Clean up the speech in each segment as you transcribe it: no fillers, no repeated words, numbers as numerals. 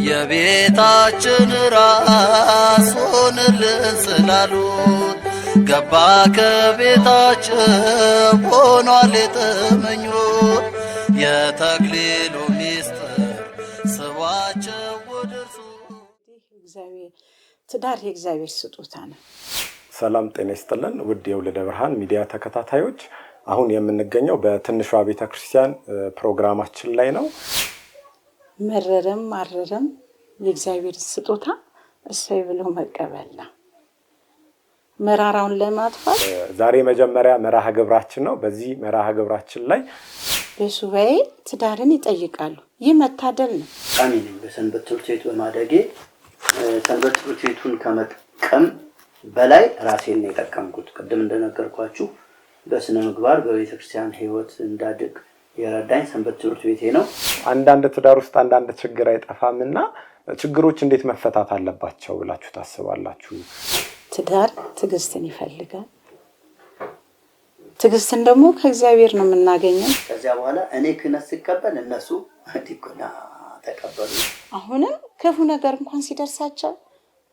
የቤታችን ራስ ሆነልን ስላሉት ገባ ከቤታችን ሆኗል የተመኙት የተክሊሉ ሚስጥር ስባቸው ወደርሱ። ትዳር የእግዚአብሔር ስጦታ ነው። ሰላም ጤና ይስጥልን ውድ የወልደ ብርሃን ሚዲያ ተከታታዮች፣ አሁን የምንገኘው በትንሿ ቤተክርስቲያን ፕሮግራማችን ላይ ነው። መረረም ማረረም የእግዚአብሔር ስጦታ እሰይ ብሎ መቀበል ነው። መራራውን ለማጥፋት ዛሬ መጀመሪያ መርሃ ግብራችን ነው። በዚህ መርሃ ግብራችን ላይ በሱባኤ ትዳርን ይጠይቃሉ። ይህ መታደል ነው። አሜን። በሰንበት ትምህርት ቤት በማደጌ ሰንበት ትምህርት ቤቱን ከመጥቀም በላይ ራሴን ነው የጠቀምኩት። ቅድም እንደነገርኳችሁ በስነ ምግባር በቤተክርስቲያን ሕይወት እንዳድግ የረዳኝ ሰንበት ትምህርት ቤቴ ነው። አንዳንድ ትዳር ውስጥ አንዳንድ ችግር አይጠፋምና ችግሮች እንዴት መፈታት አለባቸው ብላችሁ ታስባላችሁ? ትዳር ትዕግስትን ይፈልጋል። ትዕግስትን ደግሞ ከእግዚአብሔር ነው የምናገኘው። ከዚያ በኋላ እኔ ክህነት ስቀበል እነሱ ዲቁና ተቀበሉ። አሁንም ክፉ ነገር እንኳን ሲደርሳቸው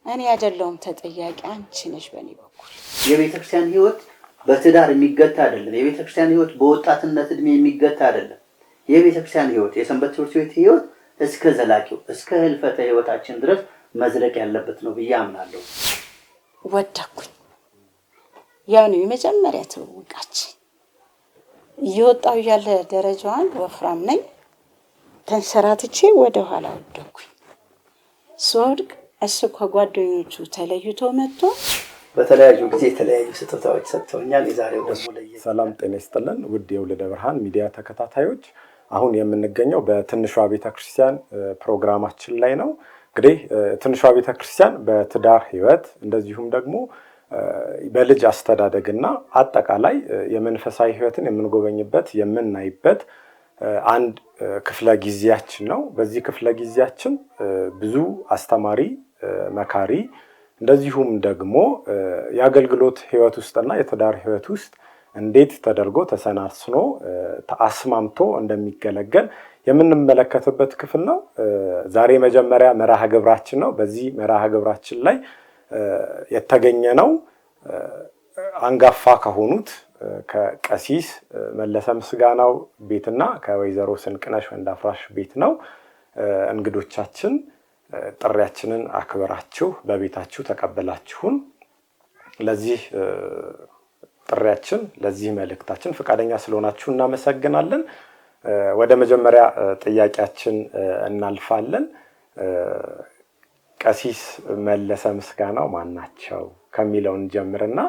እኔ አይደለሁም ተጠያቂ፣ አንቺ ነሽ በእኔ በኩል። የቤተክርስቲያን ሕይወት በትዳር የሚገታ አይደለም። የቤተክርስቲያን ሕይወት በወጣትነት እድሜ የሚገታ አይደለም። የቤተክርስቲያን ሕይወት የሰንበት ትምህርት ቤት ሕይወት እስከ ዘላቂው እስከ ህልፈተ ሕይወታችን ድረስ መዝለቅ ያለበት ነው ብዬ አምናለሁ። ወደኩኝ። ያው ነው የመጀመሪያ ትውውቃችን። እየወጣሁ ያለ ደረጃዋን ወፍራም ነኝ። ተንሰራትቼ ወደ ኋላ ወደኩኝ። ስወድቅ እሱ ከጓደኞቹ ተለይቶ መጥቶ በተለያዩ ጊዜ የተለያዩ ስጦታዎች ሰጥተውኛል። የዛሬው ደግሞ ለየ ሰላም ጤና ይስጥልን ውድ የወልደ ብርሃን ሚዲያ ተከታታዮች፣ አሁን የምንገኘው በትንሿ ቤተክርስቲያን ፕሮግራማችን ላይ ነው። እንግዲህ ትንሿ ቤተክርስቲያን በትዳር ህይወት እንደዚሁም ደግሞ በልጅ አስተዳደግና አጠቃላይ የመንፈሳዊ ህይወትን የምንጎበኝበት የምናይበት አንድ ክፍለ ጊዜያችን ነው። በዚህ ክፍለ ጊዜያችን ብዙ አስተማሪ መካሪ እንደዚሁም ደግሞ የአገልግሎት ህይወት ውስጥና የትዳር ህይወት ውስጥ እንዴት ተደርጎ ተሰናስኖ ተአስማምቶ እንደሚገለገል የምንመለከትበት ክፍል ነው። ዛሬ መጀመሪያ መርሃ ግብራችን ነው። በዚህ መርሃ ግብራችን ላይ የተገኘ ነው አንጋፋ ከሆኑት ከቀሲስ መለሰ ምስጋናው ቤትና ከወይዘሮ ስንቅነሽ ወንዳፍራሽ ቤት ነው። እንግዶቻችን ጥሪያችንን አክብራችሁ በቤታችሁ ተቀበላችሁን ለዚህ ጥሪያችን ለዚህ መልእክታችን ፈቃደኛ ስለሆናችሁ እናመሰግናለን። ወደ መጀመሪያ ጥያቄያችን እናልፋለን። ቀሲስ መለሰ ምስጋናው ማን ናቸው ከሚለውን ጀምርና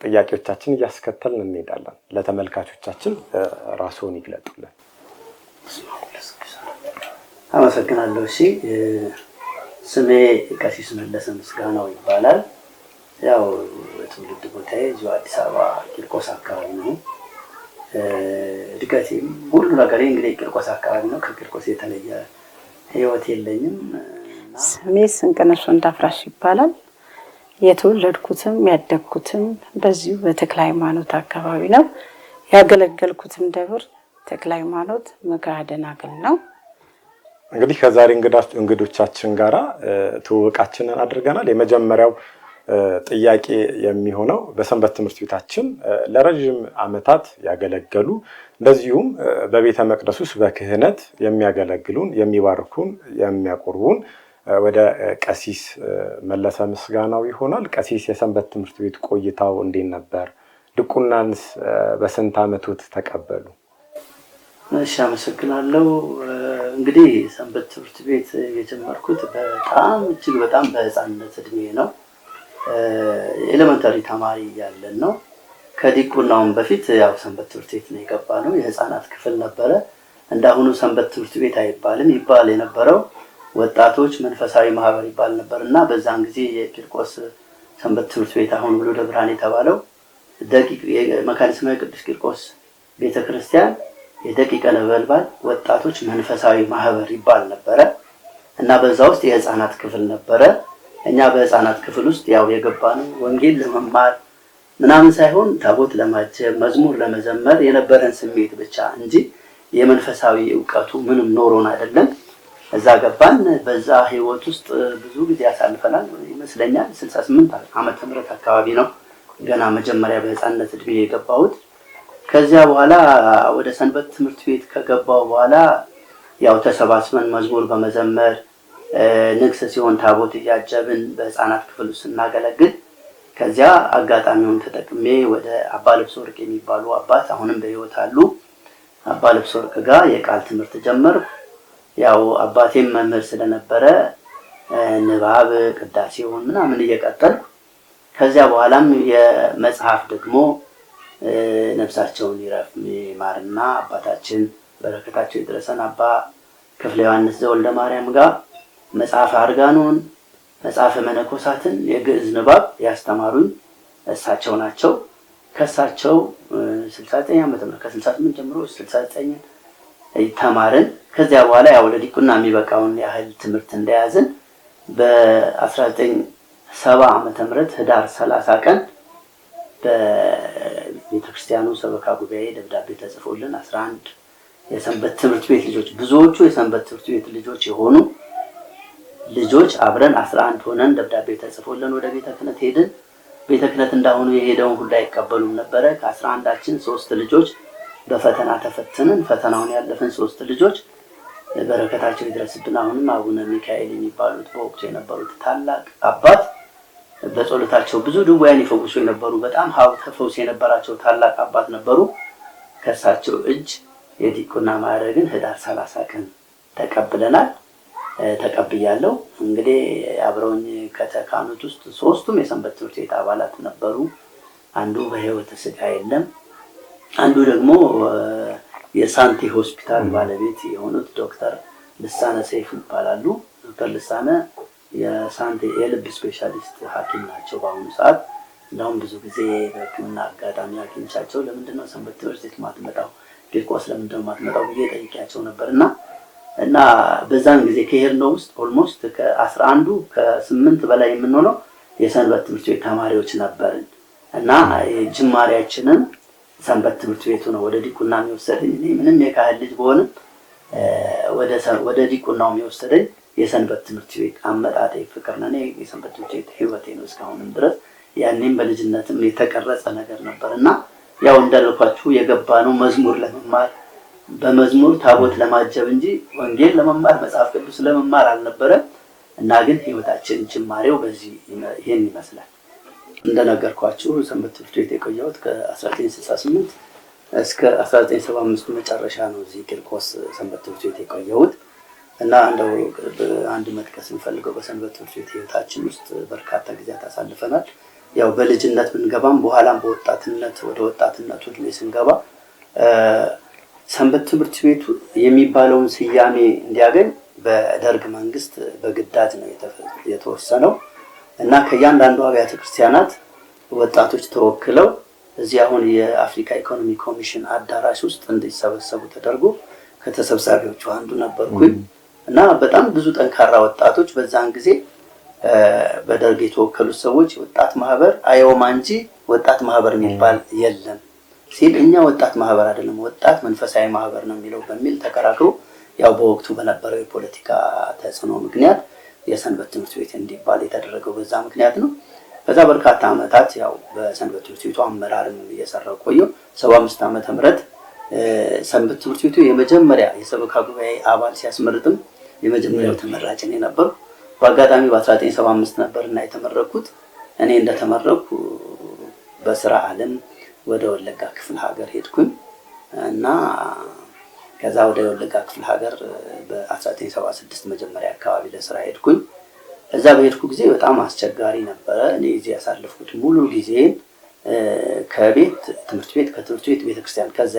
ጥያቄዎቻችን እያስከተልን እንሄዳለን። ለተመልካቾቻችን ራስዎን ይግለጡልን። አመሰግናለሁ። እሺ፣ ስሜ ቀሲስ መለሰ ምስጋናው ይባላል። ያው የትውልድ ቦታዬ እዚሁ አዲስ አበባ ቂርቆስ አካባቢ ነው። እድገቴም ሁሉ ነገሬ እንግዲህ ቂርቆስ አካባቢ ነው። ከቂርቆስ የተለየ ህይወት የለኝም። ስሜ ስንቅነሽ ወንዳፍራሽ ይባላል። የተወለድኩትም ያደግኩትም በዚሁ በተክለ ሃይማኖት አካባቢ ነው። ያገለገልኩትም ደብር ተክለ ሃይማኖት መካነ ደናግል ነው። እንግዲህ ከዛሬ እንግዶቻችን ጋራ ትውውቃችንን አድርገናል። የመጀመሪያው ጥያቄ የሚሆነው በሰንበት ትምህርት ቤታችን ለረጅም ዓመታት ያገለገሉ እንደዚሁም በቤተ መቅደስ ውስጥ በክህነት የሚያገለግሉን የሚባርኩን የሚያቆርቡን ወደ ቀሲስ መለሰ ምስጋናው ይሆናል። ቀሲስ የሰንበት ትምህርት ቤት ቆይታው እንዴት ነበር? ድቁናንስ በስንት ዓመቶት ተቀበሉ? እሺ፣ አመሰግናለሁ። እንግዲህ ሰንበት ትምህርት ቤት የጀመርኩት እጅግ በጣም በህፃንነት እድሜ ነው። ኤሌመንታሪ ተማሪ ያለን ነው። ከዲቁናውም በፊት ያው ሰንበት ትምህርት ቤት ነው የገባነው። የህፃናት ክፍል ነበረ። እንዳሁኑ ሰንበት ትምህርት ቤት አይባልም። ይባል የነበረው ወጣቶች መንፈሳዊ ማህበር ይባል ነበርና በዛን ጊዜ የቂርቆስ ሰንበት ትምህርት ቤት አሁን ወልደ ብርሃን የተባለው ደቂቅ መካነ ሰማይ ቅዱስ ቂርቆስ ቤተክርስቲያን የደቂቀ ነበልባል ወጣቶች መንፈሳዊ ማህበር ይባል ነበረ እና በዛ ውስጥ የህፃናት ክፍል ነበረ። እኛ በህፃናት ክፍል ውስጥ ያው የገባነው ወንጌል ለመማር ምናምን ሳይሆን ታቦት ለማጀብ መዝሙር ለመዘመር የነበረን ስሜት ብቻ እንጂ የመንፈሳዊ ዕውቀቱ ምንም ኖሮን አይደለም እዛ ገባን። በዛ ህይወት ውስጥ ብዙ ጊዜ ያሳልፈናል ይመስለኛል። 68 ዓመተ ምህረት አካባቢ ነው ገና መጀመሪያ በህፃንነት እድሜ የገባሁት። ከዚያ በኋላ ወደ ሰንበት ትምህርት ቤት ከገባው በኋላ ያው ተሰባስበን መዝሙር በመዘመር ንግስ ሲሆን ታቦት እያጀብን በህፃናት ክፍል ውስጥ ስናገለግል ከዚያ አጋጣሚውን ተጠቅሜ ወደ አባ ልብሰ ወርቅ የሚባሉ አባት አሁንም በህይወት አሉ አባ ልብሰ ወርቅ ጋር የቃል ትምህርት ጀመርኩ። ያው አባቴም መምህር ስለነበረ ንባብ ቅዳሴውን ምናምን እየቀጠልኩ ከዚያ በኋላም የመጽሐፍ ደግሞ ነፍሳቸውን ይማርና አባታችን በረከታቸው ይድረሰን አባ ክፍለ ዮሐንስ ዘወልደ ማርያም ጋር መጽሐፍ አርጋኖን መጽሐፈ መነኮሳትን የግዕዝ ንባብ ያስተማሩኝ እሳቸው ናቸው። ከእሳቸው 69 ዓመተ ምህረት ከ68 ጀምሮ 69 ተማርን። ከዚያ በኋላ ያው ለዲቁና የሚበቃውን ያህል ትምህርት እንደያዝን በ1970 ዓመተ ምህረት ህዳር 30 ቀን በቤተክርስቲያኑ ሰበካ ጉባኤ ደብዳቤ ተጽፎልን 11 የሰንበት ትምህርት ቤት ልጆች ብዙዎቹ የሰንበት ትምህርት ቤት ልጆች የሆኑ ልጆች አብረን 11 ሆነን ደብዳቤ ተጽፎልን ወደ ቤተ ክህነት ሄድን። ቤተ ክህነት እንዳሁኑ የሄደውን ሁሉ አይቀበሉም ነበረ። ከ11ችን 3 ልጆች በፈተና ተፈትነን ፈተናውን ያለፈን 3 ልጆች በረከታቸው ይድረስብን አሁንም አቡነ ሚካኤል የሚባሉት በወቅቱ የነበሩት ታላቅ አባት በጸሎታቸው ብዙ ድውያን ይፈውሱ የነበሩ በጣም ሀብተ ፈውስ የነበራቸው ታላቅ አባት ነበሩ። ከእሳቸው እጅ የዲቁና ማዕረግን ህዳር 30 ቀን ተቀብለናል። ተቀብያለሁ። እንግዲህ አብረውኝ ከተካኑት ውስጥ 3ቱም የሰንበት ትምህርት ቤት አባላት ነበሩ። አንዱ በህይወት ስጋ የለም። አንዱ ደግሞ የሳንቲ ሆስፒታል ባለቤት የሆኑት ዶክተር ልሳነ ሰይፉ ይባላሉ። ዶክተር ልሳነ የሳንቲ የልብ ስፔሻሊስት ሐኪም ናቸው በአሁኑ ሰዓት። እንደውም ብዙ ጊዜ በሕክምና አጋጣሚ አግኝቻቸው ለምንድነው ሰንበት ትምህርት ቤት ማትመጣው ቂርቆስ ለምንድነው ማትመጣው ብዬ ጠይቄያቸው ነበርና እና በዛን ጊዜ ከሄድነው ውስጥ ኦልሞስት ከ11ዱ ከ8 በላይ የምንሆነው የሰንበት ትምህርት ቤት ተማሪዎች ነበርን እና ጅማሬያችንን ሰንበት ትምህርት ቤቱ ነው ወደ ዲቁና የሚወሰደኝ። እኔ ምንም የካህል ልጅ ብሆንም ወደ ዲቁናው የሚወሰደኝ የሰንበት ትምህርት ቤት አመጣጤ ፍቅር ነው። እኔ የሰንበት ትምህርት ቤት ህይወቴ ነው እስካሁንም ድረስ። ያኔም በልጅነትም የተቀረጸ ነገር ነበርና ያው እንዳልኳችሁ የገባነው መዝሙር ለመማር በመዝሙር ታቦት ለማጀብ እንጂ ወንጌል ለመማር መጽሐፍ ቅዱስ ለመማር አልነበረ እና ግን ህይወታችን ጅማሬው በዚህ ይሄን ይመስላል። እንደነገርኳችሁ ሰንበት ትምህርት ቤት የቆየሁት ከ1968 እስከ 1975 መጨረሻ ነው እዚህ ቂርቆስ ሰንበት ትምህርት ቤት የቆየሁት እና እንደው አንድ መጥቀስ እንፈልገው በሰንበት ትምህርት ቤት ህይወታችን ውስጥ በርካታ ጊዜያት አሳልፈናል። ያው በልጅነት ብንገባም በኋላም በወጣትነት ወደ ወጣትነቱ እድሜ ስንገባ ሰንበት ትምህርት ቤቱ የሚባለውን ስያሜ እንዲያገኝ በደርግ መንግስት በግዳጅ ነው የተወሰነው እና ከእያንዳንዱ አብያተ ክርስቲያናት ወጣቶች ተወክለው እዚህ አሁን የአፍሪካ ኢኮኖሚ ኮሚሽን አዳራሽ ውስጥ እንዲሰበሰቡ ተደርጎ ከተሰብሳቢዎቹ አንዱ ነበርኩኝ እና በጣም ብዙ ጠንካራ ወጣቶች በዛን ጊዜ በደርግ የተወከሉት ሰዎች ወጣት ማህበር አየውማ እንጂ ወጣት ማህበር የሚባል የለም ሲል እኛ ወጣት ማህበር አይደለም ወጣት መንፈሳዊ ማህበር ነው የሚለው በሚል ተከራክሮ ያው በወቅቱ በነበረው የፖለቲካ ተጽዕኖ ምክንያት የሰንበት ትምህርት ቤት እንዲባል የተደረገው በዛ ምክንያት ነው። ከዛ በርካታ አመታት ያው በሰንበት ትምህርት ቤቱ አመራርም እየሰራው ቆየሁ። 75 ዓመተ ምህረት ሰንበት ትምህርት ቤቱ የመጀመሪያ የሰበካ ጉባኤ አባል ሲያስመርጥም የመጀመሪያው ተመራጭ ነኝ ነበር። በአጋጣሚ በ1975 ነበርና የተመረኩት። እኔ እንደተመረኩ በስራ ዓለም ወደ ወለጋ ክፍለ ሀገር ሄድኩኝ እና ከዛ ወደ ወለጋ ክፍለ ሀገር በ1976 መጀመሪያ አካባቢ ለስራ ሄድኩኝ። እዛ በሄድኩ ጊዜ በጣም አስቸጋሪ ነበረ። እኔ እዚህ ያሳለፍኩት ሙሉ ጊዜ ከቤት ትምህርት ቤት ከትምህርት ቤት ቤተክርስቲያን ከዛ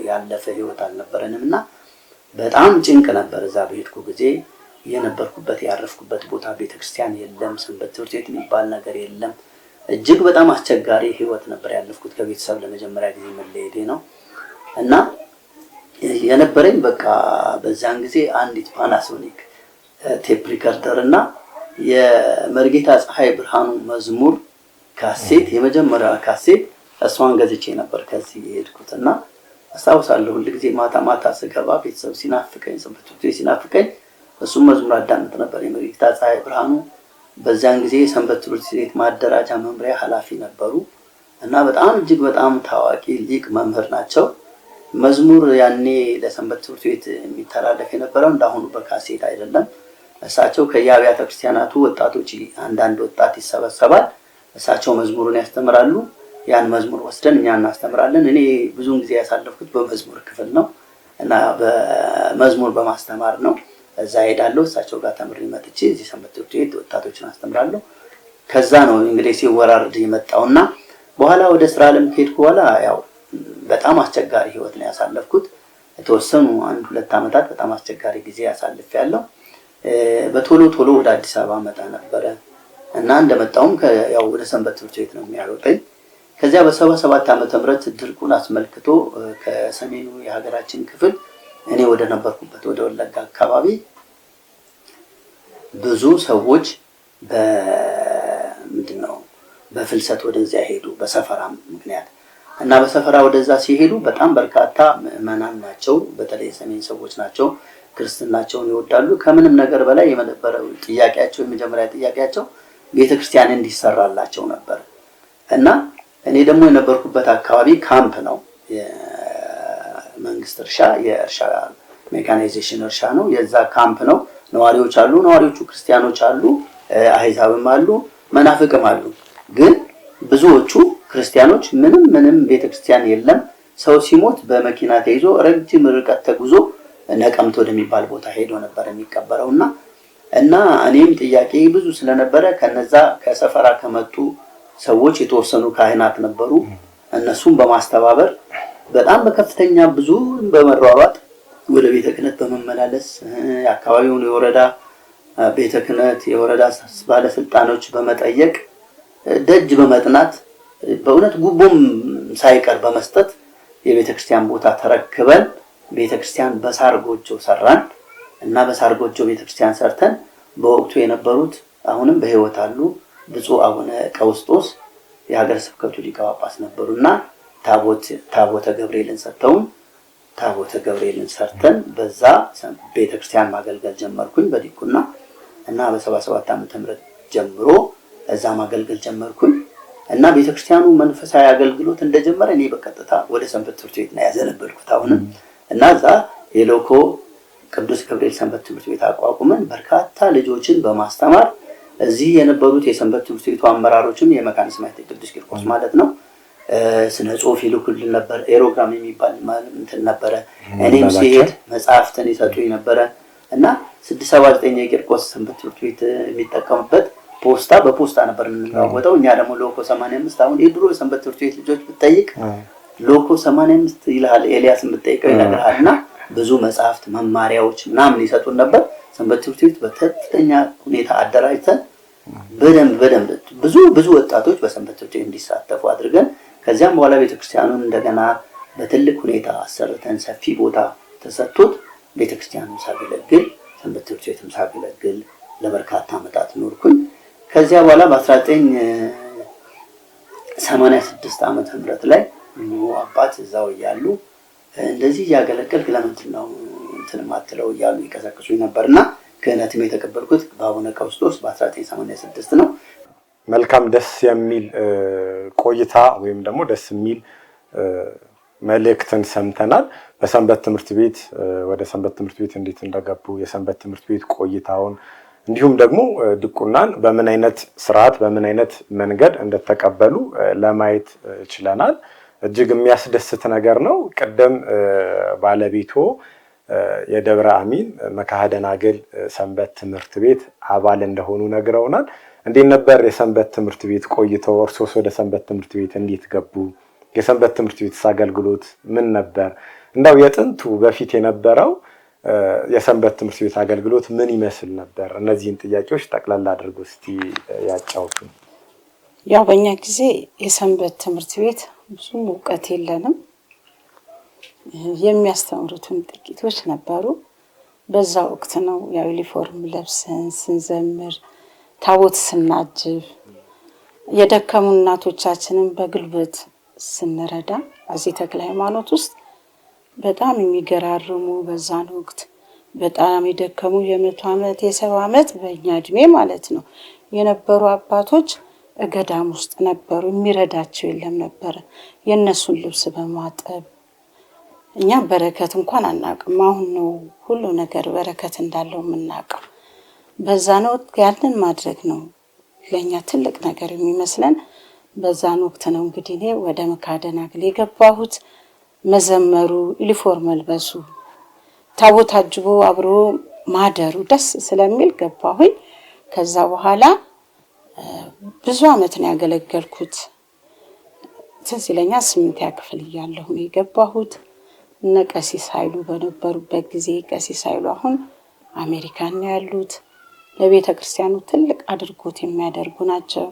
ያለፈ ህይወት አልነበረንምና በጣም ጭንቅ ነበር። እዛ በሄድኩ ጊዜ የነበርኩበት ያረፍኩበት ቦታ ቤተክርስቲያን የለም፣ ሰንበት ትምህርት ቤት የሚባል ነገር የለም። እጅግ በጣም አስቸጋሪ ህይወት ነበር ያለፍኩት። ከቤተሰብ ለመጀመሪያ ጊዜ መለየቴ ነው እና የነበረኝ በቃ በዛን ጊዜ አንዲት ፓናሶኒክ ቴፕ ሪከርደር እና የመርጌታ ፀሐይ ብርሃኑ መዝሙር ካሴት የመጀመሪያ ካሴት እሷን ገዝቼ ነበር ከዚህ የሄድኩትና አስታውሳለሁ። ሁል ጊዜ ማታ ማታ ስገባ ቤተሰብ ሲናፍቀኝ፣ ሰንበት ትምህርት ቤት ሲናፍቀኝ እሱም መዝሙር አዳምጥ ነበር። የመሪጌታ ፀሐይ ብርሃኑ በዛን ጊዜ ሰንበት ትምህርት ቤት ማደራጃ መምሪያ ኃላፊ ነበሩ እና በጣም እጅግ በጣም ታዋቂ ሊቅ መምህር ናቸው። መዝሙር ያኔ ለሰንበት ትምህርት ቤት የሚተላለፍ የነበረው እንዳሁኑ በካሴት አይደለም። እሳቸው ከየአብያተ ክርስቲያናቱ ወጣቶች አንዳንድ ወጣት ይሰበሰባል። እሳቸው መዝሙሩን ያስተምራሉ። ያን መዝሙር ወስደን እኛ እናስተምራለን። እኔ ብዙውን ጊዜ ያሳለፍኩት በመዝሙር ክፍል ነው እና በመዝሙር በማስተማር ነው። እዛ ሄዳለሁ። እሳቸው ጋር ተምሬ መጥቼ እዚህ ሰንበት ትምህርት ቤት ወጣቶችን አስተምራለሁ። ከዛ ነው እንግዲህ ሲወራርድ የመጣውና በኋላ ወደ ስራ ዓለም ከሄድኩ በኋላ ያው በጣም አስቸጋሪ ህይወት ነው ያሳለፍኩት። የተወሰኑ 1-2 ዓመታት በጣም አስቸጋሪ ጊዜ ያሳልፌያለሁ። በቶሎ ቶሎ ወደ አዲስ አበባ መጣ ነበረ እና እንደመጣውም ያው ወደ ሰንበት ትምህርት ቤት ነው የሚያሮጠኝ። ከዚያ በ77 ዓመተ ምህረት ድርቁን አስመልክቶ ከሰሜኑ የሀገራችን ክፍል እኔ ወደ ነበርኩበት ወደ ወለጋ አካባቢ ብዙ ሰዎች በፍልሰት ወደዚያ ሄዱ በሰፈራ ምክንያት እና በሰፈራ ወደዛ ሲሄዱ በጣም በርካታ ምዕመናን ናቸው። በተለይ ሰሜን ሰዎች ናቸው። ክርስትናቸውን ይወዳሉ። ከምንም ነገር በላይ የመነበረው ጥያቄያቸው የመጀመሪያ ጥያቄያቸው ቤተክርስቲያን እንዲሰራላቸው ነበር እና እኔ ደግሞ የነበርኩበት አካባቢ ካምፕ ነው። የመንግስት እርሻ የእርሻ ሜካናይዜሽን እርሻ ነው። የዛ ካምፕ ነው። ነዋሪዎች አሉ። ነዋሪዎቹ ክርስቲያኖች አሉ፣ አህዛብም አሉ፣ መናፍቅም አሉ። ግን ብዙዎቹ ክርስቲያኖች ምንም ቤተክርስቲያን የለም። ሰው ሲሞት በመኪና ተይዞ ረጅም ርቀት ተጉዞ ነቀምት ወደሚባል ቦታ ሄዶ ነበር የሚቀበረውና እና እኔም ጥያቄ ብዙ ስለነበረ ከነዛ ከሰፈራ ከመጡ ሰዎች የተወሰኑ ካህናት ነበሩ። እነሱም በማስተባበር በጣም በከፍተኛ ብዙ በመሯሯጥ ወደ ቤተ ክህነት በመመላለስ የአካባቢውን የወረዳ ቤተ ክህነት የወረዳ ባለስልጣኖች በመጠየቅ ደጅ በመጥናት በእውነት ጉቦም ሳይቀር በመስጠት የቤተ ክርስቲያን ቦታ ተረክበን ቤተ ክርስቲያን በሳር ጎጆ ሰራን እና በሳር ጎጆ ቤተ ክርስቲያን ሰርተን በወቅቱ የነበሩት አሁንም በህይወት አሉ ብፁዕ አቡነ ቀውስጦስ የሀገረ ስብከቱ ሊቀ ጳጳስ ነበሩና ታቦተ ገብርኤልን ሰጥተውን ታቦተ ገብርኤልን ሰርተን በዛ ቤተ ክርስቲያን ማገልገል ጀመርኩኝ በዲቁና እና በ77 ዓመተ ምህረት ጀምሮ እዛ ማገልገል ጀመርኩኝ እና ቤተ ክርስቲያኑ መንፈሳዊ አገልግሎት እንደጀመረ እኔ በቀጥታ ወደ ሰንበት ትምህርት ቤት ነው ያዘነበልኩት አሁንም እና እዛ የሎኮ ቅዱስ ገብርኤል ሰንበት ትምህርት ቤት አቋቁመን በርካታ ልጆችን በማስተማር እዚህ የነበሩት የሰንበት ትምህርት ቤቱ አመራሮችም የመካነ ሰማዕት ቅዱስ ቂርቆስ ማለት ነው ስነ ጽሁፍ ይልኩልን ነበር። ኤሮግራም የሚባል እንትን ነበረ። እኔም ሲሄድ መጽሐፍትን ይሰጡኝ ነበረ እና 679 የቂርቆስ ሰንበት ትምህርት ቤት የሚጠቀምበት በፖስታ ነበር የምንለዋወጠው። እኛ ደግሞ ሎኮ 85 አሁን የድሮ የሰንበት ትምህርት ቤት ልጆች ብትጠይቅ ሎኮ 85 ይልሃል፣ ኤልያስን ብትጠይቀው ይነግርሃል። እና ብዙ መጽሐፍት መማሪያዎች ምናምን ይሰጡን ነበር። ሰንበት ትምህርት ቤት በከፍተኛ ሁኔታ አደራጅተን በደንብ ብዙ ወጣቶች በሰንበት ትምህርት ቤት እንዲሳተፉ አድርገን ከዚያም በኋላ ቤተክርስቲያኑን እንደገና በትልቅ ሁኔታ አሰርተን ሰፊ ቦታ ተሰጥቶት ቤተክርስቲያኑን ሳገለግል ሰንበት ትምህርት ቤትም ሳገለግል ለበርካታ ዓመታት ኖርኩኝ። ከዚያ በኋላ በ1986 ዓመተ ምህረት ላይ አባት እዛው እያሉ እንደዚህ ያገለገልክ ለምንድን ነው እንትን ማትለው እያሉ ይቀሰቅሱኝ ነበርና ክህነትም የተቀበልኩት በአቡነ ቀውስጦስ በ1986 ነው። መልካም ደስ የሚል ቆይታ ወይም ደግሞ ደስ የሚል መልእክትን ሰምተናል። በሰንበት ትምህርት ቤት ወደ ሰንበት ትምህርት ቤት እንዴት እንደገቡ የሰንበት ትምህርት ቤት ቆይታውን እንዲሁም ደግሞ ድቁናን በምን አይነት ስርዓት በምን አይነት መንገድ እንደተቀበሉ ለማየት ችለናል። እጅግ የሚያስደስት ነገር ነው። ቀደም ባለቤቶ የደብረ አሚን መካነ ደናግል ሰንበት ትምህርት ቤት አባል እንደሆኑ ነግረውናል። እንዴት ነበር የሰንበት ትምህርት ቤት ቆይተው? እርሶስ ወደ ሰንበት ትምህርት ቤት እንዴት ገቡ? የሰንበት ትምህርት ቤት አገልግሎት ምን ነበር? እንዳው የጥንቱ በፊት የነበረው የሰንበት ትምህርት ቤት አገልግሎት ምን ይመስል ነበር? እነዚህን ጥያቄዎች ጠቅላላ አድርጎ እስቲ ያጫውቱ። ያው በእኛ ጊዜ የሰንበት ትምህርት ቤት ብዙ እውቀት የለንም። የሚያስተምሩትን ጥቂቶች ነበሩ። በዛ ወቅት ነው ያው ዩኒፎርም ለብሰን ስንዘምር ታቦት ስናጅብ የደከሙ እናቶቻችንን በግልበት ስንረዳ እዚህ ተክለ ሃይማኖት ውስጥ በጣም የሚገራርሙ በዛን ወቅት በጣም የደከሙ የ100 ዓመት የ70 ዓመት በእኛ እድሜ ማለት ነው የነበሩ አባቶች ገዳም ውስጥ ነበሩ። የሚረዳቸው የለም ነበር። የነሱን ልብስ በማጠብ እኛ በረከት እንኳን አናውቅም። አሁን ነው ሁሉ ነገር በረከት እንዳለው የምናውቀው። በዛን ወቅት ያንን ማድረግ ነው ለኛ ትልቅ ነገር የሚመስለን። በዛን ወቅት ነው እንግዲህ እኔ ወደ መካደናግል የገባሁት። መዘመሩ፣ ዩኒፎርም መልበሱ፣ ታቦት አጅቦ አብሮ ማደሩ ደስ ስለሚል ገባሁኝ። ከዛ በኋላ ብዙ አመት ነው ያገለገልኩት። ትዝ ይለኛል 8ኛ ክፍል እያለሁ ነው የገባሁት። እነ ቀሲስ ኃይሉ በነበሩበት ጊዜ ቀሲስ ኃይሉ አሁን አሜሪካን ነው ያሉት። ለቤተ ክርስቲያኑ ትልቅ አድርጎት የሚያደርጉ ናቸው።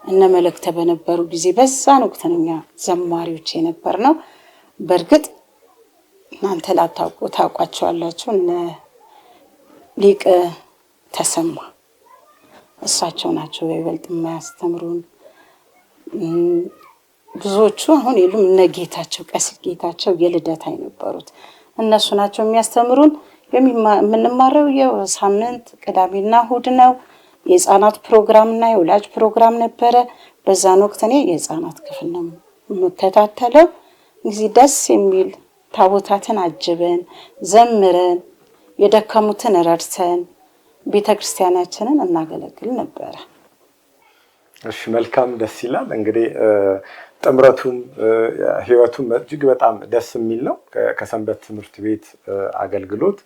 እነ መልእክተ በነበሩ ጊዜ በዛን ወቅት ነው እኛ ዘማሪዎች የነበር ነው። በእርግጥ እናንተ ታውቋቸዋላችሁ። እነ ሊቅ ተሰማ እሳቸው ናቸው በይበልጥ የሚያስተምሩን። ብዙዎቹ አሁን የሉም። እነ ጌታቸው ቀሲስ ጌታቸው የልደታ የነበሩት እነሱ ናቸው የሚያስተምሩን። የምንማረው የሳምንት ቅዳሜና እሑድ ነው። የህፃናት ፕሮግራምና የወላጅ ፕሮግራም ነበረ። በዛን ወቅት እኔ የህፃናት ክፍል ነው የምከታተለው። እንግዲህ ደስ የሚል ታቦታትን አጅበን ዘምረን የደከሙትን ረድተን ቤተክርስቲያናችንን እናገለግል ነበረ። እሺ መልካም ደስ ይላል። እንግዲህ ጥምረቱም ህይወቱም እጅግ በጣም ደስ የሚል ነው። ከሰንበት ትምህርት ቤት አገልግሎት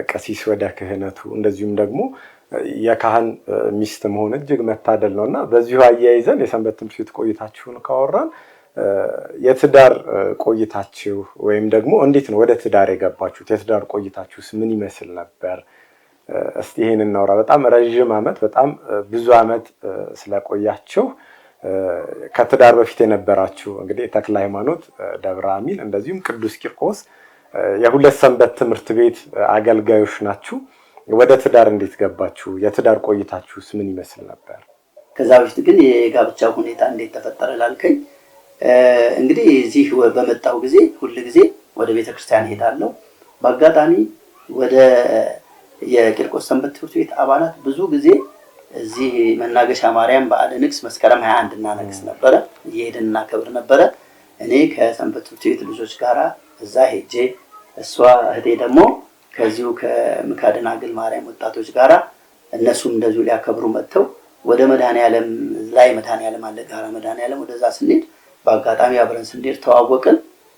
ቀሲስ ወደ ክህነቱ እንደዚሁም ደግሞ የካህን ሚስት መሆን እጅግ መታደል ነውና በዚሁ አያይዘን የሰንበት ትምህርት ቤት ቆይታችሁን ካወራን የትዳር ቆይታችሁ ወይም ደግሞ እንዴት ነው ወደ ትዳር የገባችሁት? የትዳር ቆይታችሁስ ምን ይመስል ነበር? እስቲ ይሄን እናውራ። በጣም ረጅም አመት በጣም ብዙ አመት ስለቆያችሁ ከትዳር በፊት የነበራችሁ እንግዲህ ተክለ ሃይማኖት ደብረ አሚን እንደዚሁም ቅዱስ ቂርቆስ የሁለት ሰንበት ትምህርት ቤት አገልጋዮች ናችሁ። ወደ ትዳር እንዴት ገባችሁ? የትዳር ቆይታችሁስ ምን ይመስል ነበር? ከዛ በፊት ግን የጋብቻ ሁኔታ እንዴት ተፈጠረ ላልከኝ እንግዲህ እዚህ በመጣው ጊዜ ሁሉ ጊዜ ወደ ቤተክርስቲያን ሄዳለሁ። በአጋጣሚ ወደ የቂርቆስ ሰንበት ትምህርት ቤት አባላት ብዙ ጊዜ እዚህ መናገሻ ማርያም በዓለ ንግስ መስከረም 21 እናነግስ ነበረ። እየሄድን እናከብር ነበረ። እኔ ከሰንበት ትምህርት ቤት ልጆች ጋራ እዛ ሄጄ እሷ እህቴ ደግሞ ከዚሁ ከመካደናግል ማርያም ወጣቶች ጋራ እነሱም እንደዚሁ ሊያከብሩ መጥተው ወደ መድኃኔዓለም ላይ መድኃኔዓለም አለ ጋራ መድኃኔዓለም ወደዛ ስንሄድ በአጋጣሚ አብረን ስንሄድ ተዋወቅን።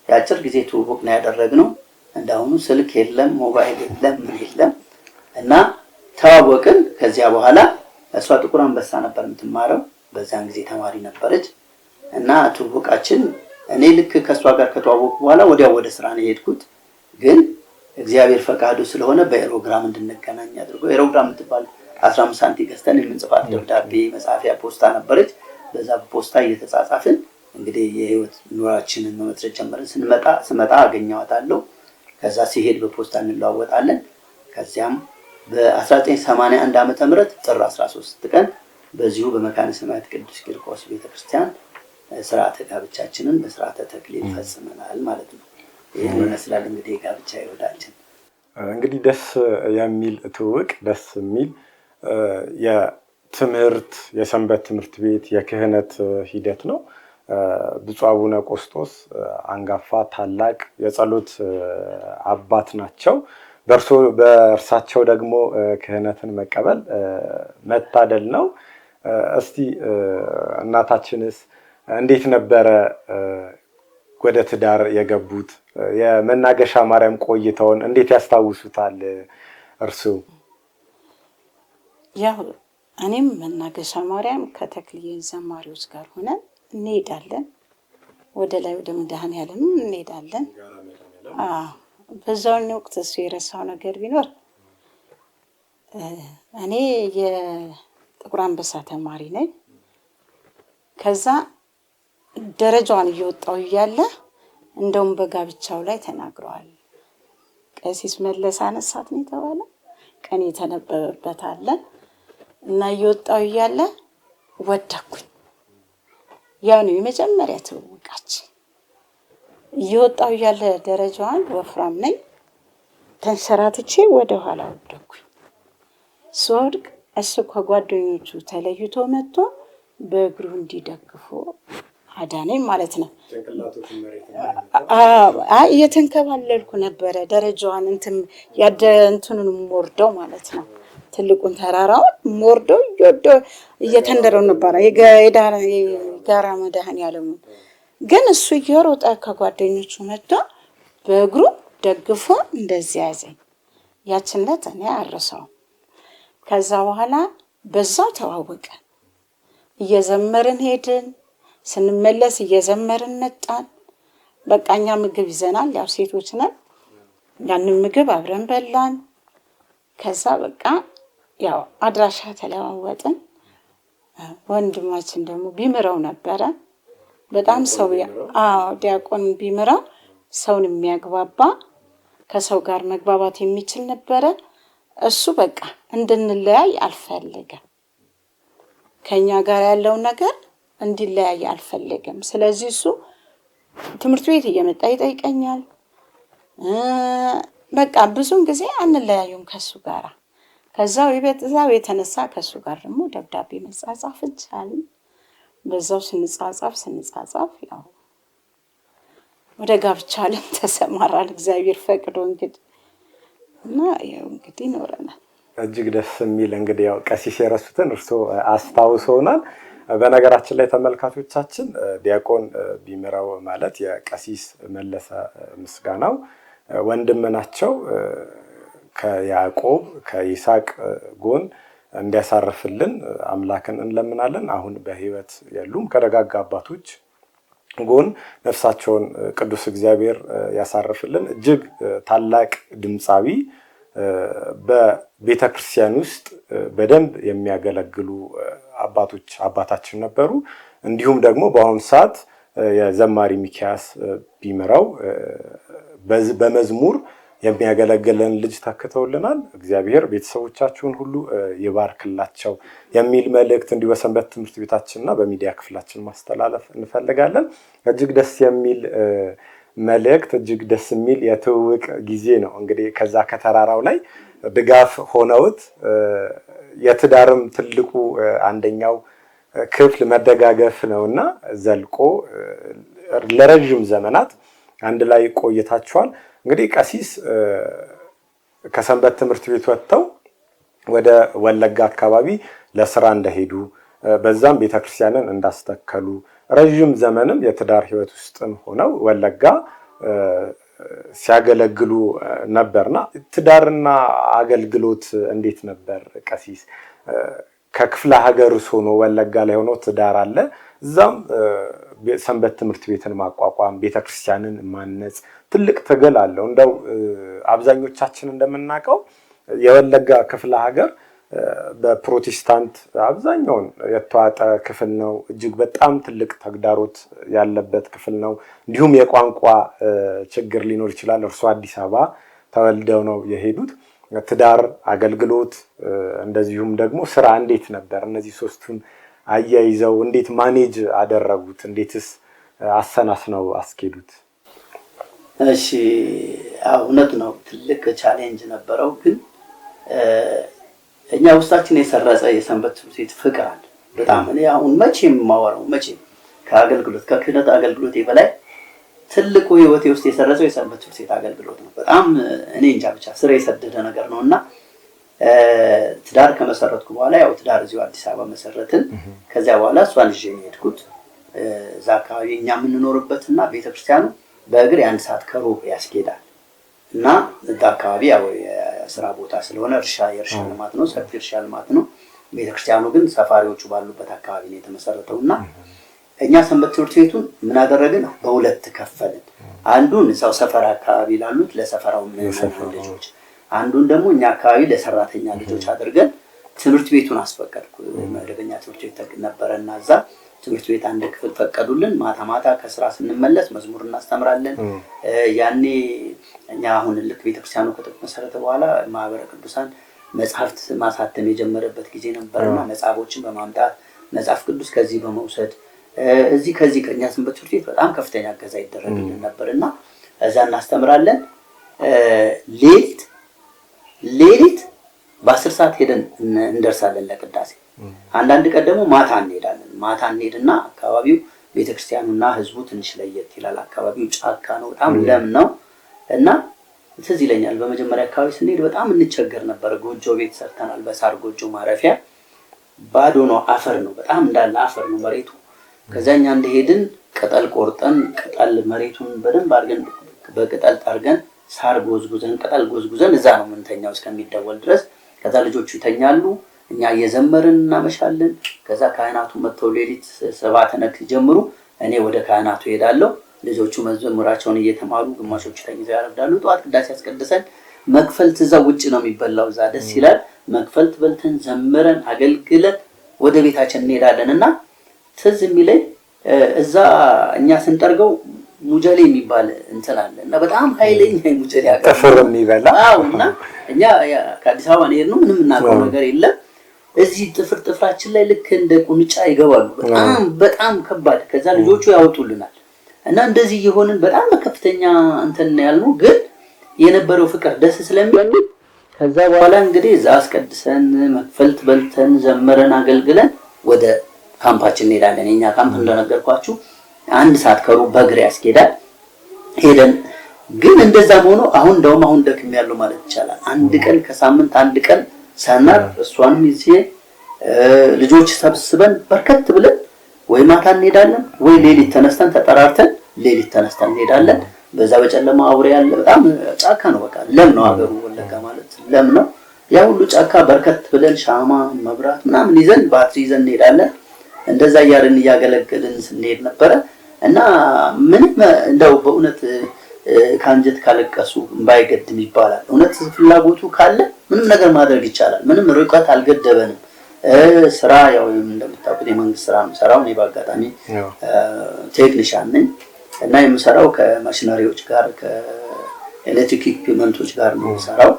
የአጭር ጊዜ ትውውቅ ነው ያደረግነው። እንዳሁኑ ስልክ የለም፣ ሞባይል የለም፣ ምን የለም እና ተዋወቅን። ከዚያ በኋላ እሷ ጥቁር አንበሳ ነበር የምትማረው፣ በዛን ጊዜ ተማሪ ነበረች እና ትውውቃችን እኔ ልክ ከሷ ጋር ከተዋወቁ በኋላ ወዲያው ወደ ስራ ነው የሄድኩት። ግን እግዚአብሔር ፈቃዱ ስለሆነ በኤሮግራም እንድንገናኝ አድርጎ ኤሮግራም የምትባል 15 ሳንቲም ገዝተን የምንጽፋት ደብዳቤ መጻፊያ ፖስታ ነበረች። በዛ ፖስታ እየተጻጻፍን እንግዲህ የህይወት ኑራችንን መመስረት ጀመርን። ስመጣ አገኘዋታለሁ። ከዛ ሲሄድ በፖስታ እንለዋወጣለን። ከዚያም በ1981 ዓመተ ምህረት ጥር 13 ቀን በዚሁ በመካነ ሰማያት ቅዱስ ቂርቆስ ቤተክርስቲያን ስርዓተ ጋብቻችንን በስርዓተ ተክሊል ፈጽመናል ማለት ነው። ይሄን ይመስላል እንግዲህ ጋብቻ ህይወታችን። እንግዲህ ደስ የሚል ትውውቅ፣ ደስ የሚል የትምህርት የሰንበት ትምህርት ቤት የክህነት ሂደት ነው። ብፁዕ አቡነ ቆስጦስ አንጋፋ ታላቅ የጸሎት አባት ናቸው። በእርሳቸው ደግሞ ክህነትን መቀበል መታደል ነው። እስቲ እናታችንስ እንዴት ነበረ ወደ ትዳር የገቡት? የመናገሻ ማርያም ቆይተውን እንዴት ያስታውሱታል እርሱ? ያው እኔም መናገሻ ማርያም ከተክልዬ ዘማሪዎች ጋር ሆነን እንሄዳለን። ወደ ላይ ወደ መድኃኔዓለም እንሄዳለን። በዛውን ወቅት እሱ የረሳው ነገር ቢኖር እኔ የጥቁር አንበሳ ተማሪ ነኝ። ከዛ ደረጃዋን እየወጣው እያለ እንደውም በጋብቻው ላይ ተናግረዋል። ቀሲስ መለስ አነሳት ነው የተባለ ቀን የተነበበበት አለ እና እየወጣው እያለ ወደኩኝ። ያው ነው የመጀመሪያ ትውውቃችን። እየወጣሁ ያለ ደረጃዋን ወፍራም ነኝ ተንሸራትቼ ወደ ኋላ ወደኩኝ። ስወድቅ እሱ ከጓደኞቹ ተለይቶ መጥቶ በእግሩ እንዲደግፎ አዳነኝ ማለት ነው። እየተንከባለልኩ ነበረ ደረጃዋን እንትኑን ወርደው ማለት ነው። ትልቁን ተራራውን ወርደው እየተንደረው ነበረ የጋራ መድኃኔዓለም። ግን እሱ እየሮጠ ከጓደኞቹ መጥቶ በእግሩ ደግፎ እንደዚህ ያዘኝ። ያችን ዕለት እኔ አልረሳውም። ከዛ በኋላ በዛው ተዋወቀን። እየዘመርን ሄድን። ስንመለስ እየዘመርን መጣን። በቃ እኛ ምግብ ይዘናል፣ ያው ሴቶች ነን። ያንን ምግብ አብረን በላን። ከዛ በቃ ያው አድራሻ ተለዋወጥን። ወንድማችን ደግሞ ቢምረው ነበረ በጣም ሰው ዲያቆን ቢምረው ሰውን የሚያግባባ ከሰው ጋር መግባባት የሚችል ነበረ። እሱ በቃ እንድንለያይ አልፈለገም። ከኛ ጋር ያለው ነገር እንዲለያይ አልፈለገም። ስለዚህ እሱ ትምህርት ቤት እየመጣ ይጠይቀኛል። በቃ ብዙን ጊዜ አንለያዩም ከሱ ጋር። ከዛው የተነሳ ከሱ ጋር ደግሞ ደብዳቤ መጻጻፍ እንችላለን። በዛው ስንጻጻፍ ያው ወደ ጋብቻ ዓለም ተሰማራን። እግዚአብሔር ፈቅዶ እንግዲህ እና ያው እንግዲህ ኖረናል። እጅግ ደስ የሚል እንግዲህ ያው ቀሲስ የረሱትን እርሶ አስታውሰውናል። በነገራችን ላይ ተመልካቾቻችን ዲያቆን ቢምረው ማለት የቀሲስ መለሰ ምስጋናው ወንድም ናቸው። ከያዕቆብ ከይስሐቅ ጎን እንዲያሳርፍልን አምላክን እንለምናለን። አሁን በሕይወት የሉም። ከደጋጋ አባቶች ጎን ነፍሳቸውን ቅዱስ እግዚአብሔር ያሳርፍልን። እጅግ ታላቅ ድምፃዊ በቤተ ክርስቲያን ውስጥ በደንብ የሚያገለግሉ አባታችን ነበሩ። እንዲሁም ደግሞ በአሁኑ ሰዓት የዘማሪ ሚኪያስ ቢምረው በመዝሙር የሚያገለግለን ልጅ ተክተውልናል። እግዚአብሔር ቤተሰቦቻችሁን ሁሉ ይባርክላቸው የሚል መልእክት እንዲሁ በሰንበት ትምህርት ቤታችንና በሚዲያ ክፍላችን ማስተላለፍ እንፈልጋለን። እጅግ ደስ የሚል መልእክት፣ እጅግ ደስ የሚል የትውውቅ ጊዜ ነው። እንግዲህ ከዛ ከተራራው ላይ ድጋፍ ሆነውት የትዳርም ትልቁ አንደኛው ክፍል መደጋገፍ ነውና ዘልቆ ለረጅም ዘመናት አንድ ላይ ቆይታችኋል። እንግዲህ ቀሲስ ከሰንበት ትምህርት ቤት ወጥተው ወደ ወለጋ አካባቢ ለስራ እንደሄዱ በዛም ቤተክርስቲያንን እንዳስተከሉ ረጅም ዘመንም የትዳር ህይወት ውስጥም ሆነው ወለጋ ሲያገለግሉ ነበርና ትዳርና አገልግሎት እንዴት ነበር ቀሲስ? ከክፍለ ሀገር ሆኖ ወለጋ ላይ ሆኖ ትዳር አለ፣ እዛም ሰንበት ትምህርት ቤትን ማቋቋም ቤተክርስቲያንን ማነጽ ትልቅ ትግል አለው። እንደው አብዛኞቻችን እንደምናውቀው የወለጋ ክፍለ ሀገር በፕሮቴስታንት አብዛኛውን የተዋጠ ክፍል ነው። እጅግ በጣም ትልቅ ተግዳሮት ያለበት ክፍል ነው። እንዲሁም የቋንቋ ችግር ሊኖር ይችላል። እርሱ አዲስ አበባ ተወልደው ነው የሄዱት። ትዳር፣ አገልግሎት እንደዚሁም ደግሞ ስራ እንዴት ነበር? እነዚህ ሶስቱን አያይዘው እንዴት ማኔጅ አደረጉት? እንዴትስ አሰናስነው አስኬዱት? እሺ፣ እውነት ነው ትልቅ ቻሌንጅ ነበረው። ግን እኛ ውስጣችን የሰረጸ የሰንበት ትምህርት ቤት ፍቅር አለ በጣም። እኔ አሁን መቼም የማወራው ከአገልግሎት ከክህነት አገልግሎት በላይ ትልቁ ህይወቴ ውስጥ የሰረጸው የሰንበት ትምህርት ቤት አገልግሎት ነው። በጣም እኔ እንጃ ብቻ ስራ የሰደደ ነገር ነውና ትዳር ከመሰረትኩ በኋላ ያው ትዳር እዚሁ አዲስ አበባ መሰረትን። ከዚያ በኋላ እሷን ይዤ ነው የሄድኩት። እዛ አካባቢ እኛ የምንኖርበትና ቤተክርስቲያኑ በእግር የ1 ሰዓት ከሩብ ያስኬዳል እና እዛ አካባቢ ያው የስራ ቦታ ስለሆነ የእርሻ ልማት ነው፣ ሰፊ እርሻ ልማት ነው። ቤተክርስቲያኑ ግን ሰፋሪዎቹ ባሉበት አካባቢ ነው የተመሰረተውና እኛ ሰንበት ትምህርት ቤቱን ምን አደረግን? በሁለት ከፈልን። አንዱን እዛው ሰፈራ አካባቢ ላሉት ለሰፈራው ምዕመናን ልጆች፣ አንዱን ደግሞ እኛ አካባቢ ለሰራተኛ ልጆች አድርገን ትምህርት ቤቱን አስፈቀድኩ። መደበኛ ትምህርት ቤት ነበረና እዛ ትምህርት ቤት አንድ ክፍል ፈቀዱልን። ማታ ማታ ከስራ ስንመለስ መዝሙር እናስተምራለን። ያኔ እኛ አሁን ልክ ቤተክርስቲያኑ ከተመሰረተ በኋላ ማህበረ ቅዱሳን መጽሐፍት ማሳተም የጀመረበት ጊዜ ነበርና መጽሐፎችን በማምጣት መጽሐፍ ቅዱስ ከዚህ በመውሰድ እዚህ ከዚህ ከኛ ሰንበት ትምህርት ቤት በጣም ከፍተኛ እገዛ ይደረግልን ነበርና እዛ እናስተምራለን። ሌሊት በ10 ሰዓት ሄደን እንደርሳለን ለቅዳሴ። አንዳንድ ቀን ደግሞ ማታ እንሄዳለን። ማታ እንሄድና አካባቢው ቤተክርስቲያኑና ህዝቡ ትንሽ ለየት ይላል። አካባቢው ጫካ ነው፣ በጣም ለም ነው እና ትዝ ይለኛል በመጀመሪያ አካባቢ ስንሄድ በጣም እንቸገር ነበር። ጎጆ ቤት ሰርተናል፣ በሳር ጎጆ ማረፊያ። ባዶ ነው፣ አፈር ነው፣ በጣም እንዳለ አፈር ነው መሬቱ። ከዛኛ እንደሄድን ቅጠል ቆርጠን ቅጠል መሬቱን በደንብ አድርገን በቅጠል ጠርገን ሳር ጎዝጉዘን ቅጠል ጎዝጉዘን እዛ ነው ምንተኛው እስከሚደወል ድረስ። ከዛ ልጆቹ ይተኛሉ፣ እኛ እየዘመርን እናመሻለን። ከዛ ካህናቱ መጥተው ሌሊት 7 ነክ ጀምሩ፣ እኔ ወደ ካህናቱ ሄዳለሁ። ልጆቹ መዝሙራቸውን እየተማሩ ግማሾቹ ተኝተው ያረፍዳሉ። ጠዋት ቅዳሴ ያስቀድሰን መክፈልት እዛ ውጭ ነው የሚበላው፣ እዛ ደስ ይላል። መክፈልት በልተን ዘምረን አገልግለን ወደ ቤታችን እንሄዳለን እና ትዝ የሚለኝ እዛ እኛ ስንጠርገው ሙጀሌ የሚባል እንትን አለ እና በጣም ኃይለኛ ሙጀሌ ጥፍር የሚበላ እና እኛ ከአዲስ አበባ ነው የሄድነው፣ ምንም እናውቀው ነገር የለም። እዚህ ጥፍራችን ላይ ልክ እንደ ቁንጫ ይገባሉ። በጣም ከባድ። ከዛ ልጆቹ ያወጡልናል እና እንደዚህ የሆንን በጣም ከፍተኛ እንትን ያልነው ግን የነበረው ፍቅር ደስ ስለሚል ከዛ በኋላ እንግዲህ እዛ አስቀድሰን መክፈልት በልተን ዘመረን አገልግለን ወደ ካምፓችን እንሄዳለን። የኛ ካምፕ እንደነገርኳችሁ 1 ሰዓት ከሩብ በእግር ያስኬዳል። ሄደን ግን እንደዛም ሆኖ አሁን ደክም ያለው ማለት ይቻላል። አንድ ቀን ከሳምንት አንድ ቀን ሳናር እሷንም ይዤ ልጆች ሰብስበን በርከት ብለን ወይ ማታ እንሄዳለን ወይ ሌሊት ተነስተን ተጠራርተን ሌሊት ተነስተን እንሄዳለን። በዛ በጨለማ አውሬ ያለ በጣም ጫካ ነው። በቃ ለም ነው ሀገሩ፣ ወለጋ ማለት ለም ነው። ያ ሁሉ ጫካ በርከት ብለን ሻማ መብራት ምናምን ይዘን ባትሪ ይዘን እንሄዳለን። እንደዛ እያልን እያገለገልን ስንሄድ ነበረ እና ምንም እንደው በእውነት ካንጀት ካለቀሱ ባይገድም ይባላል። እውነት ፍላጎቱ ካለ ምንም ነገር ማድረግ ይቻላል። ምንም ርቀት አልገደበንም። ስራ ያው እንደምታውቁት የመንግስት ስራ ነው ሰራው። እኔ በአጋጣሚ ቴክኒሻን ነኝ እና የምሰራው ከማሽነሪዎች ጋር ከኤሌክትሪክ ኢኩዊፕመንቶች ጋር ነው የምሰራው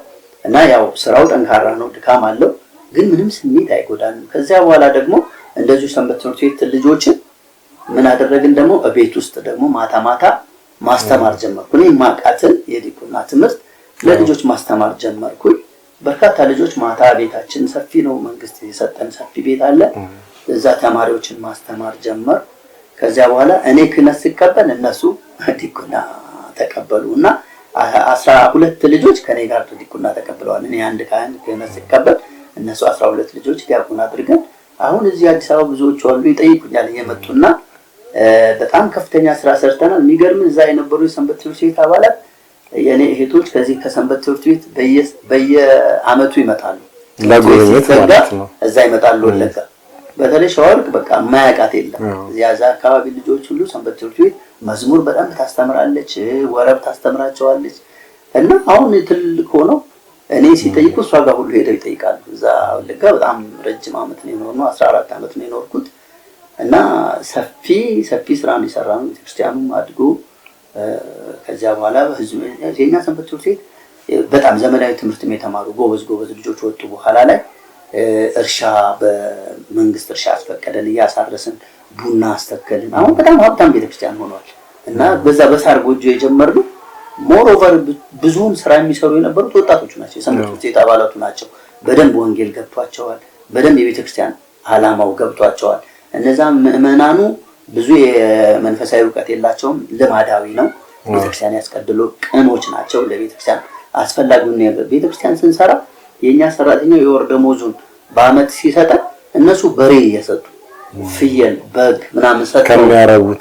እና ያው ስራው ጠንካራ ነው፣ ድካም አለው፣ ግን ምንም ስሜት አይጎዳንም። ከዚያ በኋላ ደግሞ እንደዚሁ ሰንበት ትምህርት ቤት ልጆችን ምን አደረግን ደግሞ ቤት ውስጥ ደግሞ ማታ ማታ ማስተማር ጀመርኩ። እኔ ማቃትን የዲቁና ትምህርት ለልጆች ማስተማር ጀመርኩኝ። በርካታ ልጆች ማታ ቤታችን ሰፊ ነው፣ መንግስት የሰጠን ሰፊ ቤት አለ። እዛ ተማሪዎችን ማስተማር ጀመር። ከዚያ በኋላ እኔ ክህነት ስቀበል እነሱ ዲቁና ተቀበሉ እና 12 ልጆች ከኔ ጋር ዲቁና ተቀብለዋል። እኔ አንድ ካህን ክህነት ስቀበል እነሱ 12 ልጆች ዲያቆን አድርገን አሁን እዚህ አዲስ አበባ ብዙዎች አሉ ይጠይቁኛል እየመጡና በጣም ከፍተኛ ስራ ሰርተናል። የሚገርም እዛ የነበሩ የሰንበት ትምህርት ቤት አባላት የኔ እህቶች ከዚህ ከሰንበት ትምህርት ቤት በየአመቱ ይመጣሉ ለጉብኝት ማለት ነው። እዛ ይመጣሉ ወለጋ በተለይ ሸዋርቅ በቃ ማያቃት የለም። እዚያ አካባቢ ልጆች ሁሉ ሰንበት ትምህርት ቤት መዝሙር በጣም ታስተምራለች፣ ወረብ ታስተምራቸዋለች እና አሁን ትልቅ ሆኖ እኔ ሲጠይቁ እሷ ጋር ሁሉ ሄደው ይጠይቃሉ። እዛ ወለጋ በጣም ረጅም አመት ነው የኖርነው፣ 14 አመት ነው የኖርኩት እና ሰፊ ስራ ነው የሰራነው። ቤተክርስቲያኑም አድጎ ከዚያ በኋላ ህዝብ የኛ ሰንበት ትምህርት ቤት በጣም ዘመናዊ ትምህርትም የተማሩ ጎበዝ ልጆች ወጡ። በኋላ ላይ እርሻ በመንግስት እርሻ አስፈቀደን፣ እያሳረስን ቡና አስተከልን። አሁን በጣም ሀብታም ቤተክርስቲያን ሆኗል እና በዛ በሳር ጎጆ የጀመርነው ሞሮቨር ብዙውን ስራ የሚሰሩ የነበሩት ወጣቶቹ ናቸው፣ የሰንበት ትምህርት ቤት አባላቱ ናቸው። በደንብ ወንጌል ገብቷቸዋል፣ በደንብ የቤተክርስቲያን ዓላማው ገብቷቸዋል። እነዛ ምዕመናኑ ብዙ የመንፈሳዊ ዕውቀት የላቸውም፣ ልማዳዊ ነው። ቤተክርስቲያን ያስቀድሎ ቅኖች ናቸው። ለቤተክርስቲያን አስፈላጊውን ነገር ቤተክርስቲያን ስንሰራ የኛ ሰራተኛው የወር ደመወዙን በአመት ሲሰጠን እነሱ በሬ እየሰጡ ፍየል በግ ምናምን ሰጥተው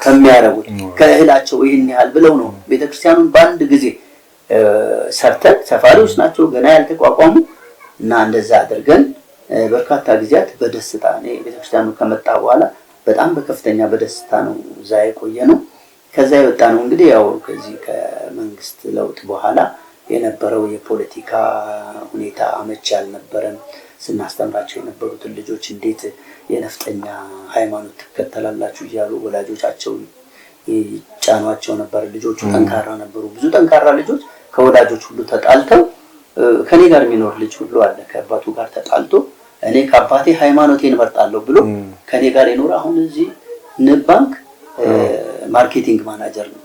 ከሚያረጉት ከእህላቸው ይህን ያህል ብለው ነው ቤተክርስቲያኑን በአንድ ጊዜ ሰርተን ሰፋሪዎች ናቸው ገና ያልተቋቋሙ እና እንደዛ አድርገን በርካታ ጊዜያት በደስታ እኔ ቤተክርስቲያኑ ከመጣ በኋላ በጣም በከፍተኛ በደስታ ነው እዛ የቆየ ነው። ከዛ የወጣ ነው እንግዲህ ያው ከዚህ ከመንግስት ለውጥ በኋላ የነበረው የፖለቲካ ሁኔታ አመቺ አልነበረም። ስናስተምራቸው የነበሩትን ልጆች እንዴት የነፍጠኛ ሃይማኖት ትከተላላችሁ እያሉ ወላጆቻቸው ይጫኗቸው ነበር። ልጆቹ ጠንካራ ነበሩ። ብዙ ጠንካራ ልጆች ከወላጆች ሁሉ ተጣልተው ከኔ ጋር የሚኖር ልጅ ሁሉ አለ ከአባቱ ጋር ተጣልቶ እኔ ከአባቴ ሃይማኖቴን እመርጣለሁ ብሎ ከኔ ጋር የኖረ አሁን እዚህ ንብ ባንክ ማርኬቲንግ ማናጀር ነው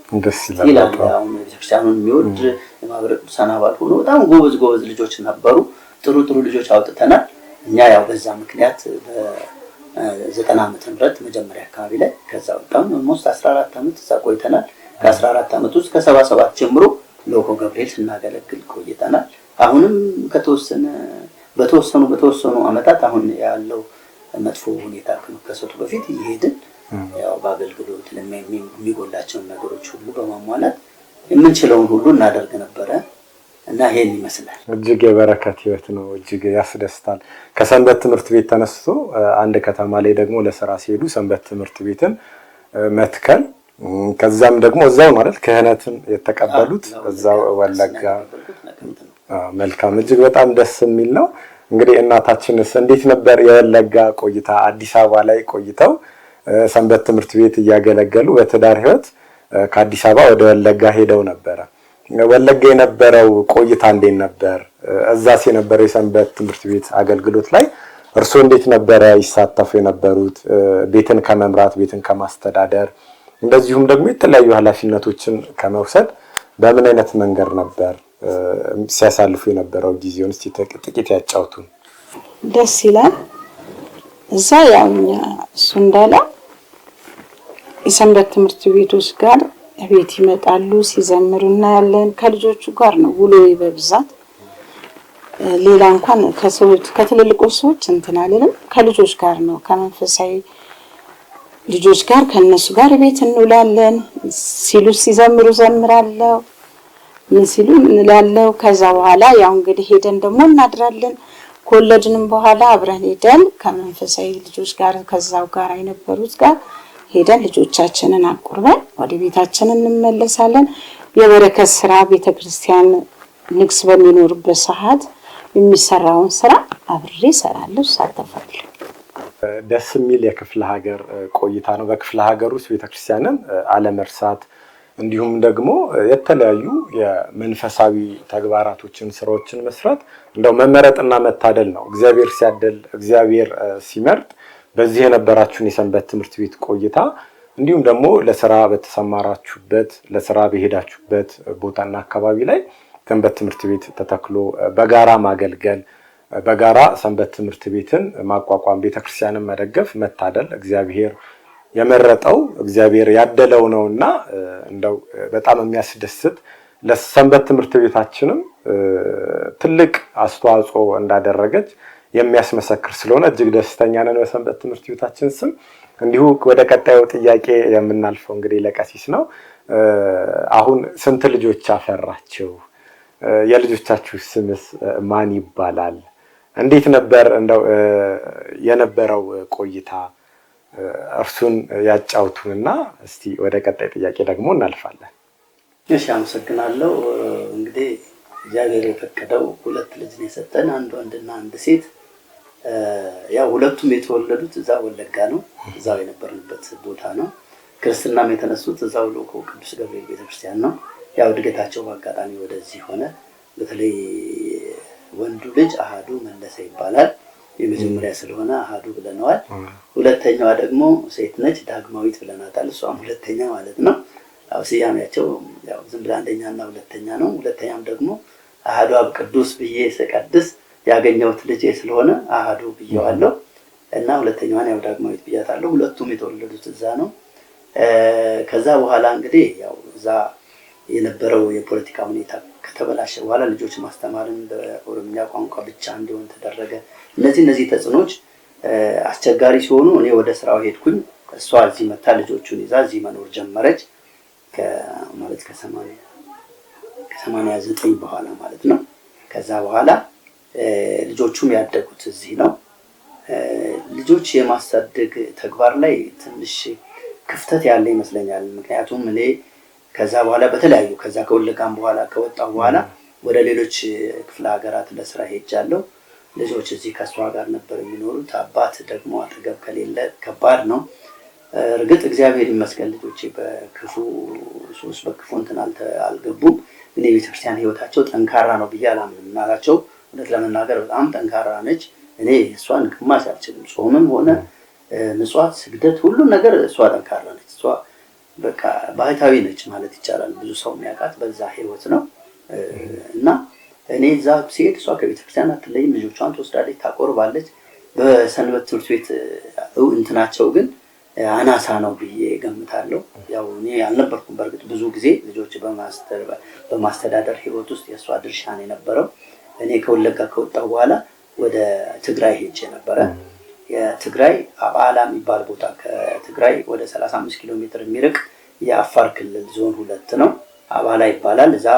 ይላል። አሁን ቤተክርስቲያኑን የሚወድ የማህበረ ቅዱሳን አባል ሆኖ በጣም ጎበዝ ልጆች ነበሩ። ጥሩ ልጆች አውጥተናል። እኛ ያው በዛ ምክንያት በ90 ዓመተ ምህረት መጀመሪያ አካባቢ ላይ ከዛ ወጣን። ኦልሞስት 14 ዓመት እዛ ቆይተናል። ከ14 ዓመት ውስጥ ከ77 ጀምሮ ሎኮ ገብርኤል ስናገለግል ቆይተናል። አሁንም በተወሰኑ ዓመታት አሁን ያለው መጥፎ ሁኔታ ከመከሰቱ በፊት እየሄድን ያው በአገልግሎት የሚጎላቸውን ነገሮች ሁሉ በማሟላት የምንችለውን ሁሉ እናደርግ ነበረ እና ይሄን ይመስላል። እጅግ የበረከት ህይወት ነው። እጅግ ያስደስታል። ከሰንበት ትምህርት ቤት ተነስቶ አንድ ከተማ ላይ ደግሞ ለስራ ሲሄዱ ሰንበት ትምህርት ቤትን መትከል፣ ከዛም ደግሞ እዛው ማለት ክህነትን የተቀበሉት እዛው ወለጋ። መልካም፣ እጅግ በጣም ደስ የሚል ነው። እንግዲህ እናታችንስ እንዴት ነበር የወለጋ ቆይታ? አዲስ አበባ ላይ ቆይተው ሰንበት ትምህርት ቤት እያገለገሉ በትዳር ህይወት ከአዲስ አበባ ወደ ወለጋ ሄደው ነበረ። ወለጋ የነበረው ቆይታ እንዴት ነበር? እዛስ የነበረው የሰንበት ትምህርት ቤት አገልግሎት ላይ እርስዎ እንዴት ነበረ ይሳተፉ የነበሩት? ቤትን ከመምራት ቤትን ከማስተዳደር እንደዚሁም ደግሞ የተለያዩ ኃላፊነቶችን ከመውሰድ በምን አይነት መንገድ ነበር ሲያሳልፉ የነበረው ጊዜውን እስቲ ጥቂት ያጫውቱን። ደስ ይላል። እዛ ያውኛ እሱ እንዳለ የሰንበት ትምህርት ቤቶች ጋር ቤት ይመጣሉ፣ ሲዘምሩ እናያለን። ከልጆቹ ጋር ነው ውሎ በብዛት። ሌላ እንኳን ከትልልቆች ሰዎች እንትን አልልም። ከልጆች ጋር ነው ከመንፈሳዊ ልጆች ጋር ከነሱ ጋር ቤት እንውላለን። ሲሉ ሲዘምሩ ዘምራለሁ፣ ምን ሲሉ እንላለው። ከዛ በኋላ ያው እንግዲህ ሄደን ደግሞ እናድራለን። ከወለድንም በኋላ አብረን ሄደን ከመንፈሳዊ ልጆች ጋር ከዛው ጋር የነበሩት ጋር ሄደን ልጆቻችንን አቁርበን ወደ ቤታችን እንመለሳለን። የበረከት ስራ ቤተክርስቲያን ንግስ በሚኖርበት ሰዓት የሚሰራውን ስራ አብሬ እሰራለሁ፣ እሳተፋለሁ። ደስ የሚል የክፍለ ሀገር ቆይታ ነው። በክፍለ ሀገር ውስጥ ቤተክርስቲያንን አለመርሳት እንዲሁም ደግሞ የተለያዩ የመንፈሳዊ ተግባራቶችን ስራዎችን መስራት እንደው መመረጥና መታደል ነው። እግዚአብሔር ሲያደል እግዚአብሔር ሲመርጥ በዚህ የነበራችሁን የሰንበት ትምህርት ቤት ቆይታ እንዲሁም ደግሞ ለስራ በተሰማራችሁበት ለስራ በሄዳችሁበት ቦታና አካባቢ ላይ ሰንበት ትምህርት ቤት ተተክሎ በጋራ ማገልገል፣ በጋራ ሰንበት ትምህርት ቤትን ማቋቋም፣ ቤተክርስቲያንን መደገፍ መታደል እግዚአብሔር የመረጠው እግዚአብሔር ያደለው ነውና እንደው በጣም የሚያስደስት ለሰንበት ትምህርት ቤታችንም ትልቅ አስተዋጽኦ እንዳደረገች የሚያስመሰክር ስለሆነ እጅግ ደስተኛ ነን በሰንበት ትምህርት ቤታችን ስም። እንዲሁ ወደ ቀጣዩ ጥያቄ የምናልፈው እንግዲህ ለቀሲስ ነው። አሁን ስንት ልጆች አፈራችሁ? የልጆቻችሁ ስምስ ማን ይባላል? እንዴት ነበር እንደው የነበረው ቆይታ? እርሱን ያጫውቱንና እስቲ ወደ ቀጣይ ጥያቄ ደግሞ እናልፋለን። እሺ፣ አመሰግናለሁ። እንግዲህ እግዚአብሔር የፈቀደው 2 ልጅ ነው የሰጠን፣ አንድ ወንድና አንድ ሴት። ያው ሁለቱም የተወለዱት እዛ ወለጋ ነው፣ እዛው የነበርንበት ቦታ ነው። ክርስትናም የተነሱት እዛው ሎኮ ቅዱስ ገብርኤል ቤተክርስቲያን ነው። ያው እድገታቸው በአጋጣሚ ወደዚህ ሆነ። በተለይ ወንዱ ልጅ አሃዱ መለሰ ይባላል። የመጀመሪያ ስለሆነ አሃዱ ብለናል። ሁለተኛዋ ደግሞ ሴት ነች፣ ዳግማዊት ብለናታል። እሷም ሁለተኛ ማለት ነው። ያው ስያሜያቸው ያው ዝም ብላ አንደኛና ሁለተኛ ነው። ሁለተኛም ደግሞ አሃዱ አብ ቅዱስ ብዬ ስቀድስ ያገኘሁት ልጅ ስለሆነ አሃዱ ብዬዋለሁ እና ሁለተኛዋን ያው ዳግማዊት ብያታለሁ። ሁለቱም የተወለዱት እዛ ነው። ከዛ በኋላ እንግዲህ ያው እዛ የነበረው የፖለቲካ ሁኔታ ከተበላሸ በኋላ ልጆች ማስተማርን በኦሮምኛ ቋንቋ ብቻ እንዲሆን ተደረገ። እነዚህ ተጽዕኖች አስቸጋሪ ሲሆኑ እኔ ወደ ስራው ሄድኩኝ። እሷ እዚህ መታ ልጆቹን ይዛ እዚህ መኖር ጀመረች። ማለት ከ89 በኋላ ማለት ነው። ከዛ በኋላ ልጆቹም ያደጉት እዚህ ነው። ልጆች የማሳደግ ተግባር ላይ ትንሽ ክፍተት ያለ ይመስለኛል። ምክንያቱም እኔ ከዛ በኋላ በተለያዩ ከዛ ከወለጋም በኋላ ከወጣሁ በኋላ ወደ ሌሎች ክፍለ ሀገራት ለስራ ሄጃለሁ። ልጆች እዚህ ከሷ ጋር ነበር የሚኖሩት። አባት ደግሞ አጠገብ ከሌለ ከባድ ነው። እርግጥ እግዚአብሔር ይመስገን ልጆቼ በክፉ እንትን አልገቡም። እኔ ቤተክርስቲያን ህይወታቸው ጠንካራ ነው ብዬ አላምንም። እናታቸው እውነት ለመናገር በጣም ጠንካራ ነች። እኔ እሷን ግማሽ አልችልም። ጾምም ሆነ ምጽዋት፣ ስግደት፣ ሁሉም ነገር እሷ ጠንካራ ነች። እሷ በቃ ባህታዊ ነች ማለት ይቻላል። ብዙ ሰው የሚያውቃት በዛ ህይወት ነው። እና እኔ እዛ ሲሄድ እሷ ከቤተክርስቲያን አትለይም። ልጆቿን ትወስዳለች፣ ታቆርባለች። በሰንበት ትምህርት ቤት እንትናቸው ግን አናሳ ነው ብዬ ገምታለሁ። ያው እኔ አልነበርኩም በእርግጥ ብዙ ጊዜ ልጆች በማስተዳደር ህይወት ውስጥ የእሷ ድርሻ ነው የነበረው። እኔ ከወለጋ ከወጣሁ በኋላ ወደ ትግራይ ሄጄ ነበረ። የትግራይ አባላ የሚባል ቦታ ከትግራይ ወደ 35 ኪሎ ሜትር የሚርቅ የአፋር ክልል ዞን 2 ነው። አባላ ይባላል። እዛ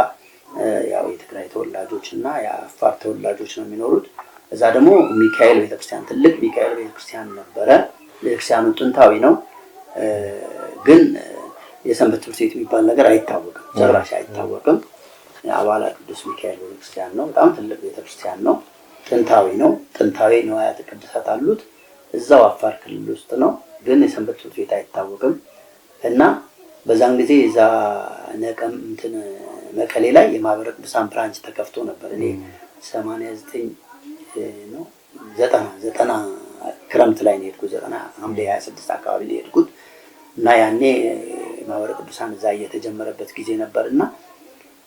ያው የትግራይ ተወላጆች እና የአፋር ተወላጆች ነው የሚኖሩት። እዛ ደግሞ ሚካኤል ቤተክርስቲያን፣ ትልቅ ሚካኤል ቤተክርስቲያን ነበረ። ቤተክርስቲያኑ ጥንታዊ ነው፣ ግን የሰንበት ትምህርት ቤት የሚባል ነገር አይታወቅም፣ ጭራሽ አይታወቅም። አባላ ቅዱስ ሚካኤል ቤተክርስቲያን ነው። በጣም ትልቅ ቤተክርስቲያን ነው። ጥንታዊ ነው። ጥንታዊ ንዋያተ ቅድሳት አሉት። እዛው አፋር ክልል ውስጥ ነው፣ ግን የሰንበት ትምህርት ቤት አይታወቅም። እና በዛን ጊዜ እዛ መቀሌ ላይ የማህበረ ቅዱሳን ብራንች ተከፍቶ ነበር። እኔ 89 ነው 90 ክረምት ላይ ነው የሄድኩት። 90 ሐምሌ 26 አካባቢ ነው የሄድኩት። እና ያኔ ማህበረ ቅዱሳን እዛ እየተጀመረበት ጊዜ ነበርና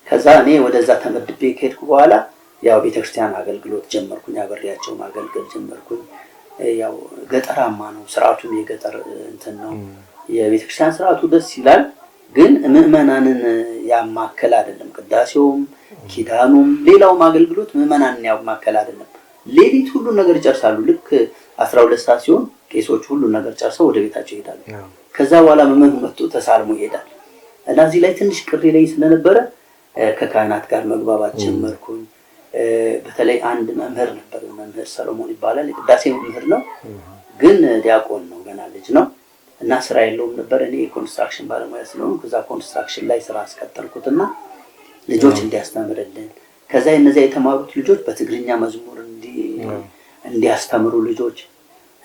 ከዛ እኔ ወደዛ ተመድቤ ከሄድኩ በኋላ ያው ቤተክርስቲያን አገልግሎት ጀመርኩኝ። አብሬያቸው ማገልገል ጀመርኩኝ። ያው ገጠራማ ነው ስርዓቱም፣ የገጠር እንትን ነው። የቤተክርስቲያን ስርዓቱ ደስ ይላል፣ ግን ምዕመናንን ያማከለ አይደለም። ቅዳሴውም፣ ኪዳኑም፣ ሌላውም አገልግሎት ምዕመናንን ያማከለ አይደለም። ሌሊት ሁሉን ነገር ይጨርሳሉ። ልክ 12 ሰዓት ሲሆን ቄሶች ሁሉን ነገር ጨርሰው ወደ ቤታቸው ይሄዳሉ። ከዛ በኋላ ምዕመኑ መጥቶ ተሳልሞ ይሄዳል። እና እዚህ ላይ ትንሽ ቅሬ ላይ ስለነበረ ከካህናት ጋር መግባባት ጀመርኩኝ። በተለይ አንድ መምህር ነበር፣ መምህር ሰሎሞን ይባላል። የቅዳሴ መምህር ነው፣ ግን ዲያቆን ነው፣ ገና ልጅ ነው እና ስራ የለውም ነበር። እኔ የኮንስትራክሽን ባለሙያ ስለሆነ ከዛ ኮንስትራክሽን ላይ ስራ አስቀጠልኩትና ልጆች እንዲያስተምርልን፣ ከዛ እነዚያ የተማሩት ልጆች በትግርኛ መዝሙር እንዲያስተምሩ ልጆች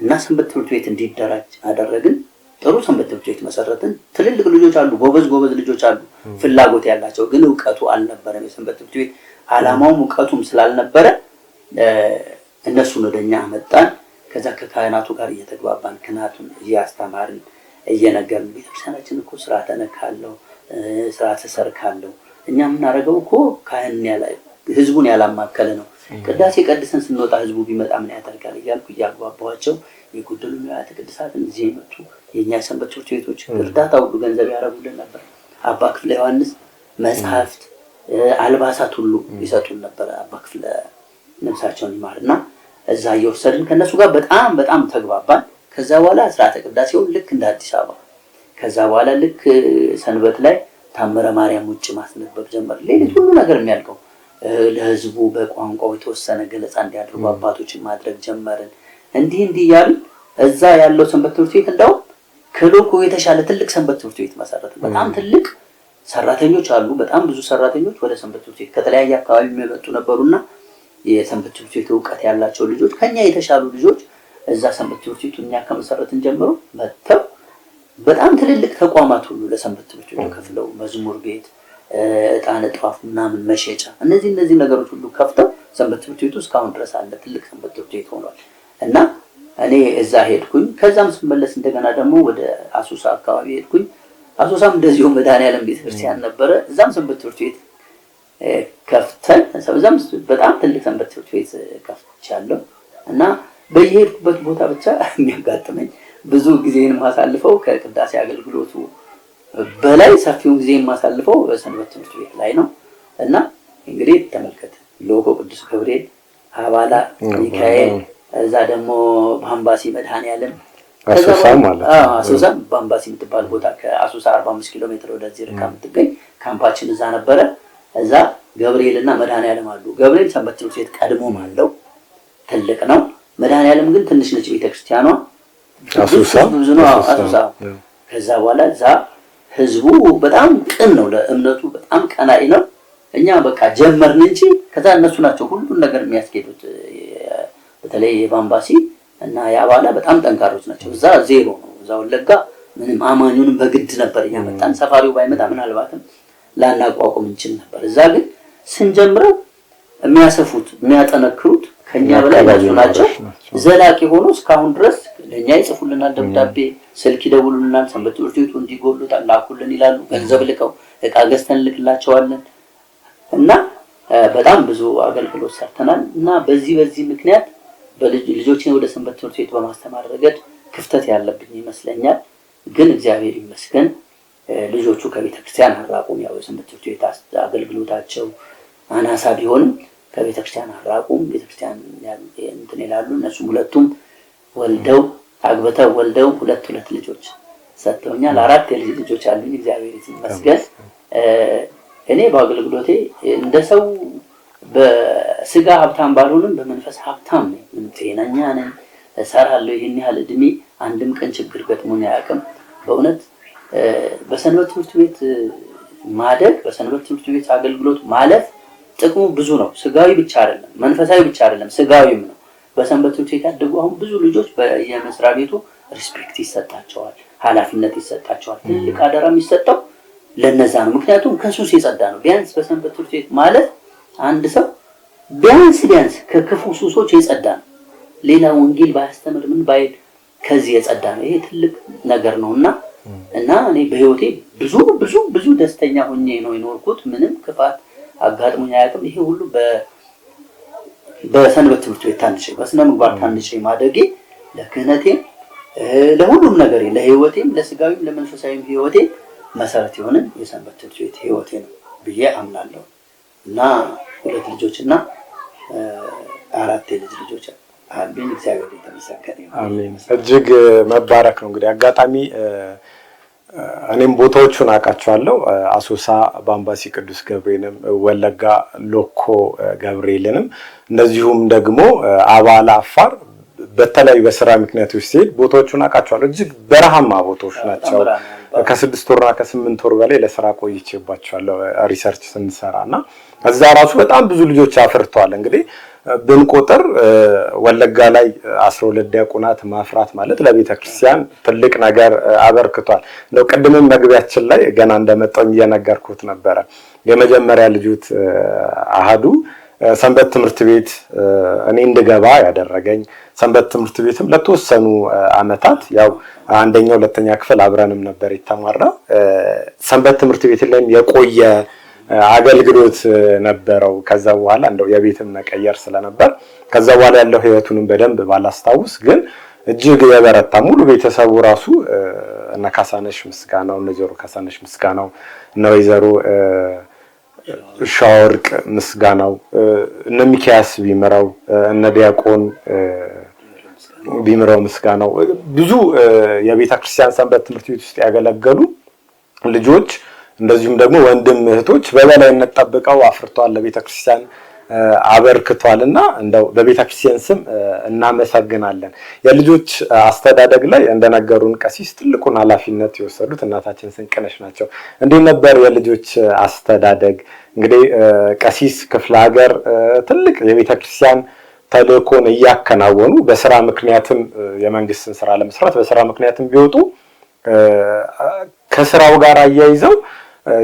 እና ሰንበት ትምህርት ቤት እንዲደራጅ አደረግን። ጥሩ ሰንበት ትምህርት ቤት መሰረትን። ትልልቅ ልጆች አሉ፣ ጎበዝ ልጆች አሉ፣ ፍላጎት ያላቸው፣ ግን እውቀቱ አልነበረም። የሰንበት ትምህርት ቤት ዓላማውም እውቀቱም ስላልነበረ እነሱን ወደኛ አመጣን። ከዛ ከካህናቱ ጋር እየተግባባን ክህናቱን እያስተማርን እየነገርን፣ ቤተክርስቲያናችን እኮ ስርዓተ ነካለው፣ ስርዓተ ሰርካለው፣ እኛ የምናደርገው እኮ ካህን ህዝቡን ያላማከለ ነው። ቅዳሴ ቀድሰን ስንወጣ ህዝቡ ቢመጣ ምን ያደርጋል እያልኩ እያግባባኋቸው የጎደሉ ንዋያተ ቅድሳትን እዚህ የመጡ የእኛ ሰንበት ትምህርት ቤቶች እርዳታ ሁሉ ገንዘብ ያደርጉልን ነበር። አባ ክፍለ ዮሐንስ መጽሐፍት፣ አልባሳት ሁሉ ይሰጡን ነበር። አባ ክፍለ ነፍሳቸውን ይማርና እዛ እየወሰድን ከነሱ ጋር በጣም ተግባባን። ከዛ በኋላ ስርዓተ ቅዳሴውን ልክ እንደ አዲስ አበባ፣ ከዛ በኋላ ልክ ሰንበት ላይ ታምረ ማርያም ውጭ ማስነበብ ጀመር። ሌሊት ሁሉ ነገር የሚያልቀው ለህዝቡ በቋንቋው የተወሰነ ገለጻ እንዲያደርጉ አባቶችን ማድረግ ጀመርን። እንዲህ እያልን እዛ ያለው ሰንበት ትምህርት ቤት እንደው ከሎኮ የተሻለ ትልቅ ሰንበት ትምህርት ቤት መሰረትን። በጣም ትልቅ ሰራተኞች አሉ፣ በጣም ብዙ ሰራተኞች ወደ ሰንበት ትምህርት ቤት ከተለያየ አካባቢ የሚመጡ ነበሩና የሰንበት ትምህርት ቤት እውቀት ያላቸው ልጆች፣ ከኛ የተሻሉ ልጆች እዛ ሰንበት ትምህርት ቤቱ እኛ ከመሰረትን ጀምሮ መጥተው በጣም ትልልቅ ተቋማት ሁሉ ለሰንበት ትምህርት ቤቱ ከፍለው መዝሙር ቤት፣ ዕጣን ጧፍ ምናምን መሸጫ፣ እነዚህ ነገሮች ሁሉ ከፍተው ሰንበት ትምህርት ቤቱ እስካሁን ድረስ አለ። ትልቅ ሰንበት ትምህርት ቤት ሆኗል። እና እኔ እዛ ሄድኩኝ። ከዛም ስመለስ እንደገና ደግሞ ወደ አሶሳ አካባቢ ሄድኩኝ። አሶሳም እንደዚሁ መድኃኔዓለም ቤተክርስቲያን ነበረ። እዛም ሰንበት ትምህርት ቤት ከፍተን እዛም በጣም ትልቅ ሰንበት ትምህርት ቤት ከፍቻለሁ። እና በየሄድኩበት ቦታ ብቻ የሚያጋጥመኝ ብዙ ጊዜን ማሳልፈው ከቅዳሴ አገልግሎቱ በላይ ሰፊውን ጊዜ የማሳልፈው በሰንበት ትምህርት ቤት ላይ ነው። እና እንግዲህ ተመልከት፣ ሎጎ ቅዱስ ገብርኤል፣ አባላ ሚካኤል፣ እዛ ደግሞ ባምባሲ መድኃኔዓለም፣ አሶሳ ባምባሲ የምትባል ቦታ ከአሶሳ 45 ኪሎ ሜትር ወደዚህ ርቃ የምትገኝ ካምፓችን እዛ ነበረ። እዛ ገብርኤልና መድኃኔዓለም አሉ። ገብርኤል ሰንበት ትምህርት ቤት ቀድሞም አለው፣ ትልቅ ነው። መድኃኔዓለም ግን ትንሽ ነች ቤተክርስቲያኗ፣ ብዙ ነው አሶሳ። ከዛ በኋላ እዛ ህዝቡ በጣም ቅን ነው፣ ለእምነቱ በጣም ቀናኢ ነው። እኛ በቃ ጀመርን እንጂ ከዛ እነሱ ናቸው ሁሉን ነገር የሚያስኬዱት። በተለይ የባምባሲ እና የአባላ በጣም ጠንካሮች ናቸው። እዛ ዜሮ ነው። እዛ ወለጋ ምንም አማኙንም በግድ ነበር እያመጣን፣ ሰፋሪው ባይመጣ ምናልባትም ላናቋቁም እንችል ነበር። እዛ ግን ስንጀምረው የሚያሰፉት የሚያጠነክሩት ከኛ በላይ ያዙ ናቸው። ዘላቂ ሆኖ እስካሁን ድረስ ለኛ ይጽፉልናል ደብዳቤ፣ ስልክ ይደውሉልናል። ሰንበት ትምህርት ቤቱ እንዲጎሉታል ላኩልን ይላሉ። ገንዘብ ልከው እቃ ገዝተን ልክላቸዋለን እና በጣም ብዙ አገልግሎት ሰርተናል እና በዚህ ምክንያት ልጆችን ወደ ሰንበት ትምህርት ቤት በማስተማር ረገድ ክፍተት ያለብኝ ይመስለኛል። ግን እግዚአብሔር ይመስገን ልጆቹ ከቤተክርስቲያን አራቁም። ያው የሰንበት ትምህርት ቤት አገልግሎታቸው አናሳ ቢሆንም ከቤተክርስቲያን አራቁም። ቤተክርስቲያን እንትን ይላሉ። እነሱም ሁለቱም ወልደው አግብተው ወልደው ሁለት ልጆች ሰጥተውኛል። 4 የልጅ ልጆች አሉኝ። እግዚአብሔር ይመስገን። እኔ በአገልግሎቴ እንደ ሰው በስጋ ሀብታም ባልሆንም በመንፈስ ሀብታም ነኝ። ጤነኛ ነኝ፣ እሰራለሁ። ይሄን ያህል እድሜ አንድም ቀን ችግር ገጥሞኝ አያውቅም። በእውነት በሰንበት ትምህርት ቤት ማደግ፣ በሰንበት ትምህርት ቤት አገልግሎት ማለፍ ጥቅሙ ብዙ ነው። ስጋዊ ብቻ አይደለም፣ መንፈሳዊ ብቻ አይደለም፣ ስጋዊም ነው። በሰንበት ትምህርት ቤት ያደጉ አሁን ብዙ ልጆች በየመስሪያ ቤቱ ሪስፔክት ይሰጣቸዋል፣ ኃላፊነት ይሰጣቸዋል። ትልቅ አደራ የሚሰጠው ለነዛ ነው። ምክንያቱም ከሱስ የጸዳ ነው። ቢያንስ በሰንበት ትምህርት ቤት ማለት አንድ ሰው ቢያንስ ከክፉ ሱሶች የጸዳ ነው። ሌላ ወንጌል ባያስተምር ምን ባይል ከዚህ የጸዳ ነው። ይሄ ትልቅ ነገር ነውና እኔ በህይወቴ ብዙ ደስተኛ ሆኜ ነው የኖርኩት። ምንም ክፋት አጋጥሞኝ አያውቅም። ይሄ ሁሉ በሰንበት ትምህርት ቤት ታንጬ በስነ ምግባር ታንጬ ማደጌ ለክህነቴ ለሁሉም ነገር ለህይወቴም ለስጋዊም ለመንፈሳዊም ህይወቴ መሰረት የሆነ የሰንበት ትምህርት ቤት ህይወቴ ነው ብዬ አምናለሁ እና 2 ልጆችና 4 የልጅ ልጆች አሉኝ። እግዚአብሔር የተመሰገነ ይሁን። አሜን። እጅግ መባረክ ነው። እንግዲህ አጋጣሚ እኔም ቦታዎቹን አውቃቸዋለሁ። አሶሳ በአምባሲ ቅዱስ ገብርኤልንም፣ ወለጋ ሎኮ ገብርኤልንም፣ እንደዚሁም ደግሞ አባላ አፋር በተለያዩ በስራ ምክንያቶች ሲሄድ ቦታዎቹን አውቃቸዋለሁ። እጅግ በረሃማ ቦታዎች ናቸው። ከ6 ወርና ከ8 ወር በላይ ለስራ ቆይቼባቸዋለሁ ሪሰርች ስንሰራና እዛ ራሱ በጣም ብዙ ልጆች አፍርተዋል። እንግዲህ ብንቆጥር ወለጋ ላይ 12 ዲያቆናት ማፍራት ማለት ለቤተክርስቲያን ትልቅ ነገር አበርክቷል። ነው ቅድምም መግቢያችን ላይ ገና እንደመጣው እየነገርኩት ነበረ። የመጀመሪያ ልጁት አሃዱ ሰንበት ትምህርት ቤት እኔ እንድገባ ያደረገኝ ሰንበት ትምህርት ቤትም ለተወሰኑ አመታት ያው አንደኛ ሁለተኛ ክፍል አብረንም ነበር የተማርነው። ሰንበት ትምህርት ቤት ላይም የቆየ አገልግሎት ነበረው። ከዛ በኋላ እንደው የቤትም መቀየር ስለነበር ከዛ በኋላ ያለው ህይወቱንም በደንብ ባላስታውስ ግን እጅግ የበረታ ሙሉ ቤተሰቡ ራሱ እነ ካሳነሽ ምስጋናው፣ እነ ጆሮ ካሳነሽ ምስጋናው፣ እነ ወይዘሮ ሻወርቅ ምስጋናው፣ እነ ሚካያስ ቢምረው፣ እነ ዲያቆን ቢምረው ምስጋናው ብዙ የቤተ ክርስቲያን ሰንበት ትምህርት ቤት ውስጥ ያገለገሉ ልጆች እንደዚሁም ደግሞ ወንድም እህቶች በበላይነት ጠብቀው አፍርተዋል፣ ለቤተ ክርስቲያን አበርክቷልና እንደው በቤተ ክርስቲያን ስም እናመሰግናለን። የልጆች አስተዳደግ ላይ እንደነገሩን ቀሲስ ትልቁን ኃላፊነት የወሰዱት እናታችን ስንቅነሽ ናቸው። እንዴት ነበር የልጆች አስተዳደግ? እንግዲህ ቀሲስ ክፍለ ሀገር ትልቅ የቤተ ክርስቲያን ተልእኮን እያከናወኑ በስራ ምክንያትም የመንግስትን ስራ ለመስራት በስራ ምክንያትም ቢወጡ ከስራው ጋር አያይዘው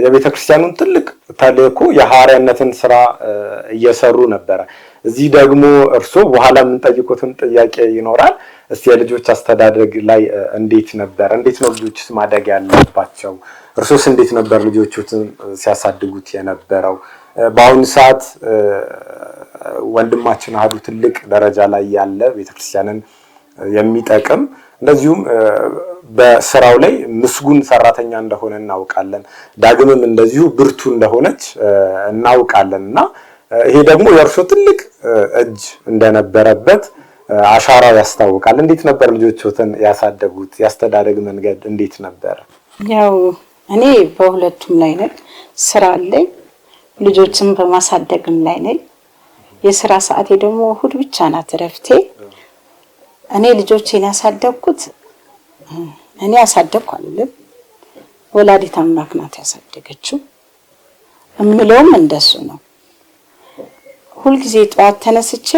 የቤተክርስቲያኑን ትልቅ ተልእኮ የሐዋርያነትን ስራ እየሰሩ ነበር። እዚህ ደግሞ እርሶ በኋላ የምንጠይቁትን ጥያቄ ይኖራል። እስቲ የልጆች አስተዳደግ ላይ እንዴት ነበር? እንዴት ነው ልጆችስ ማደግ ያለባቸው? እርሶስ እንዴት ነበር ልጆቹን ሲያሳድጉት የነበረው? በአሁኑ ሰዓት ወንድማችን አሃዱ ትልቅ ደረጃ ላይ ያለ ቤተክርስቲያንን የሚጠቅም እንደዚሁም በስራው ላይ ምስጉን ሰራተኛ እንደሆነ እናውቃለን። ዳግምም እንደዚሁ ብርቱ እንደሆነች እናውቃለንና ይሄ ደግሞ የእርሶ ትልቅ እጅ እንደነበረበት አሻራው ያስታውቃል። እንዴት ነበር ልጆቹን ያሳደጉት? ያስተዳደግ መንገድ እንዴት ነበር? ያው እኔ በሁለቱም ላይ ነኝ። ስራ አለኝ፣ ልጆችን በማሳደግም ላይ ነኝ። የስራ ሰዓቴ ደግሞ እሁድ ብቻ ናት እረፍቴ። እኔ ልጆቼን ያሳደግኩት እኔ ያሳደግኩ አይደለም፣ ወላዲተ አምላክ ናት ያሳደገችው። እምለውም እንደሱ ነው። ሁልጊዜ ጠዋት ተነስቼ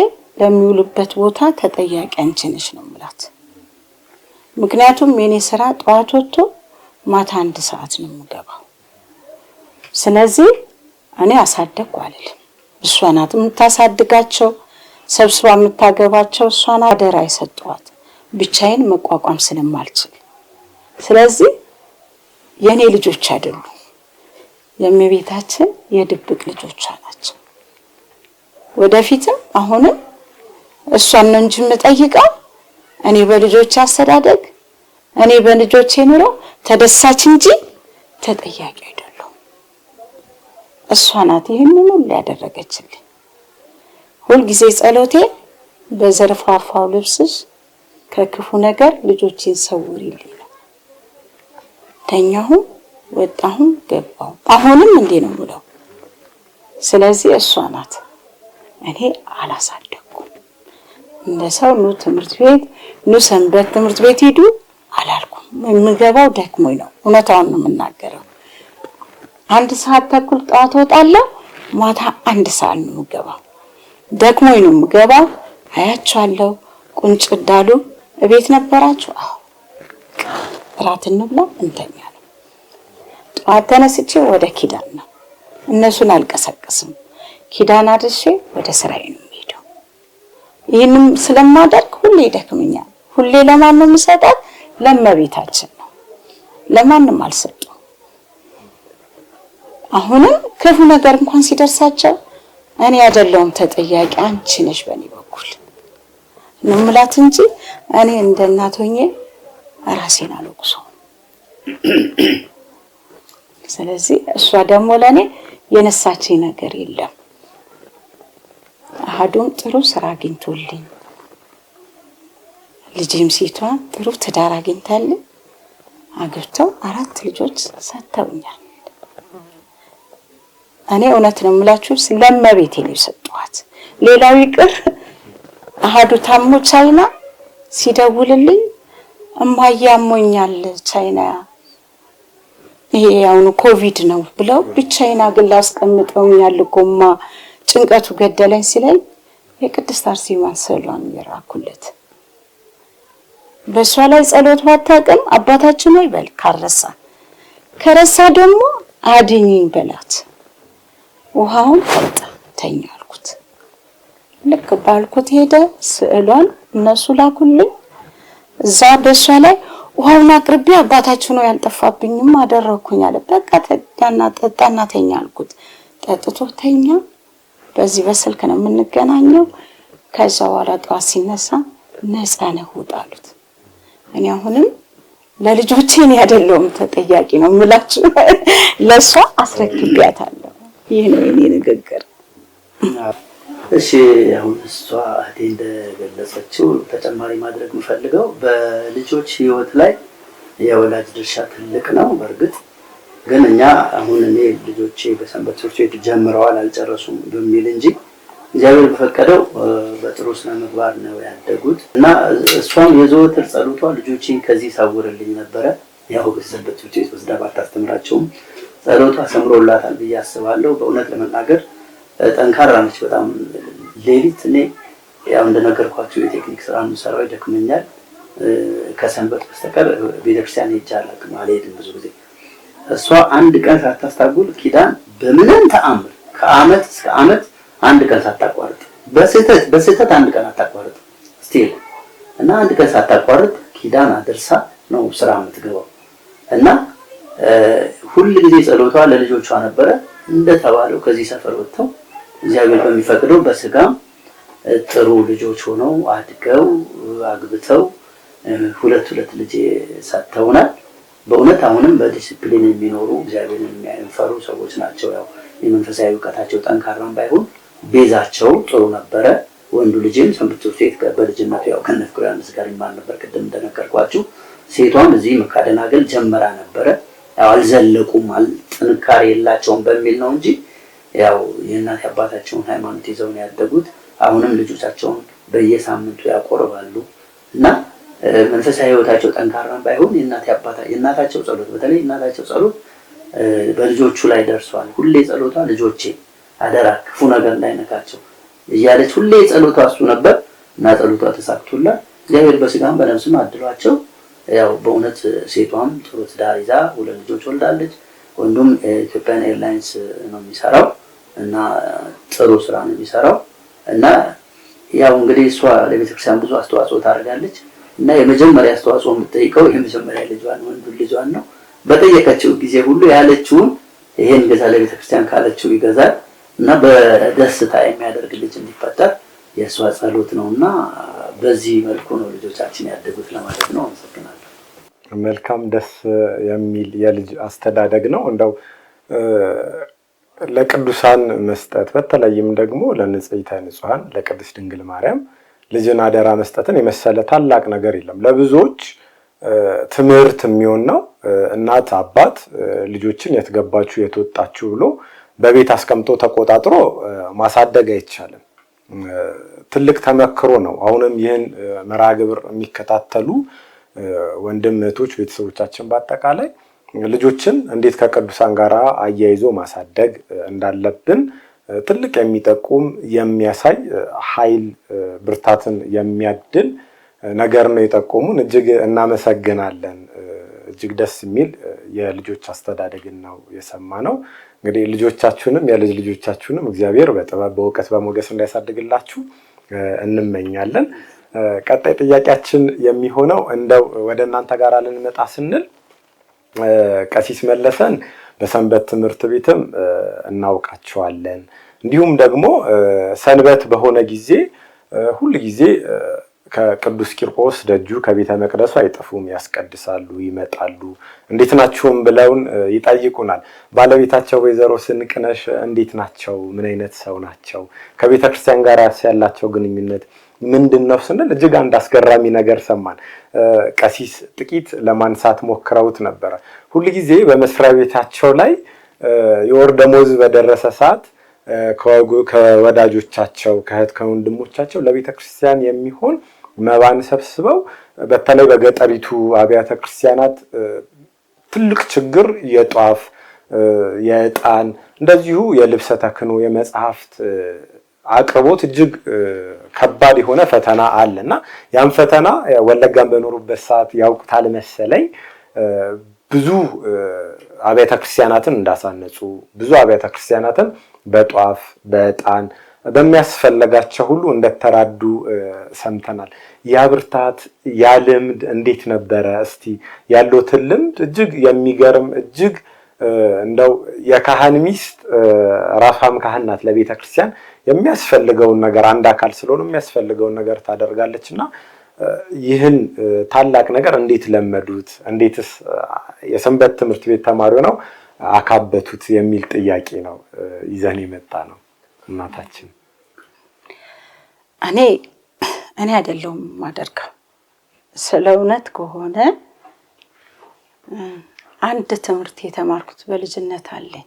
ለሚውልበት ቦታ ተጠያቂ አንቺ ነሽ ነው የምላት። ምክንያቱም የኔ ስራ ጠዋት ወጥቶ ማታ 1 ሰዓት ነው የምገባው። ስለዚህ እኔ አሳደግኩ አይደለም፣ እሷ ናት የምታሳድጋቸው፣ ሰብስባ የምታገባቸው። እሷ ናት አደራ የሰጠዋት። ብቻዬን መቋቋም ስለማልችል፣ ስለዚህ የኔ ልጆች አይደሉም፣ የእመቤታችን የድብቅ ልጆቿ ናቸው። ወደፊትም አሁንም እሷን ነው እንጂ የምጠይቀው እኔ በልጆቼ አስተዳደግ እኔ በልጆቼ ኑሮ ተደሳች እንጂ ተጠያቂ አይደለሁም። እሷ ናት ይህንን ሁሉ ያደረገችልኝ። ሁልጊዜ ጸሎቴ በዘርፋፋው ልብስሽ ከክፉ ነገር ልጆቼን ሰውሪልኝ ነው። ተኛሁም ወጣሁም ገባሁ አሁንም እንዲህ ነው የምለው። ስለዚህ እሷ ናት፣ እኔ አላሳደኩም። እንደ ሰው ኑ ትምህርት ቤት ኑ ሰንበት ትምህርት ቤት ሂዱ አላልኩም። የምገባው ደክሞኝ ነው፣ እውነታውን ነው የምናገረው። 1 ሰዓት ተኩል ጠዋት ወጣለሁ፣ ማታ 1 ሰዓት ነው የምገባው። ደክሞኝ ነው የምገባው። አያቸዋለሁ ቁንጭ እንዳሉ እቤት ነበራችሁ? አዎ። እራት እንብላ እንተኛ ነው። ጠዋት ተነስቼ ወደ ኪዳን ነው፣ እነሱን አልቀሰቅስም። ኪዳን አድርሼ ወደ ስራዬ ነው የምሄደው። ይህንም ስለማደርግ ሁሌ ይደክመኛል። ሁሌ ለማን ነው የምሰጣት? ለእመቤታችን ነው፣ ለማንም አልሰጡም። አሁንም ክፉ ነገር እንኳን ሲደርሳቸው እኔ አይደለሁም ተጠያቂ፣ አንቺ ነሽ በእኔ በኩል ነው የምላት እንጂ እኔ እንደ እናት ሆኜ ራሴን አልወቅሰውም። ስለዚህ እሷ ደግሞ ለኔ የነሳችኝ ነገር የለም። አሃዱም ጥሩ ስራ አግኝቶልኝ ልጅም ሴቷን ጥሩ ትዳር አግኝታለኝ አግብተው 4 ልጆች ሰጥተውኛል። እኔ እውነት ነው የምላችሁ ለእመቤቴ ነው የሰጠኋት። ሌላው ይቅር አሃዱ ታሞ ቻይና ሲደውልልኝ እማዬ አሞኛል ቻይና ይሄ ያውኑ ኮቪድ ነው ብለው ብቻዬን አግላ አስቀምጠውኛል እኮማ ጭንቀቱ ገደለኝ ሲለኝ የቅድስት አርሴማን ስዕሏን የራኩለት። በሷ ላይ ጸሎት ባታውቅም አባታችን ሆይ በል ካረሳ ከረሳ ደግሞ አድኝኝ በላት። ውሃውን ጠጣ ተኛ አልኩት። ልክ ባልኩት ሄደ። ስዕሏን እነሱ ላኩልኝ። እዛ በሷ ላይ ውሃውን አቅርቤ አባታችን ሆይ ያልጠፋብኝም አደረኩኝ አለ። በቃ ጠጣና ተኛ አልኩት። ጠጥቶ ተኛ። በዚህ በስልክ ነው የምንገናኘው። ከዛ በኋላ ጠዋት ሲነሳ ነፃ ነህ ውጣ አሉት። እኔ አሁንም ለልጆቼ እኔ አይደለሁም ተጠያቂ ነው የምላችሁ፣ ለእሷ አስረክቤያታለሁ። ይህ ነው የኔ ንግግር። እሺ አሁን እሷ እህቴ እንደገለጸችው ተጨማሪ ማድረግ የምፈልገው በልጆች ህይወት ላይ የወላጅ ድርሻ ትልቅ ነው። በእርግጥ ግን እኛ አሁን እኔ ልጆቼ በሰንበት ትምህርት ቤት ጀምረዋል አልጨረሱም በሚል እንጂ እግዚአብሔር በፈቀደው በጥሩ ስነ ምግባር ነው ያደጉት እና እሷም የዘወትር ጸሎቷ ልጆቼን ከዚህ ሰውርልኝ ነበረ። ያው በሰንበት ትምህርት ቤት ወስዳ ባታስተምራቸውም ጸሎቷ ሰምሮላታል ብዬ አስባለሁ። በእውነት ለመናገር ጠንካራ ነች በጣም። ሌሊት እኔ ያው እንደነገርኳችሁ የቴክኒክ ስራ የምሰራው ይደክመኛል። ከሰንበት በስተቀር ቤተክርስቲያን ሄጄ አላውቅም፣ አልሄድም ብዙ ጊዜ። እሷ አንድ ቀን ሳታስታጉል ኪዳን በምንም ተአምር ከአመት እስከ አመት አንድ ቀን ሳታቋርጥ በስህተት አንድ ቀን አታቋርጥ ስቲል እና አንድ ቀን ሳታቋርጥ ኪዳን አድርሳ ነው ስራ የምትገባው እና ሁሉ ጊዜ ጸሎቷ ለልጆቿ ነበረ። እንደተባለው ከዚህ ሰፈር ወጥተው እግዚአብሔር በሚፈቅደው በስጋም ጥሩ ልጆች ሆነው አድገው አግብተው 2 ልጅ ሰጥተውናል። በእውነት አሁንም በዲሲፕሊን የሚኖሩ እግዚአብሔርን የሚፈሩ ሰዎች ናቸው። ያው የመንፈሳዊ ዕውቀታቸው ጠንካራም ባይሆን ቤዛቸው ጥሩ ነበረ። ወንዱ ልጅም ሰንበት ትምህርት ቤት በልጅነቱ ያው ከነፍቅር ያንስ ጋር ይማር ነበር ቅድም እንደነገርኳችሁ። ሴቷም እዚህ መካደናገል ጀመራ ነበረ። ያው አልዘለቁም ጥንካሬ የላቸውም በሚል ነው እንጂ ያው የእናት አባታቸውን ሃይማኖት ይዘው ነው ያደጉት። አሁንም ልጆቻቸውን በየሳምንቱ ያቆርባሉ እና መንፈሳዊ ህይወታቸው ጠንካራም ባይሆን የእናታቸው ጸሎት በተለይ የእናታቸው ጸሎት በልጆቹ ላይ ደርሷል። ሁሌ ጸሎቷ ልጆቼ አደራ ክፉ ነገር እንዳይነካቸው እያለች ሁሌ ጸሎቷ እሱ ነበር እና ጸሎቷ ተሳክቶላት እግዚአብሔር በስጋም በነፍስም አድሏቸው ያው በእውነት ሴቷም ጥሩ ትዳር ይዛ 2 ልጆች ወልዳለች። ወንዱም ኢትዮጵያን ኤርላይንስ ነው የሚሰራው እና ጥሩ ስራ ነው የሚሰራው እና ያው እንግዲህ እሷ ለቤተክርስቲያን ብዙ አስተዋጽኦ ታደርጋለች። እና የመጀመሪያ አስተዋጽኦ የምትጠይቀው የመጀመሪያ ልጇን ወንዱን ልጇን ነው። በጠየቀችው ጊዜ ሁሉ ያለችውን ይሄን ገዛ ለቤተክርስቲያን ካለችው ይገዛል እና በደስታ የሚያደርግ ልጅ እንዲፈጠር የእሷ ጸሎት ነውና በዚህ መልኩ ነው ልጆቻችን ያደጉት ለማለት ነው። አመሰግናለሁ። መልካም ደስ የሚል የልጅ አስተዳደግ ነው። እንደው ለቅዱሳን መስጠት በተለይም ደግሞ ለንጽሕተ ንጹሐን ለቅድስት ድንግል ማርያም ልጅን አደራ መስጠትን የመሰለ ታላቅ ነገር የለም። ለብዙዎች ትምህርት የሚሆን ነው። እናት አባት ልጆችን የትገባችሁ የትወጣችሁ ብሎ በቤት አስቀምጦ ተቆጣጥሮ ማሳደግ አይቻልም። ትልቅ ተመክሮ ነው። አሁንም ይህን መርሃ ግብር የሚከታተሉ ወንድም እህቶች፣ ቤተሰቦቻችን በአጠቃላይ ልጆችን እንዴት ከቅዱሳን ጋር አያይዞ ማሳደግ እንዳለብን ትልቅ የሚጠቁም የሚያሳይ ኃይል ብርታትን የሚያድል ነገር ነው የጠቆሙን። እጅግ እናመሰግናለን። እጅግ ደስ የሚል የልጆች አስተዳደግን ነው የሰማነው። እንግዲህ ልጆቻችሁንም የልጅ ልጆቻችሁንም እግዚአብሔር በጥበብ በእውቀት በሞገስ እንዲያሳድግላችሁ እንመኛለን። ቀጣይ ጥያቄያችን የሚሆነው እንደው ወደ እናንተ ጋር ልንመጣ ስንል ቀሲስ መለሰን በሰንበት ትምህርት ቤትም እናውቃቸዋለን። እንዲሁም ደግሞ ሰንበት በሆነ ጊዜ ሁል ጊዜ ከቅዱስ ቂርቆስ ደጁ ከቤተ መቅደሱ አይጠፉም፣ ያስቀድሳሉ፣ ይመጣሉ። እንዴት ናችሁም ብለውን ይጠይቁናል። ባለቤታቸው ወይዘሮ ስንቅነሽ እንዴት ናቸው? ምን አይነት ሰው ናቸው? ከቤተ ክርስቲያን ጋር ያላቸው ግንኙነት ምንድን ነው ስንል እጅግ አንድ አስገራሚ ነገር ሰማን። ቀሲስ ጥቂት ለማንሳት ሞክረውት ነበረ። ሁል ጊዜ በመስሪያ ቤታቸው ላይ የወር ደመወዝ በደረሰ ሰዓት ከወዳጆቻቸው ከእህት ከወንድሞቻቸው ለቤተ ክርስቲያን የሚሆን መባን ሰብስበው በተለይ በገጠሪቱ አብያተ ክርስቲያናት ትልቅ ችግር የጧፍ የዕጣን እንደዚሁ የልብሰ ተክህኖ የመጽሐፍት አቅርቦት እጅግ ከባድ የሆነ ፈተና አለና ያን ፈተና ወለጋን በኖሩበት ሰዓት ያውቁታል መሰለኝ። ብዙ አብያተ ክርስቲያናትን እንዳሳነጹ ብዙ አብያተ ክርስቲያናትን በጧፍ በዕጣን በሚያስፈልጋቸው ሁሉ እንደተራዱ ሰምተናል። ያ ብርታት ያ ልምድ እንዴት ነበረ? እስቲ ያሉትን ልምድ እጅግ የሚገርም እጅግ እንደው የካህን ሚስት ራሷም ካህን ናት። ለቤተ ክርስቲያን የሚያስፈልገውን ነገር አንድ አካል ስለሆነ የሚያስፈልገውን ነገር ታደርጋለችና ይህን ታላቅ ነገር እንዴት ለመዱት? እንዴትስ የሰንበት ትምህርት ቤት ተማሪ ነው አካበቱት የሚል ጥያቄ ነው ይዘን የመጣ ነው። እናታችን እኔ አይደለሁም ማደርገው። ስለ እውነት ከሆነ አንድ ትምህርት የተማርኩት በልጅነት አለኝ።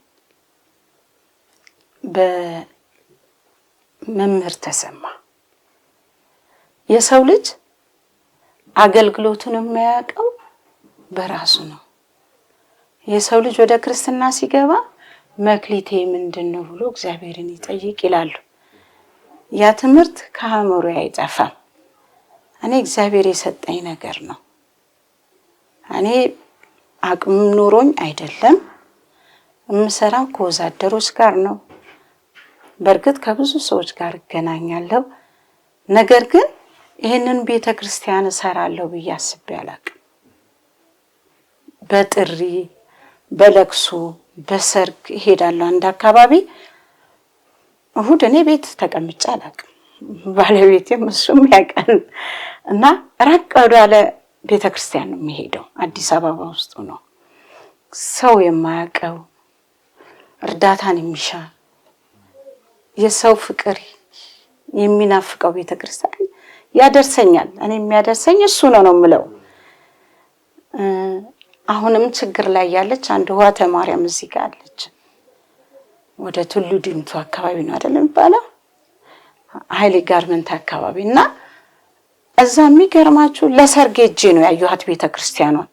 በመምህር ተሰማ የሰው ልጅ አገልግሎቱን የሚያውቀው በራሱ ነው። የሰው ልጅ ወደ ክርስትና ሲገባ መክሊቴ ምንድነው ብሎ እግዚአብሔርን ይጠይቅ ይላሉ። ያ ትምህርት ከአእምሮዬ አይጠፋም። እኔ እግዚአብሔር የሰጠኝ ነገር ነው። እኔ አቅም ኖሮኝ አይደለም የምሰራው፣ ከወዛደሮች ጋር ነው። በእርግጥ ከብዙ ሰዎች ጋር እገናኛለሁ። ነገር ግን ይህንን ቤተክርስቲያን እሰራለሁ ብዬ አስቤ አላቅም። በጥሪ በለቅሶ በሰርግ እሄዳለሁ። አንድ አካባቢ እሁድ እኔ ቤት ተቀምጬ አላቅም። ባለቤቴም እሱም ያውቃል። እና ራቅ ወዳለ ቤተክርስቲያን ነው የሚሄደው። አዲስ አበባ ውስጥ ነው። ሰው የማያውቀው እርዳታን የሚሻ የሰው ፍቅር የሚናፍቀው ቤተክርስቲያን ያደርሰኛል። እኔ የሚያደርሰኝ እሱ ነው የምለው። አሁንም ችግር ላይ ያለች አንድ ዋተ ማርያም እዚህ ጋር አለች። ወደ ቱሉ ዲምቱ አካባቢ ነው አይደል የሚባለው፣ ኃይሌ ጋርመንት አካባቢ። እና እዛ የሚገርማችሁ ለሰርግ ሄጄ ነው ያየኋት ቤተክርስቲያኗን።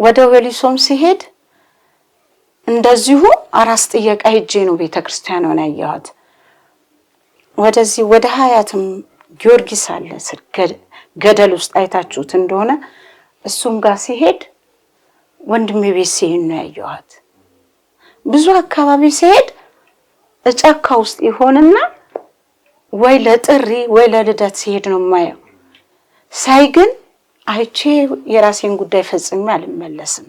ወደ ወሊሶም ሲሄድ እንደዚሁ አራስ ጥየቃ ሄጄ ነው ቤተክርስቲያኗን ያየኋት። ወደዚህ ወደ ሀያትም ጊዮርጊስ አለ ስር ገደል ውስጥ አይታችሁት እንደሆነ እሱም ጋር ሲሄድ ወንድሜ ቤት ሲሄድ ነው ያየኋት። ብዙ አካባቢ ሲሄድ ጫካ ውስጥ ይሆንና ወይ ለጥሪ ወይ ለልደት ሲሄድ ነው የማየው። ሳይ ግን አይቼ የራሴን ጉዳይ ፈጽሜ አልመለስም።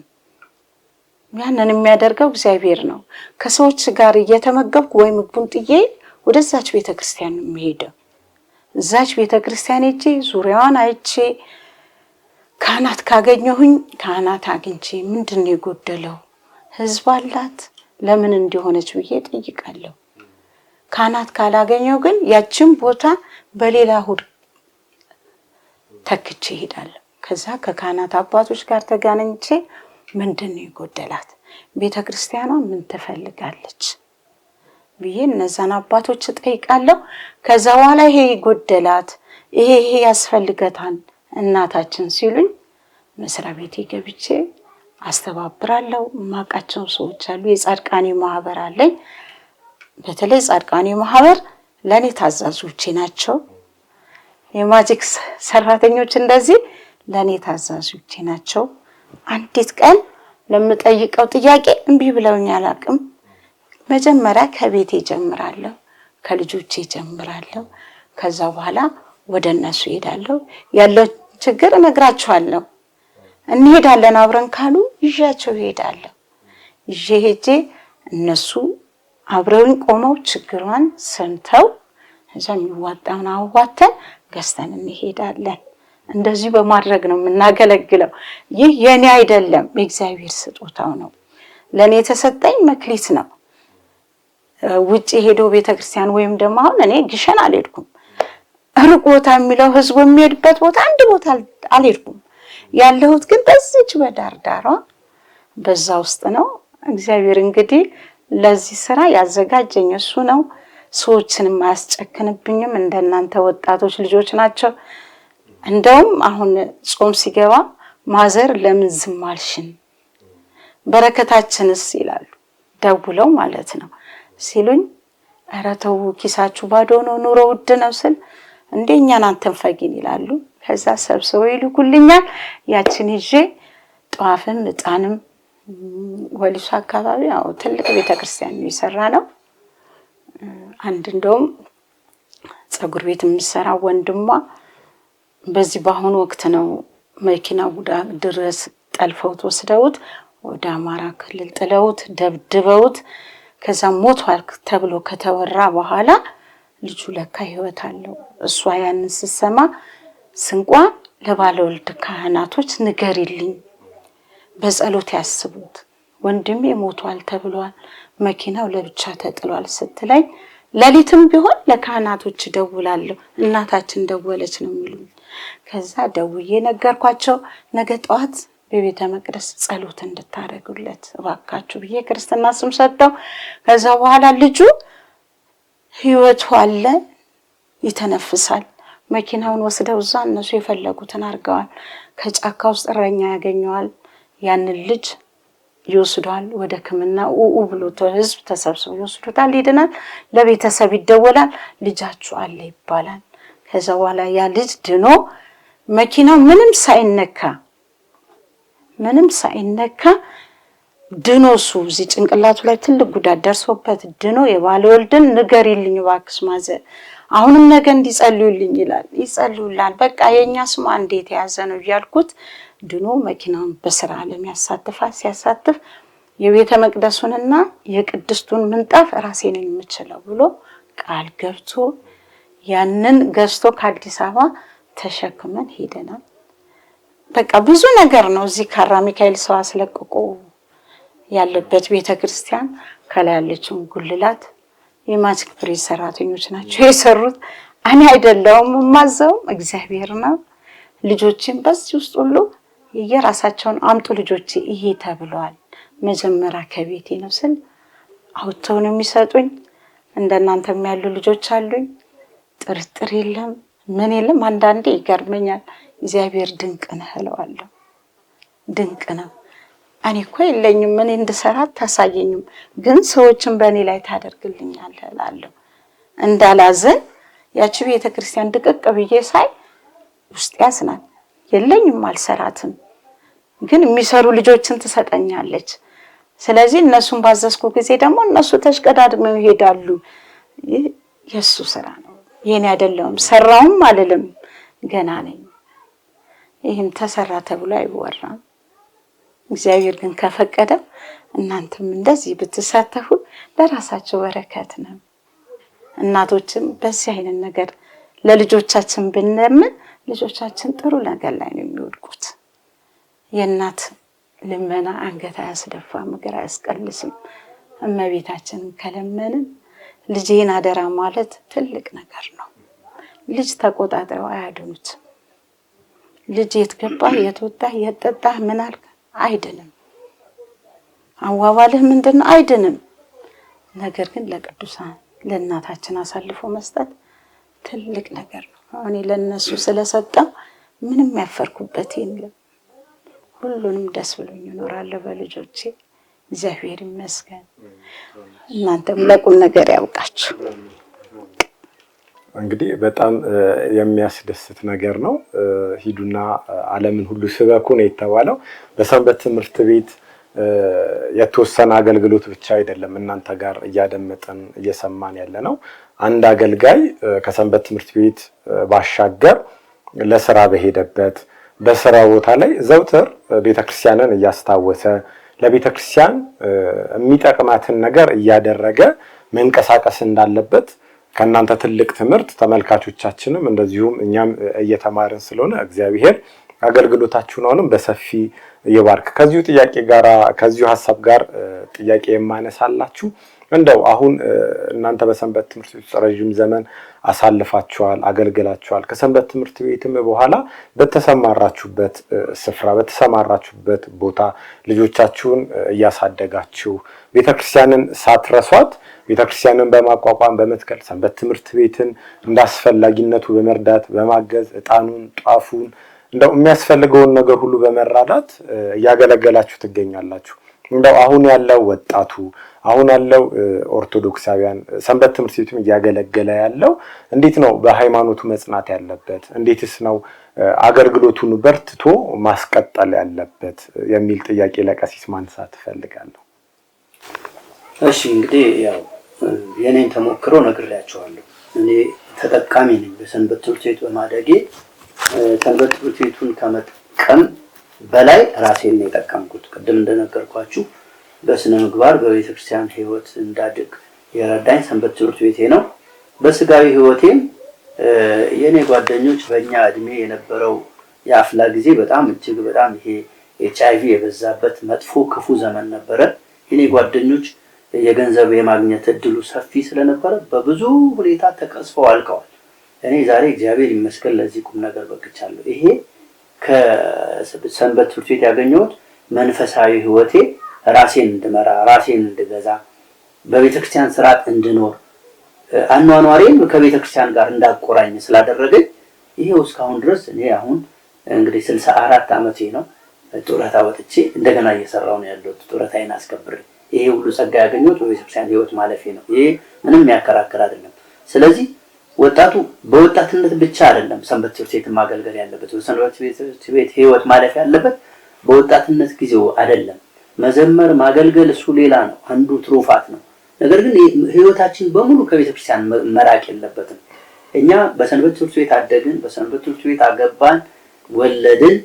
ያንን የሚያደርገው እግዚአብሔር ነው። ከሰዎች ጋር እየተመገብኩ ወይ ምግቡን ጥዬ ወደዛች ቤተክርስቲያን ነው የምሄደው። እዛች ቤተክርስቲያን ሄጄ ዙሪያዋን አይቼ ካህናት ካገኘሁኝ ካህናት አግኝቼ ምንድነው የጎደለው ህዝብ አላት ለምን እንዲሆነች ብዬ ጠይቃለሁ። ካህናት ካላገኘው ግን ያችን ቦታ በሌላ እሑድ ተክቼ እሄዳለሁ። ከዛ ከካህናት አባቶች ጋር ተገናኝቼ ምንድነው የጎደላት ቤተክርስቲያኗ ምን ትፈልጋለች ብዬ እነዛን አባቶች ጠይቃለሁ። ከዛ በኋላ ይሄ ይጎደላት ይሄ ያስፈልገታል እናታችን ሲሉኝ መስሪያ ቤቴ ገብቼ አስተባብራለሁ። ማቃቸው ሰዎች አሉ። የጻድቃኔ ማህበር አለኝ። በተለይ ጻድቃኔ ማህበር ለኔ ታዛዦቼ ናቸው። የማጂክ ሰራተኞች እንደዚህ ለኔ ታዛዦቼ ናቸው። አንዲት ቀን ለምጠይቀው ጥያቄ እምቢ ብለውኝ አላቅም። መጀመሪያ ከቤቴ ጀምራለሁ፣ ከልጆቼ ጀምራለሁ። ከዛ በኋላ ወደ እነሱ ሄዳለሁ። ያለው ችግር እነግራቸዋለሁ። እንሄዳለን አብረን ካሉ ይዣቸው ሄዳለሁ። ይዤ ሄጄ እነሱ አብረውኝ ቆመው ችግሯን ሰምተው እዛም ይዋጣውን አዋተን ገዝተን እንሄዳለን። እንደዚህ በማድረግ ነው የምናገለግለው። ይህ የኔ አይደለም፣ የእግዚአብሔር ስጦታው ነው። ለኔ የተሰጠኝ መክሊት ነው። ውጪ ሄዶ ቤተክርስቲያን ወይም ደግሞ አሁን እኔ ግሸን አልሄድኩም። ሩቅ ቦታ የሚለው ህዝቡ የሚሄድበት ቦታ አንድ ቦታ አልሄድኩም። ያለሁት ግን በዚች በዳርዳሯ በዛ ውስጥ ነው። እግዚአብሔር እንግዲህ ለዚህ ስራ ያዘጋጀኝ እሱ ነው። ሰዎችንም አያስጨክንብኝም። እንደናንተ ወጣቶች ልጆች ናቸው። እንደውም አሁን ጾም ሲገባ ማዘር ለምን ዝም አልሽን በረከታችንስ ይላሉ። ደውለው ማለት ነው ሲሉኝ ኧረ ተው ኪሳችሁ ባዶ ነው ኑሮ ውድ ነው ስል እንደኛን አንተንፈጊን ይላሉ። ከዛ ሰብስበው ይልኩልኛል። ያችን ይዤ ጧፍም ዕጣንም ወሊሶ አካባቢ ያው ትልቅ ቤተክርስቲያን ነው የሰራ ነው። አንድ እንደውም ጸጉር ቤት የሚሰራ ወንድሟ በዚህ በአሁኑ ወቅት ነው መኪና ጉዳት ድረስ ጠልፈውት ወስደውት ወደ አማራ ክልል ጥለውት ደብድበውት ከዛ ሞቷል ተብሎ ከተወራ በኋላ ልጁ ለካ ህይወት አለው። እሷ ያንን ስትሰማ ስንቋ ለባለወልድ ካህናቶች ንገሪልኝ በጸሎት ያስቡት ወንድሜ ሞቷል ተብሏል፣ መኪናው ለብቻ ተጥሏል ስትለኝ ለሊትም ቢሆን ለካህናቶች ደውላለሁ። እናታችን ደወለች ነው የሚሉኝ። ከዛ ደውዬ ነገርኳቸው። ነገ ጠዋት በቤተ መቅደስ ጸሎት እንድታደርጉለት እባካችሁ ብዬ ክርስትና ስም ሰጠው። ከዛ በኋላ ልጁ ህይወቱ አለ፣ ይተነፍሳል። መኪናውን ወስደው እዛ እነሱ የፈለጉትን አድርገዋል። ከጫካ ውስጥ እረኛ ያገኘዋል። ያንን ልጅ ይወስዷል ወደ ሕክምና ብሎ ህዝብ ተሰብስቦ ይወስዱታል። ይድናል። ለቤተሰብ ይደወላል። ልጃችሁ አለ ይባላል። ከዛ በኋላ ያ ልጅ ድኖ መኪናው ምንም ሳይነካ ድኖ እሱ እዚህ ጭንቅላቱ ላይ ትልቅ ጉዳት ደርሶበት ድኖ የባለወልድን ንገሪልኝ እባክሽ ማዘር አሁንም ነገ እንዲጸልዩልኝ ይላል። ይጸልዩላል። በቃ የኛ ስም እንዴት ያዘ ነው ያልኩት። ድኖ መኪናውን በስራ ዓለም ያሳትፋል። ሲያሳትፍ የቤተ መቅደሱንና የቅድስቱን ምንጣፍ ራሴ ነኝ የምችለው ብሎ ቃል ገብቶ ያንን ገዝቶ ከአዲስ አበባ ተሸክመን ሄደናል። በቃ ብዙ ነገር ነው። እዚህ ካራ ሚካኤል ሰው አስለቅቆ ያለበት ቤተክርስቲያን ከላይ ያለችው ጉልላት የማጂክ ፕሪንስ ሰራተኞች ናቸው የሰሩት። እኔ አይደለሁም ማዘው እግዚአብሔር ነው። ልጆችን በዚህ ውስጥ ሁሉ የራሳቸውን አምጡ ልጆቼ ይሄ ተብሏል። መጀመሪያ ከቤቴ ነው ስል አውጥተው ነው የሚሰጡኝ። እንደናንተም ያሉ ልጆች አሉኝ። ጥርጥር የለም ምን የለም። አንዳንዴ ይገርመኛል። እግዚአብሔር ድንቅ ነው እለዋለሁ። ድንቅ ነው። እኔ እኮ የለኝም ምን እንድሰራ ታሳየኝም፣ ግን ሰዎችን በእኔ ላይ ታደርግልኛለህ እላለሁ። እንዳላዘን ያቺ ቤተክርስቲያን ድቅቅ ብዬ ሳይ ውስጥ ያዝናል። የለኝም አልሰራትም፣ ግን የሚሰሩ ልጆችን ትሰጠኛለች። ስለዚህ እነሱን ባዘዝኩ ጊዜ ደግሞ እነሱ ተሽቀዳድመው ይሄዳሉ። የሱ ስራ ነው የኔ አይደለም። ሰራውም አልልም፣ ገና ነኝ። ይህም ተሰራ ተብሎ አይወራም። እግዚአብሔር ግን ከፈቀደ እናንተም እንደዚህ ብትሳተፉ ለራሳቸው በረከት ነው። እናቶችም በዚህ አይነት ነገር ለልጆቻችን ብንለምን ልጆቻችን ጥሩ ነገር ላይ ነው የሚወድቁት። የእናት ልመና አንገት አያስደፋም፣ እግር አያስቀልስም። እመቤታችንን ከለመንን ልጄን አደራ ማለት ትልቅ ነገር ነው። ልጅ ተቆጣጥረው አያድኑት። ልጅ የት ገባ፣ የት ወጣ፣ የት ጠጣ፣ ምን አልክ አይድንም። አዋዋልህ ምንድን ነው አይድንም። ነገር ግን ለቅዱሳን ለእናታችን አሳልፎ መስጠት ትልቅ ነገር ነው። እኔ ለነሱ ስለሰጠው ምንም ያፈርኩበት የለም። ሁሉንም ደስ ብሎኝ እኖራለሁ በልጆቼ። እግዚአብሔር ይመስገን። እናንተም ለቁም ነገር ያውቃችሁ። እንግዲህ በጣም የሚያስደስት ነገር ነው። ሂዱና ዓለምን ሁሉ ስበኩ ነው የተባለው። በሰንበት ትምህርት ቤት የተወሰነ አገልግሎት ብቻ አይደለም እናንተ ጋር እያደመጠን እየሰማን ያለ ነው። አንድ አገልጋይ ከሰንበት ትምህርት ቤት ባሻገር ለስራ በሄደበት በስራ ቦታ ላይ ዘውትር ቤተክርስቲያንን እያስታወሰ ለቤተክርስቲያን የሚጠቅማትን ነገር እያደረገ መንቀሳቀስ እንዳለበት ከእናንተ ትልቅ ትምህርት ተመልካቾቻችንም እንደዚሁም እኛም እየተማርን ስለሆነ እግዚአብሔር አገልግሎታችሁን አሁንም በሰፊ ይባርክ። ከዚሁ ጥያቄ ጋር ከዚሁ ሐሳብ ጋር ጥያቄ የማነሳላችሁ እንደው አሁን እናንተ በሰንበት ትምህርት ቤት ረጅም ዘመን አሳልፋችኋል፣ አገልግላችኋል። ከሰንበት ትምህርት ቤትም በኋላ በተሰማራችሁበት ስፍራ በተሰማራችሁበት ቦታ ልጆቻችሁን እያሳደጋችሁ ቤተክርስቲያንን ሳትረሷት ቤተክርስቲያንን በማቋቋም በመትከል ሰንበት ትምህርት ቤትን እንዳስፈላጊነቱ በመርዳት በማገዝ ዕጣኑን ጧፉን እንደው የሚያስፈልገውን ነገር ሁሉ በመራዳት እያገለገላችሁ ትገኛላችሁ። እንደው አሁን ያለው ወጣቱ አሁን ያለው ኦርቶዶክሳውያን ሰንበት ትምህርት ቤቱም እያገለገለ ያለው እንዴት ነው በሃይማኖቱ መጽናት ያለበት? እንዴትስ ነው አገልግሎቱን በርትቶ ማስቀጠል ያለበት የሚል ጥያቄ ለቀሲስ ማንሳት እፈልጋለሁ። እሺ እንግዲህ ያው የኔን ተሞክሮ ነግሬያቸዋለሁ። እኔ ተጠቃሚ ነኝ በሰንበት ትምህርት ቤት በማደጌ። ሰንበት ትምህርት ቤቱን ከመጥቀም በላይ ራሴን ነው የጠቀምኩት። ቅድም እንደነገርኳችሁ በስነ ምግባር በቤተክርስቲያን ሕይወት እንዳድግ የረዳኝ ሰንበት ትምህርት ቤቴ ነው። በስጋዊ ሕይወቴም የኔ ጓደኞች በእኛ እድሜ የነበረው የአፍላ ጊዜ በጣም እጅግ በጣም ይሄ HIV የበዛበት መጥፎ ክፉ ዘመን ነበረ። የኔ ጓደኞች የገንዘብ የማግኘት እድሉ ሰፊ ስለነበረ በብዙ ሁኔታ ተቀስፈው አልቀዋል። እኔ ዛሬ እግዚአብሔር ይመስገን ለዚህ ቁም ነገር በቅቻለሁ። ይሄ ከሰንበት ትምህርት ቤት ያገኘሁት መንፈሳዊ ሕይወቴ ራሴን እንድመራ ራሴን እንድገዛ በቤተክርስቲያን ስርዓት እንድኖር አኗኗሬን ከቤተክርስቲያን ጋር እንዳቆራኝ ስላደረገኝ ይሄው እስካሁን ድረስ እኔ አሁን እንግዲህ 64 ዓመቴ ነው። ጡረታ ወጥቼ እንደገና እየሰራው ነው ያለሁት። ጡረታዬን አስከብሬ ይሄ ሁሉ ጸጋ ያገኘሁት በቤተክርስቲያን ሕይወት ማለፌ ነው። ይሄ ምንም ያከራክር አይደለም። ስለዚህ ወጣቱ በወጣትነት ብቻ አይደለም ሰንበት ትምህርት ቤት ማገልገል ያለበት፣ ሰንበት ትምህርት ቤት ሕይወት ማለፍ ያለበት በወጣትነት ጊዜው አይደለም። መዘመር ማገልገል እሱ ሌላ ነው፣ አንዱ ትሩፋት ነው። ነገር ግን ሕይወታችን በሙሉ ከቤተክርስቲያን መራቅ የለበትም። እኛ በሰንበት ትምህርት ቤት አደግን፣ በሰንበት ትምህርት ቤት አገባን፣ ወለድን።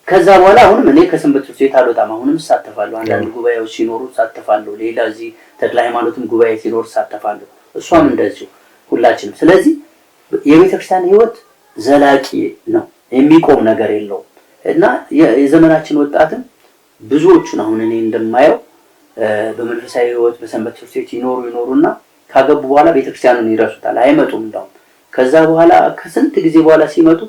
ከዛ በኋላ አሁንም እኔ ከሰንበት ትምህርት ቤት አልወጣም። አሁንም እሳተፋለሁ። አንዳንድ ጉባኤዎች ሲኖሩ እሳተፋለሁ። ሌላ እዚህ ተክለ ሃይማኖትም ጉባኤ ሲኖር እሳተፋለሁ። እሷም እንደዚሁ ሁላችንም። ስለዚህ የቤተክርስቲያን ሕይወት ዘላቂ ነው፣ የሚቆም ነገር የለውም እና የዘመናችን ወጣትም ብዙዎቹን አሁን እኔ እንደማየው በመንፈሳዊ ሕይወት በሰንበት ትምህርት ቤት ይኖሩና ካገቡ በኋላ ቤተክርስቲያንን ይረሱታል፣ አይመጡም። እንደውም ከዛ በኋላ ከስንት ጊዜ በኋላ ሲመጡ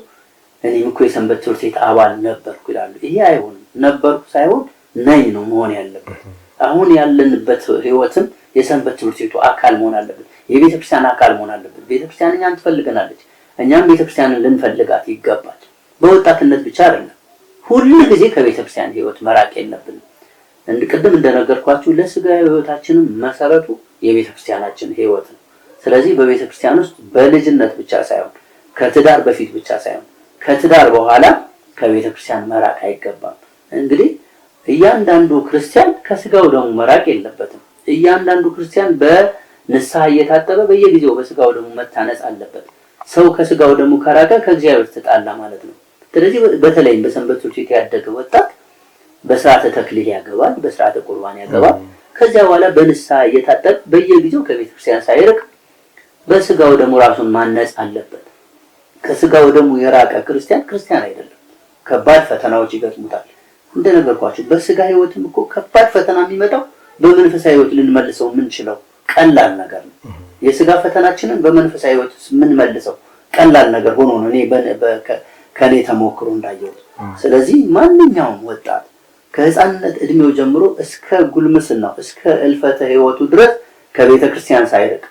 እኔም እኮ የሰንበት ትምህርት ቤት አባል ነበርኩ ይላሉ። ይሄ አይሆንም። ነበርኩ ሳይሆን ነኝ ነው መሆን ያለበት። አሁን ያለንበት ሕይወትም የሰንበት ትምህርት ቤቱ አካል መሆን አለበት፣ የቤተክርስቲያን አካል መሆን አለበት። ቤተክርስቲያን እኛን ትፈልገናለች፣ እኛም ቤተክርስቲያንን ልንፈልጋት ይገባል። በወጣትነት ብቻ አይደለም፣ ሁሉ ጊዜ ከቤተክርስቲያን ሕይወት መራቅ የለብንም። ቅድም እንደነገርኳችሁ ለስጋዊ ሕይወታችንም መሰረቱ የቤተክርስቲያናችን ሕይወት ነው። ስለዚህ በቤተክርስቲያን ውስጥ በልጅነት ብቻ ሳይሆን ከትዳር በፊት ብቻ ሳይሆን ከትዳር በኋላ ከቤተክርስቲያን መራቅ አይገባም። እንግዲህ እያንዳንዱ ክርስቲያን ከስጋው ደሙ መራቅ የለበትም። እያንዳንዱ ክርስቲያን በንስሐ እየታጠበ በየጊዜው በስጋው ደሙ መታነጽ አለበት። ሰው ከስጋው ደሙ ከራቀ ከእግዚአብሔር ተጣላ ማለት ነው። ስለዚህ በተለይም በሰንበት ትምህርት ቤት ያደገ ወጣት በስርዓተ ተክሊል ያገባል፣ በስርዓተ ቁርባን ያገባል። ከዚያ በኋላ በንስሐ እየታጠበ በየጊዜው ከቤተክርስቲያን ሳይርቅ በስጋው ደግሞ ራሱን ማነጽ አለበት። ከስጋው ደግሞ የራቀ ክርስቲያን አይደለም። ከባድ ፈተናዎች ይገጥሙታል። እንደነገርኳችሁ በስጋ ህይወትም እኮ ከባድ ፈተና የሚመጣው በመንፈሳዊ ህይወት ልንመልሰው የምንችለው ቀላል ነገር ነው። የስጋ ፈተናችንን በመንፈሳዊ ህይወት የምንመልሰው ቀላል ነገር ሆኖ ነው እኔ ከኔ ተሞክሮ እንዳየሁት። ስለዚህ ማንኛውም ወጣት ከህፃንነት እድሜው ጀምሮ እስከ ጉልምስናው እስከ እልፈተ ህይወቱ ድረስ ከቤተ ክርስቲያን ሳይርቅ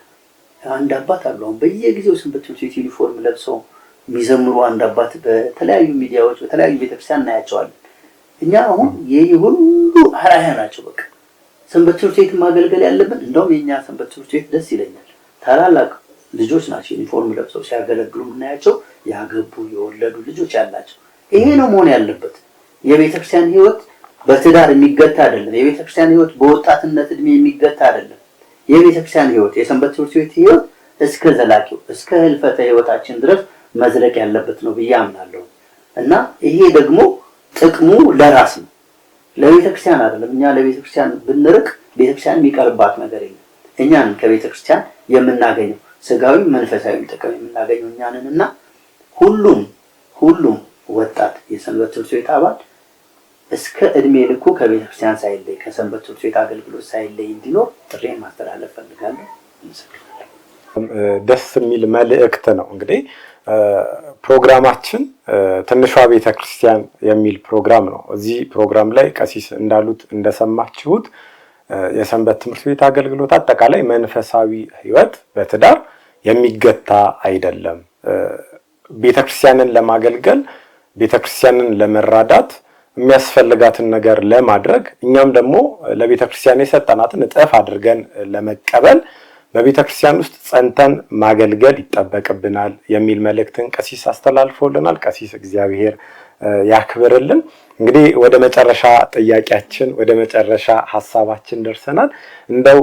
አንድ አባት አሉ። በየጊዜው ሰንበት ትምህርት ቤት ዩኒፎርም ለብሰው የሚዘምሩ አንድ አባት በተለያዩ ሚዲያዎች በተለያዩ ቤተክርስቲያን እናያቸዋለን። እኛ አሁን ይሄ ሁሉ አራያ ናቸው። በቃ ሰንበት ትምህርት ቤት ማገልገል ያለብን እንደውም የኛ ሰንበት ትምህርት ቤት ደስ ይለኛል። ታላላቅ ልጆች ናቸው ዩኒፎርም ለብሰው ሲያገለግሉ እናያቸው። ያገቡ የወለዱ ልጆች ያላቸው። ይሄ ነው መሆን ያለበት። የቤተክርስቲያን ህይወት በትዳር የሚገታ አይደለም። የቤተክርስቲያን ህይወት በወጣትነት እድሜ የሚገታ አይደለም። የቤተክርስቲያን ህይወት የሰንበት ትምህርት ቤት ህይወት እስከ ዘላቂው እስከ ህልፈተ ህይወታችን ድረስ መዝለቅ ያለበት ነው ብዬ አምናለሁ። እና ይሄ ደግሞ ጥቅሙ ለራስ ነው፣ ለቤተክርስቲያን አይደለም። እኛ ለቤተክርስቲያን ብንርቅ ቤተክርስቲያን የሚቀርባት ነገር የለም። እኛን ከቤተክርስቲያን የምናገኘው ስጋዊ መንፈሳዊ ጥቅም የምናገኘው እኛንን እና ሁሉም ወጣት የሰንበት ትምህርት ቤት አባል እስከ እድሜ ልኩ ከቤተክርስቲያን ሳይለይ ከሰንበት ትምህርት ቤት አገልግሎት ሳይለይ እንዲኖር ጥሬን ማስተላለፍ ፈልጋለሁ። ደስ የሚል መልእክት ነው። እንግዲህ ፕሮግራማችን ትንሿ ቤተክርስቲያን የሚል ፕሮግራም ነው። እዚህ ፕሮግራም ላይ ቀሲስ እንዳሉት እንደሰማችሁት የሰንበት ትምህርት ቤት አገልግሎት አጠቃላይ መንፈሳዊ ህይወት በትዳር የሚገታ አይደለም። ቤተክርስቲያንን ለማገልገል ቤተክርስቲያንን ለመራዳት የሚያስፈልጋትን ነገር ለማድረግ እኛም ደግሞ ለቤተክርስቲያን የሰጠናትን እጥፍ አድርገን ለመቀበል በቤተክርስቲያን ውስጥ ጸንተን ማገልገል ይጠበቅብናል የሚል መልእክትን ቀሲስ አስተላልፎልናል። ቀሲስ እግዚአብሔር ያክብርልን። እንግዲህ ወደ መጨረሻ ጥያቄያችን ወደ መጨረሻ ሐሳባችን ደርሰናል። እንደው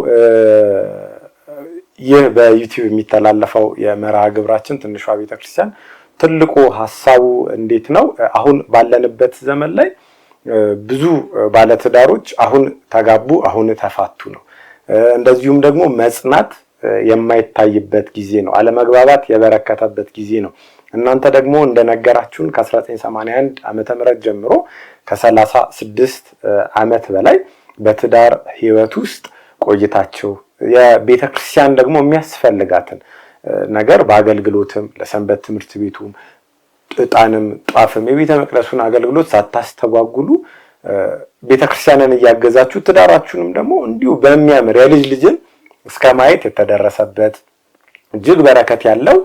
ይህ በዩቲዩብ የሚተላለፈው የመርሃ ግብራችን ትንሿ ቤተክርስቲያን ትልቁ ሐሳቡ እንዴት ነው? አሁን ባለንበት ዘመን ላይ ብዙ ባለትዳሮች አሁን ተጋቡ አሁን ተፋቱ ነው። እንደዚሁም ደግሞ መጽናት የማይታይበት ጊዜ ነው። አለመግባባት የበረከተበት ጊዜ ነው። እናንተ ደግሞ እንደነገራችሁን ከ1981 ዓመተ ምህረት ጀምሮ ከ36 ዓመት በላይ በትዳር ህይወት ውስጥ ቆይታችሁ የቤተክርስቲያን ደግሞ የሚያስፈልጋትን ነገር በአገልግሎትም ለሰንበት ትምህርት ቤቱም ዕጣንም ጧፍም የቤተ መቅደሱን አገልግሎት ሳታስተጓጉሉ ቤተክርስቲያንን እያገዛችሁ ትዳራችሁንም ደግሞ እንዲሁ በሚያምር የልጅ ልጅን እስከ ማየት የተደረሰበት እጅግ በረከት ያለው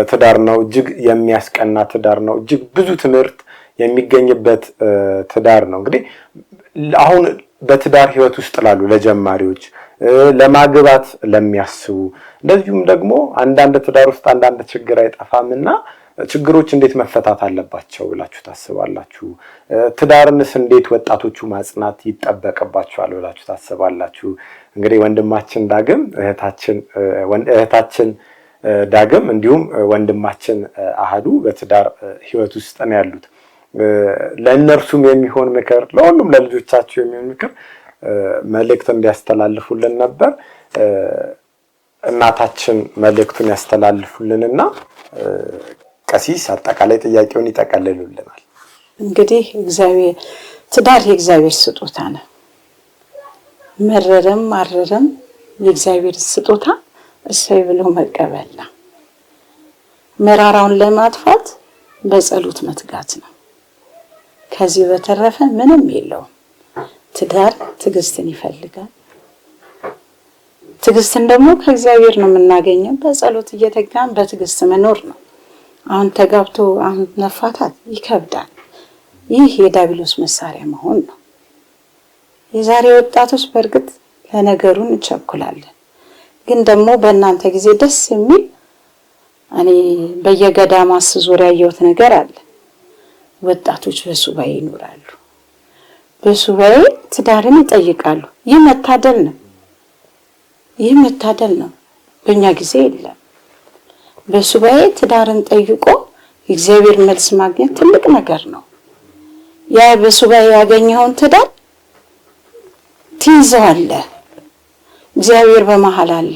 ትዳር ነው። እጅግ የሚያስቀና ትዳር ነው። እጅግ ብዙ ትምህርት የሚገኝበት ትዳር ነው። እንግዲህ አሁን በትዳር ህይወት ውስጥ ላሉ ለጀማሪዎች ለማግባት ለሚያስቡ እንደዚሁም ደግሞ አንዳንድ ትዳር ውስጥ አንዳንድ ችግር አይጠፋምና ችግሮች እንዴት መፈታት አለባቸው ብላችሁ ታስባላችሁ? ትዳርንስ እንዴት ወጣቶቹ ማጽናት ይጠበቅባቸዋል ብላችሁ ታስባላችሁ? እንግዲህ ወንድማችን ዳግም እህታችን ዳግም እንዲሁም ወንድማችን አሃዱ በትዳር ህይወት ውስጥ ነው ያሉት። ለእነርሱም የሚሆን ምክር ለሁሉም ለልጆቻቸው የሚሆን ምክር መልእክት እንዲያስተላልፉልን ነበር። እናታችን መልእክቱን ያስተላልፉልንና ቀሲስ አጠቃላይ ጥያቄውን ይጠቀልሉልናል። እንግዲህ ትዳር የእግዚአብሔር ስጦታ ነው። መረረም ማረረም የእግዚአብሔር ስጦታ እሰይ ብሎ መቀበል ነው። መራራውን ለማጥፋት በጸሎት መትጋት ነው። ከዚህ በተረፈ ምንም የለውም። ትዳር ትዕግስትን ይፈልጋል። ትዕግስትን ደግሞ ከእግዚአብሔር ነው የምናገኘው። በጸሎት እየተጋን በትዕግስት መኖር ነው። አሁን ተጋብቶ አሁን መፋታት ይከብዳል። ይህ የዲያብሎስ መሳሪያ መሆን ነው። የዛሬ ወጣቶች በእርግጥ ለነገሩ እንቸኩላለን፣ ግን ደግሞ በእናንተ ጊዜ ደስ የሚል እኔ በየገዳማት ዙሪያ ያየሁት ነገር አለ። ወጣቶች በሱባኤ ይኖራሉ። በሱባኤ ትዳርን ይጠይቃሉ። ይህ መታደል ነው። ይህ መታደል ነው። በእኛ ጊዜ የለም። በሱባኤ ትዳርን ጠይቆ የእግዚአብሔር መልስ ማግኘት ትልቅ ነገር ነው። ያ በሱባኤ ያገኘውን ትዳር ትይዘዋለህ። እግዚአብሔር በመሃል አለ።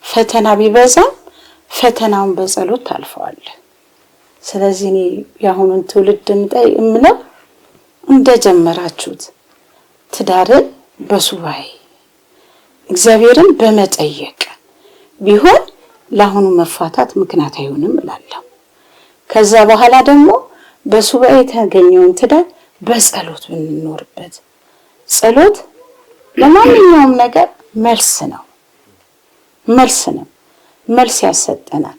ፈተና ቢበዛም ፈተናውን በጸሎት ታልፈዋለህ። ስለዚህ እኔ የአሁኑን ትውልድ እምለው እንደጀመራችሁት ትዳርን በሱባኤ እግዚአብሔርን በመጠየቅ ቢሆን ለአሁኑ መፋታት ምክንያት አይሆንም እላለሁ። ከዛ በኋላ ደግሞ በሱባኤ የተገኘውን ትዳር በጸሎት ብንኖርበት፣ ጸሎት ለማንኛውም ነገር መልስ ነው፣ መልስ ያሰጠናል።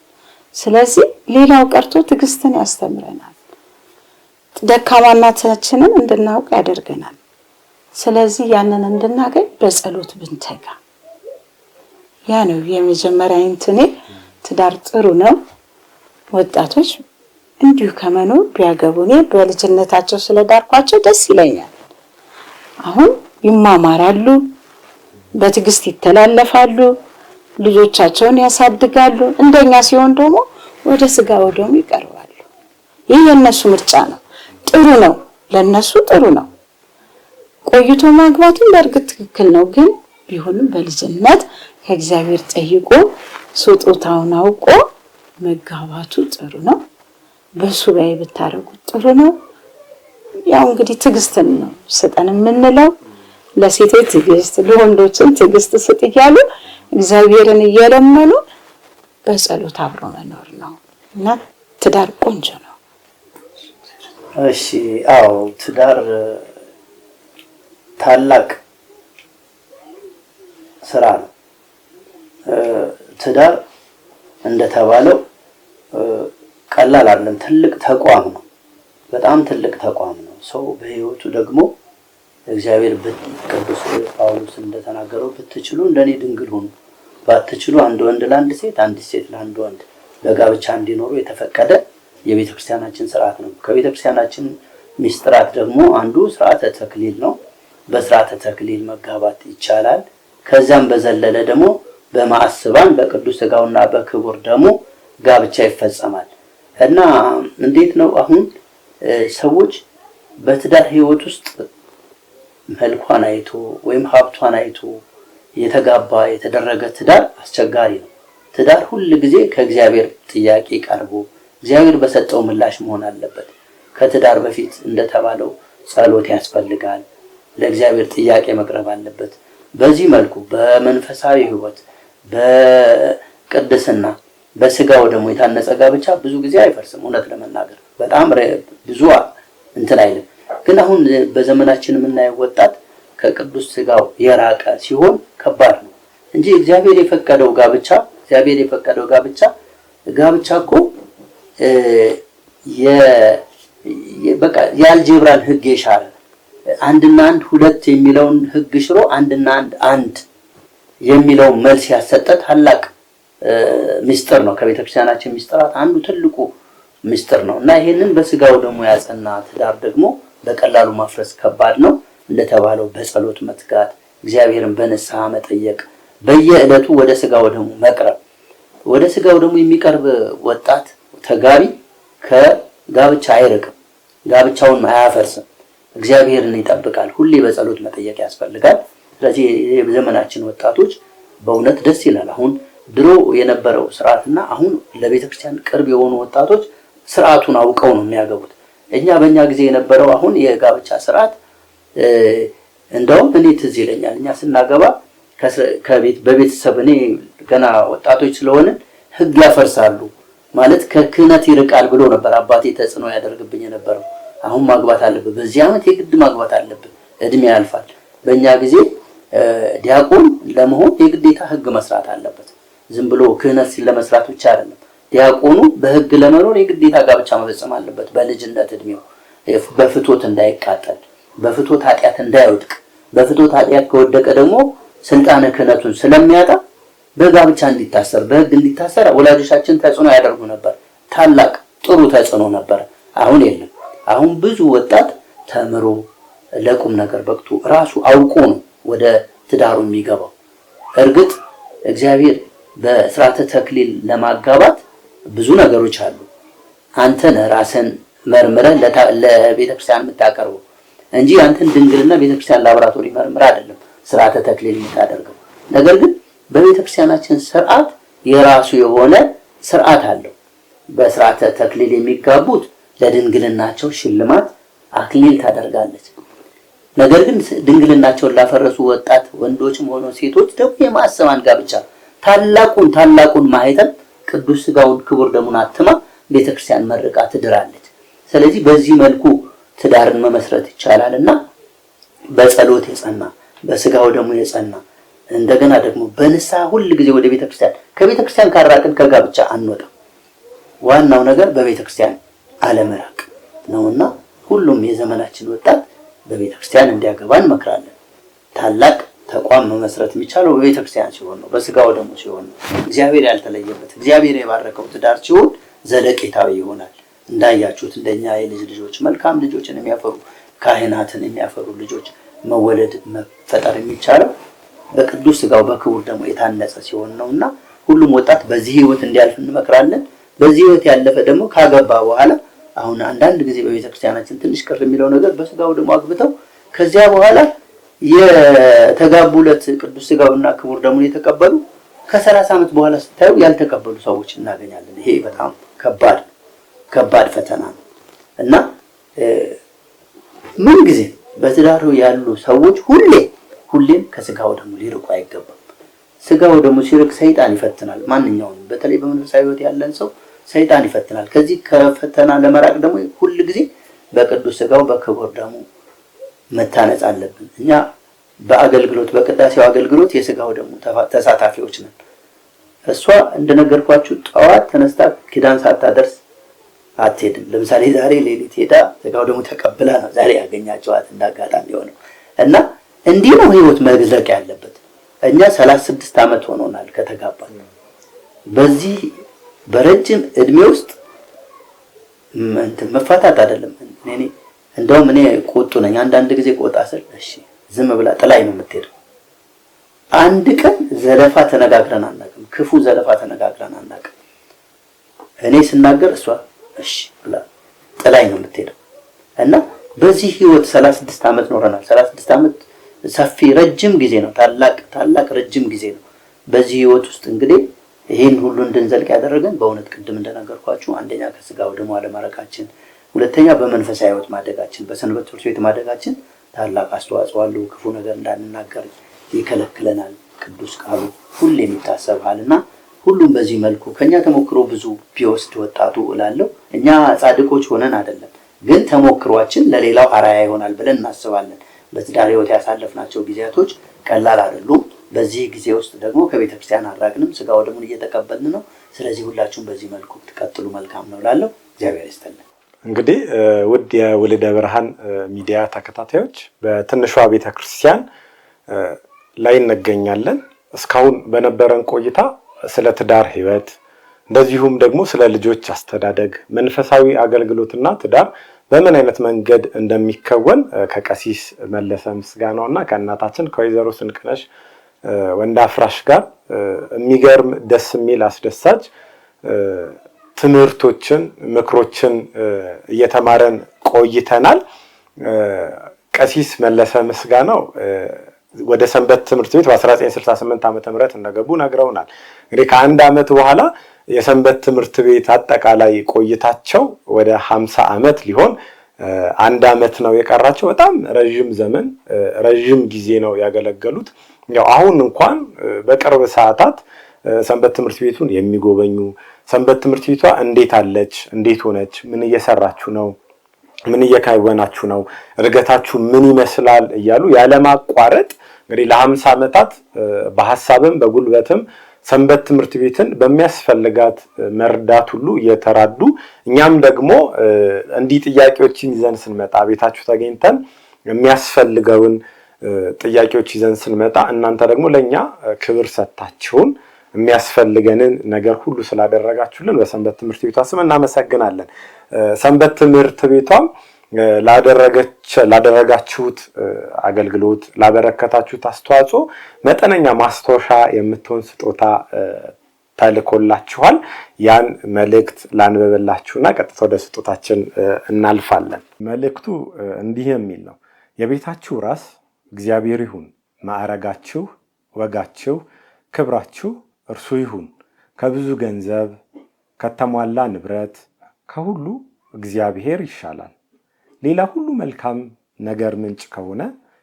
ስለዚህ ሌላው ቀርቶ ትዕግስትን ያስተምረናል፣ ደካማነታችንን እንድናውቅ ያደርገናል። ስለዚህ ያንን እንድናገኝ በጸሎት ብንተጋ፣ ያ ነው የመጀመሪያ እንትኔ። ትዳር ጥሩ ነው። ወጣቶች እንዲሁ ከመኖር ቢያገቡ፣ እኔ በልጅነታቸው ስለዳርኳቸው ደስ ይለኛል። አሁን ይማማራሉ፣ በትዕግስት ይተላለፋሉ፣ ልጆቻቸውን ያሳድጋሉ። እንደኛ ሲሆን ደግሞ ወደ ስጋ ወደሙ ይቀርባሉ። ይህ የነሱ ምርጫ ነው። ጥሩ ነው፣ ለነሱ ጥሩ ነው። ቆይቶ ማግባቱን በእርግጥ ትክክል ነው፣ ግን ቢሆንም በልጅነት ከእግዚአብሔር ጠይቆ ስጦታውን አውቆ መጋባቱ ጥሩ ነው። በሱባኤ ብታረጉት ጥሩ ነው። ያው እንግዲህ ትዕግስትን ነው ስጠን የምንለው። ለሴቶች ትዕግስት፣ ለወንዶችም ትዕግስት ስጥ እያሉ እግዚአብሔርን እየለመኑ በጸሎት አብሮ መኖር ነው እና ትዳር ቆንጆ ነው። እሺ፣ አዎ ትዳር ታላቅ ስራ ነው። ትዳር እንደተባለው ቀላል አይደለም፣ ትልቅ ተቋም ነው። በጣም ትልቅ ተቋም ነው። ሰው በህይወቱ ደግሞ እግዚአብሔር ቅዱስ ጳውሎስ እንደተናገረው ብትችሉ እንደኔ ድንግል ሁኑ፣ ባትችሉ አንድ ወንድ ለአንድ ሴት፣ አንድ ሴት ለአንድ ወንድ በጋብቻ እንዲኖሩ የተፈቀደ የቤተክርስቲያናችን ስርዓት ነው። ከቤተክርስቲያናችን ሚስጥራት ደግሞ አንዱ ስርዓተ ተክሊል ነው። በስርዓተ ተክሊል መጋባት ይቻላል። ከዛም በዘለለ ደግሞ በማዕስባን በቅዱስ ሥጋውና በክቡር ደሙ ጋብቻ ይፈጸማል። እና እንዴት ነው አሁን ሰዎች በትዳር ህይወት ውስጥ መልኳን አይቶ ወይም ሀብቷን አይቶ የተደረገ ትዳር አስቸጋሪ ነው። ትዳር ሁል ጊዜ ከእግዚአብሔር ጥያቄ ቀርቦ እግዚአብሔር በሰጠው ምላሽ መሆን አለበት። ከትዳር በፊት እንደተባለው ጸሎት ያስፈልጋል። ለእግዚአብሔር ጥያቄ መቅረብ አለበት። በዚህ መልኩ በመንፈሳዊ ህይወት በቅድስና በስጋው ደግሞ የታነጸ ጋብቻ ብዙ ጊዜ አይፈርስም። እውነት ለመናገር በጣም ብዙ እንትን አይልም። ግን አሁን በዘመናችን የምናየው ወጣት ከቅዱስ ስጋው የራቀ ሲሆን ከባድ ነው እንጂ እግዚአብሔር የፈቀደው ጋብቻ እኮ በቃ የአልጀብራን ህግ የሻረ አንድና አንድ ሁለት የሚለውን ህግ ሽሮ አንድና አንድ የሚለው መልስ ያሰጠ ታላቅ ሚስጥር ነው። ከቤተክርስቲያናችን ሚስጥራት አንዱ ትልቁ ሚስጥር ነው እና ይሄንን በስጋው ደግሞ ያጸና ትዳር ደግሞ በቀላሉ ማፍረስ ከባድ ነው። እንደተባለው በጸሎት መትጋት፣ እግዚአብሔርን በንስሐ መጠየቅ፣ በየዕለቱ ወደ ስጋው ደግሞ መቅረብ። ወደ ስጋው ደግሞ የሚቀርብ ወጣት ተጋቢ ከጋብቻ አይርቅም፣ ጋብቻውን አያፈርስም፣ እግዚአብሔርን ይጠብቃል። ሁሌ በጸሎት መጠየቅ ያስፈልጋል። ስለዚህ የዘመናችን ወጣቶች በእውነት ደስ ይላል። አሁን ድሮ የነበረው ስርዓትና አሁን ለቤተክርስቲያን ቅርብ የሆኑ ወጣቶች ስርዓቱን አውቀው ነው የሚያገቡት። በእኛ ጊዜ የነበረው አሁን የጋብቻ ስርዓት እንደውም እኔ ትዝ ይለኛል እኛ ስናገባ በቤተሰብ እኔ ገና ወጣቶች ስለሆነ ህግ ያፈርሳሉ ማለት ከክህነት ይርቃል ብሎ ነበር አባቴ ተጽዕኖ ያደርግብኝ የነበረው። አሁን ማግባት አለብህ፣ በዚህ ዓመት የግድ ማግባት አለብህ፣ እድሜ ያልፋል። በእኛ ጊዜ ዲያቆን ለመሆን የግዴታ ህግ መስራት አለበት። ዝም ብሎ ክህነት ለመስራት ብቻ አይደለም። ዲያቆኑ በህግ ለመኖር የግዴታ ጋብቻ መፈጸም አለበት። በልጅነት እድሜው በፍቶት እንዳይቃጠል፣ በፍቶት ኃጢአት እንዳይወድቅ፣ በፍቶት ኃጢአት ከወደቀ ደግሞ ስልጣነ ክህነቱን ስለሚያጣ በጋብቻ እንዲታሰር፣ በህግ እንዲታሰር ወላጆቻችን ተጽዕኖ ያደርጉ ነበር። ታላቅ ጥሩ ተጽዕኖ ነበር። አሁን የለም። አሁን ብዙ ወጣት ተምሮ ለቁም ነገር በቅቶ ራሱ አውቆ ነው ወደ ትዳሩ የሚገባው። እርግጥ እግዚአብሔር በስርዓተ ተክሊል ለማጋባት ብዙ ነገሮች አሉ። አንተ ነህ ራስን መርምረህ ለቤተክርስቲያን የምታቀርበው እንጂ አንተን ድንግልና ቤተክርስቲያን ላቦራቶሪ መርምራ አይደለም ስርዓተ ተክሊል የምታደርገው። ነገር ግን በቤተክርስቲያናችን ስርዓት የራሱ የሆነ ስርዓት አለው። በስርዓተ ተክሊል የሚጋቡት ለድንግልናቸው ሽልማት አክሊል ታደርጋለች። ነገር ግን ድንግልናቸውን ላፈረሱ ወጣት ወንዶችም ሆነ ሴቶች ደግሞ የማዕሰባን ጋብቻ ታላቁን ማህተም ቅዱስ ሥጋውን ክቡር ደሙን አትማ ቤተክርስቲያን መርቃ ትድራለች። ስለዚህ በዚህ መልኩ ትዳርን መመስረት ይቻላልና በጸሎት የጸና በስጋው ደግሞ የጸና እንደገና ደግሞ በንስሐ ሁል ጊዜ ወደ ቤተክርስቲያን ከቤተክርስቲያን ካራቅን ከጋብቻ አንወጣም። ዋናው ነገር በቤተክርስቲያን አለመራቅ ነውና ሁሉም የዘመናችን ወጣት በቤተክርስቲያን እንዲያገባ እንመክራለን። ታላቅ ተቋም መመስረት የሚቻለው በቤተክርስቲያን ሲሆን ነው፣ በስጋው ደግሞ ሲሆን ነው። እግዚአብሔር ያልተለየበት እግዚአብሔር የባረከው ትዳር ሲሆን ዘለቄታዊ ይሆናል። እንዳያችሁት እንደኛ የልጅ ልጆች መልካም ልጆችን የሚያፈሩ ካህናትን የሚያፈሩ ልጆች መወለድ መፈጠር የሚቻለው በቅዱስ ሥጋው በክቡር ደግሞ የታነጸ ሲሆን ነውና ሁሉም ወጣት በዚህ ህይወት እንዲያልፍ እንመክራለን። በዚህ ህይወት ያለፈ ደግሞ ካገባ በኋላ አሁን አንዳንድ ጊዜ በቤተክርስቲያናችን ትንሽ ቅር የሚለው ነገር በስጋው ደግሞ አግብተው ከዚያ በኋላ የተጋቡለት ቅዱስ ሥጋውና ክቡር ደግሞ የተቀበሉ ከ30 ዓመት በኋላ ስታዩ ያልተቀበሉ ሰዎች እናገኛለን። ይሄ በጣም ከባድ ፈተና ነው እና ምን ጊዜ በትዳሩ ያሉ ሰዎች ሁሌም ከስጋው ደግሞ ሊርቁ አይገባም። ስጋው ደግሞ ሲርቅ ሰይጣን ይፈትናል። ማንኛውንም በተለይ በመንፈሳዊ ህይወት ያለን ሰው ሰይጣን ይፈትናል። ከዚህ ከፈተና ለመራቅ ደግሞ ሁሉ ጊዜ በቅዱስ ሥጋው በክቡር ደሙ መታነጽ አለብን። እኛ በአገልግሎት በቅዳሴው አገልግሎት የስጋው ደግሞ ተሳታፊዎች ነን። እሷ እንደነገርኳችሁ ጠዋት ተነስታ ኪዳን ሳታደርስ አትሄድም። ለምሳሌ ዛሬ ሌሊት ሄዳ ስጋው ደግሞ ተቀብላ ነው ዛሬ ያገኛቸዋት እንዳጋጣሚ ሆነው እና እንዲህ ነው ህይወት መግለቅ ያለበት። እኛ 36 ዓመት ሆኖናል ከተጋባን። በዚህ በረጅም እድሜ ውስጥ መፋታት አይደለም። እንደውም እኔ ቁጡ ነኝ። አንዳንድ ጊዜ ቆጣ ስል እሺ ዝም ብላ ጥላይ ነው የምትሄደው። አንድ ቀን ዘለፋ ተነጋግረን አናውቅም። ክፉ ዘለፋ ተነጋግረን አናውቅም። እኔ ስናገር እሷ እሺ ብላ ጥላይ ነው የምትሄደው እና በዚህ ህይወት 36 ዓመት ኖረናል። 36 ዓመት ሰፊ ረጅም ጊዜ ነው። ታላቅ ረጅም ጊዜ ነው። በዚህ ህይወት ውስጥ እንግዲህ ይሄን ሁሉ እንድንዘልቅ ያደረገን በእውነት ቅድም እንደነገርኳችሁ አንደኛ ከስጋው ደግሞ አለማረቃችን፣ ሁለተኛ በመንፈሳዊ ህይወት ማደጋችን፣ በሰንበት ትምህርት ቤት ማደጋችን ታላቅ አስተዋጽኦ አለው። ክፉ ነገር እንዳንናገር ይከለክለናል ቅዱስ ቃሉ ሁሌም ይታሰባልና ሁሉም በዚህ መልኩ ከኛ ተሞክሮ ብዙ ቢወስድ ወጣቱ እላለሁ። እኛ ጻድቆች ሆነን አይደለም፣ ግን ተሞክሯችን ለሌላው አራያ ይሆናል ብለን እናስባለን። በትዳር ህይወት ያሳለፍናቸው ጊዜያቶች ቀላል አይደሉም። በዚህ ጊዜ ውስጥ ደግሞ ከቤተክርስቲያን አራቅንም ስጋው ደሙን እየተቀበልን ነው። ስለዚህ ሁላችሁም በዚህ መልኩ ትቀጥሉ መልካም ነው እላለሁ። እግዚአብሔር ይስጥልን። እንግዲህ ውድ የወልደ ብርሃን ሚዲያ ተከታታዮች በትንሿ ቤተክርስቲያን ላይ እንገኛለን። እስካሁን በነበረን ቆይታ ስለ ትዳር ህይወት እንደዚሁም ደግሞ ስለ ልጆች አስተዳደግ፣ መንፈሳዊ አገልግሎትና ትዳር በምን አይነት መንገድ እንደሚከወን ከቀሲስ መለሰ ምስጋናውና ከእናታችን ከወይዘሮ ስንቅነሽ ወንዳፍራሽ ጋር የሚገርም ደስ የሚል አስደሳች ትምህርቶችን ምክሮችን እየተማረን ቆይተናል። ቀሲስ መለሰ ምስጋናው ወደ ሰንበት ትምህርት ቤት በ1968 ዓ.ም እንደገቡ ነግረውናል። እንግዲህ ከአንድ ዓመት በኋላ የሰንበት ትምህርት ቤት አጠቃላይ ቆይታቸው ወደ 50 ዓመት ሊሆን አንድ ዓመት ነው የቀራቸው። በጣም ረጅም ዘመን ረጅም ጊዜ ነው ያገለገሉት። ያው አሁን እንኳን በቅርብ ሰዓታት ሰንበት ትምህርት ቤቱን የሚጎበኙ ሰንበት ትምህርት ቤቷ እንዴት አለች፣ እንዴት ሆነች፣ ምን እየሰራችሁ ነው፣ ምን እየካወናችሁ ነው፣ እድገታችሁ ምን ይመስላል እያሉ ያለማቋረጥ እንግዲህ ለ50 ዓመታት በሐሳብም በጉልበትም ሰንበት ትምህርት ቤትን በሚያስፈልጋት መርዳት ሁሉ እየተራዱ እኛም ደግሞ እንዲህ ጥያቄዎችን ይዘን ስንመጣ ቤታችሁ ተገኝተን የሚያስፈልገውን ጥያቄዎች ይዘን ስንመጣ እናንተ ደግሞ ለኛ ክብር ሰጣችሁን የሚያስፈልገንን ነገር ሁሉ ስላደረጋችሁልን በሰንበት ትምህርት ቤቷ ስም እናመሰግናለን። ሰንበት ትምህርት ቤቷም ላደረጋችሁት አገልግሎት ላበረከታችሁት አስተዋጽኦ መጠነኛ ማስታወሻ የምትሆን ስጦታ ተልኮላችኋል። ያን መልእክት ላንብብላችሁና ቀጥታ ወደ ስጦታችን እናልፋለን። መልእክቱ እንዲህ የሚል ነው። የቤታችሁ ራስ እግዚአብሔር ይሁን። ማዕረጋችሁ፣ ወጋችሁ፣ ክብራችሁ እርሱ ይሁን። ከብዙ ገንዘብ፣ ከተሟላ ንብረት፣ ከሁሉ እግዚአብሔር ይሻላል። ሌላ ሁሉ መልካም ነገር ምንጭ ከሆነ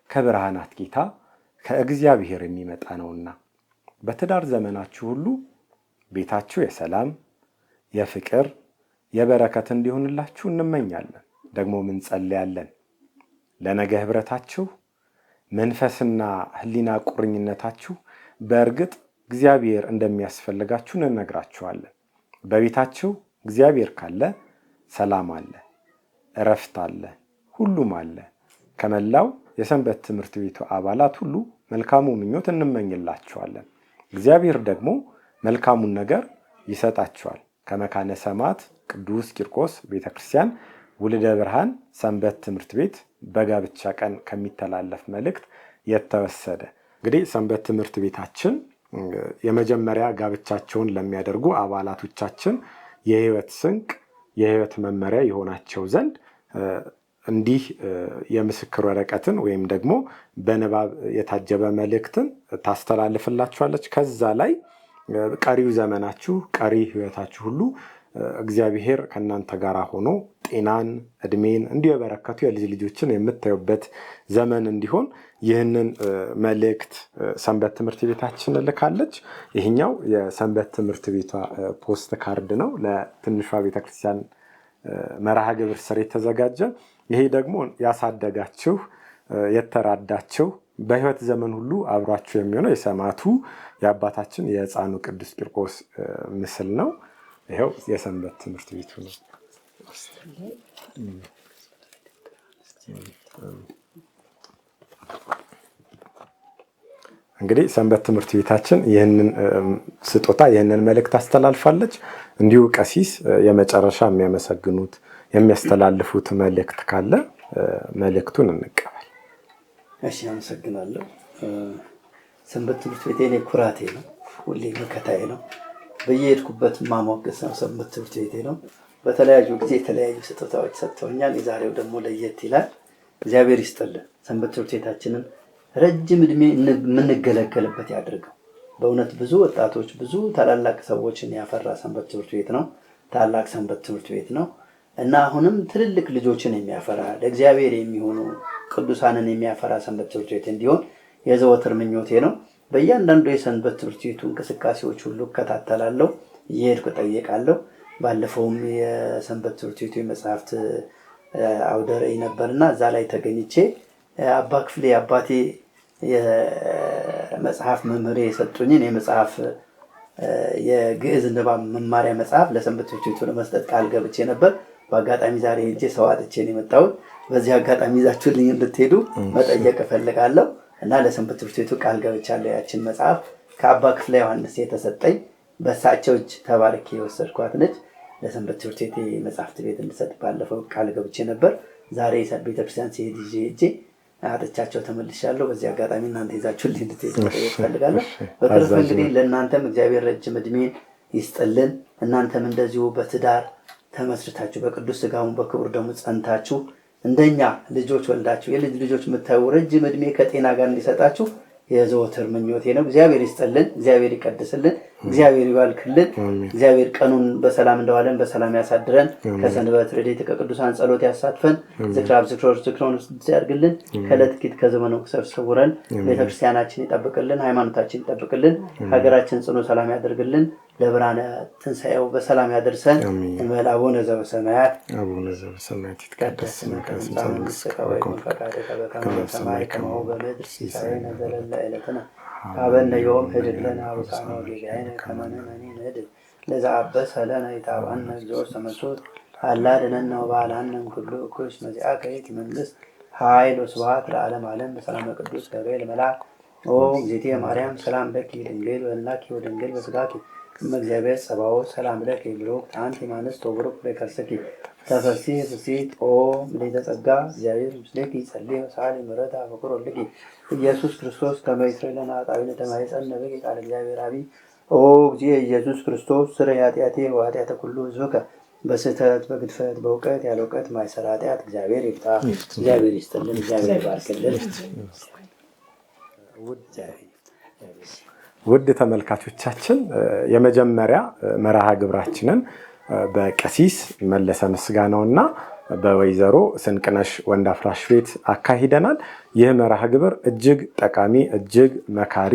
ከብርሃናት ጌታ ከእግዚአብሔር የሚመጣ ነውና በትዳር ዘመናችሁ ሁሉ ቤታችሁ የሰላም፣ የፍቅር፣ የበረከት እንዲሆንላችሁ እንመኛለን። ደግሞ እንጸልያለን። ለነገ ህብረታችሁ መንፈስና ህሊና ቁርኝነታችሁ በእርግጥ እግዚአብሔር እንደሚያስፈልጋችሁ እንነግራችኋለን። በቤታችሁ እግዚአብሔር ካለ ሰላም አለ፣ እረፍት አለ፣ ሁሉም አለ። ከመላው የሰንበት ትምህርት ቤቱ አባላት ሁሉ መልካሙ ምኞት እንመኝላችኋለን። እግዚአብሔር ደግሞ መልካሙን ነገር ይሰጣችኋል። ከመካነ ሰማዕት ቅዱስ ቂርቆስ ቤተክርስቲያን ውልደ ብርሃን ሰንበት ትምህርት ቤት በጋብቻ ቀን ከሚተላለፍ መልእክት የተወሰደ። እንግዲህ ሰንበት ትምህርት ቤታችን የመጀመሪያ ጋብቻቸውን ለሚያደርጉ አባላቶቻችን የህይወት ስንቅ፣ የህይወት መመሪያ የሆናቸው ዘንድ እንዲህ የምስክር ወረቀትን ወይም ደግሞ በንባብ የታጀበ መልእክትን ታስተላልፍላችኋለች። ከዛ ላይ ቀሪው ዘመናችሁ፣ ቀሪ ህይወታችሁ ሁሉ እግዚአብሔር ከእናንተ ጋር ሆኖ ጤናን፣ እድሜን እንዲሁ የበረከቱ የልጅ ልጆችን የምታዩበት ዘመን እንዲሆን ይህንን መልእክት ሰንበት ትምህርት ቤታችን ልካለች። ይህኛው የሰንበት ትምህርት ቤቷ ፖስት ካርድ ነው፣ ለትንሿ ቤተክርስቲያን መርሃ ግብር ስር የተዘጋጀ። ይሄ ደግሞ ያሳደጋችሁ፣ የተራዳችሁ፣ በህይወት ዘመን ሁሉ አብሯችሁ የሚሆነው የሰማዕቱ የአባታችን የሕፃኑ ቅዱስ ቂርቆስ ምስል ነው። ይኸው የሰንበት ትምህርት ቤቱ ነው። እንግዲህ ሰንበት ትምህርት ቤታችን ይህንን ስጦታ፣ ይህንን መልእክት አስተላልፋለች። እንዲሁ ቀሲስ የመጨረሻ የሚያመሰግኑት የሚያስተላልፉት መልእክት ካለ መልእክቱን እንቀበል። እሺ፣ አመሰግናለሁ። ሰንበት ትምህርት ቤቴ እኔ ኩራቴ ነው፣ ሁሌ መከታዬ ነው። በየሄድኩበት ማሞገስ ነው ሰንበት ትምህርት ቤቴ ነው። በተለያዩ ጊዜ የተለያዩ ስጦታዎች ሰጥተውኛል። የዛሬው ደግሞ ለየት ይላል። እግዚአብሔር ይስጥልን። ሰንበት ትምህርት ቤታችንን ረጅም እድሜ የምንገለገልበት ያድርገው። በእውነት ብዙ ወጣቶች፣ ብዙ ታላላቅ ሰዎችን ያፈራ ሰንበት ትምህርት ቤት ነው። ታላቅ ሰንበት ትምህርት ቤት ነው እና አሁንም ትልልቅ ልጆችን የሚያፈራ ለእግዚአብሔር የሚሆኑ ቅዱሳንን የሚያፈራ ሰንበት ትምህርት ቤት እንዲሆን የዘወትር ምኞቴ ነው። በእያንዳንዱ የሰንበት ትምህርት ቤቱ እንቅስቃሴዎች ሁሉ እከታተላለሁ፣ እየሄድኩ እጠይቃለሁ። ባለፈውም የሰንበት ትምህርት ቤቱ የመጽሐፍት አውደ ርዕይ ነበርና እዛ ላይ ተገኝቼ አባ ክፍሌ አባቴ የመጽሐፍ መምህሬ የሰጡኝን የመጽሐፍ የግዕዝ ንባብ መማሪያ መጽሐፍ ለሰንበት ትምህርት ቤቱ ለመስጠት ቃል ገብቼ ነበር። በአጋጣሚ ዛሬ ሄጄ ሰው አጥቼ ነው የመጣሁት። በዚህ አጋጣሚ ይዛችሁልኝ እንድትሄዱ መጠየቅ እፈልጋለሁ እና ለሰንበት ትምህርት ቤቱ ቃል ገብቻለሁ። ያችን መጽሐፍ ከአባ ክፍለ ዮሐንስ የተሰጠኝ በእሳቸው እጅ ተባርኬ የወሰድኳት ነች። ለሰንበት ትምህርት ቤት መጽሐፍት ቤት እንድሰጥ ባለፈው ቃል ገብቼ ነበር። ዛሬ ቤተክርስቲያን ሲሄድ ይዤ ሄጄ አጥቻቸው ተመልሻለሁ። በዚህ አጋጣሚ እናንተ ይዛችሁልኝ እንድትሄዱ እፈልጋለሁ። በተረፈ እንግዲህ ለእናንተም እግዚአብሔር ረጅም እድሜን ይስጥልን። እናንተም እንደዚሁ በትዳር ተመስርታችሁ በቅዱስ ሥጋውን በክቡር ደሙ ጸንታችሁ እንደኛ ልጆች ወልዳችሁ የልጅ ልጆች የምታዩ ረጅም እድሜ ከጤና ጋር እንዲሰጣችሁ የዘወትር ምኞቴ ነው። እግዚአብሔር ይስጥልን፣ እግዚአብሔር ይቀድስልን፣ እግዚአብሔር ይባርክልን። እግዚአብሔር ቀኑን በሰላም እንደዋለን በሰላም ያሳድረን። ከሰንበት ረድኤት ከቅዱሳን ጸሎት ያሳትፈን። ዝክራብ ዝክሮን ያድርግልን። ከለጥቂት ከዘመኑ ክሰር ሰውረን። ቤተክርስቲያናችን ይጠብቅልን፣ ሃይማኖታችን ይጠብቅልን፣ ሀገራችን ጽኑ ሰላም ያደርግልን። ለብርሃነ ትንሣኤው በሰላም ያደርሰን። እንበል አቡነ ዘበሰማያት ይትቀደስ ስምከ ትምጻእ መንግሥትከ ወይኩን ፈቃድከ በከመ በሰማይ ከማሁ በምድር ሲሳየነ ዘለለ ዕለትነ ሀበነ ዮም ኅድግ ለነ አበሳነ ወጌጋየነ ከመ ንሕነኒ ንኅድግ ለዘአበሰ ለነ ኢታብአነ እግዚኦ ሰመሱት አላ አድኅነነ ወባልሐነ እምኩሉ እኩይ መዚአከ ይእቲ መንግሥት ኃይል ወስብሐት ለዓለመ ዓለም። በሰላመ ቅዱስ ገብርኤል መልአክ ኦ እግዝእትየ ማርያም ሰላም ለኪ ድንግል በኅሊናኪ ወድንግል በሥጋኪ እመ እግዚአብሔር ጸባኦት ሰላም ለኪ ብሩክት አንቲ እምአንስት ወቡሩክ ፍሬ ከርሥኪ ተፈሥሒ ፍሥሕት ኦ ምልዕተ ጸጋ እግዚአብሔር ምስሌኪ ጸልዪ ወሰአሊ ምሕረተ በኵር ወልድኪ ኢየሱስ ክርስቶስ ከመ ይስረይ ለነ ኃጣውኢነ ተማኅፀነ በኪ ቃለ እግዚአብሔር አብይ ኦ እግዚእ ኢየሱስ ክርስቶስ ስረይ ኃጢአቴ ወኃጢአተ ኩሉ ሕዝብከ በስህተት በግድፈት በእውቀት ያለ እውቀት ማይሰራ ኃጢአት እግዚአብሔር ይፍታ። እግዚአብሔር ይስጥልን። እግዚአብሔር ይባርክልን። ውድ ተመልካቾቻችን የመጀመሪያ መርሃ ግብራችንን በቀሲስ መለሰ ምስጋናውና በወይዘሮ ስንቅነሽ ወንዳፍራሽ ቤት አካሂደናል። ይህ መርሃ ግብር እጅግ ጠቃሚ እጅግ መካሪ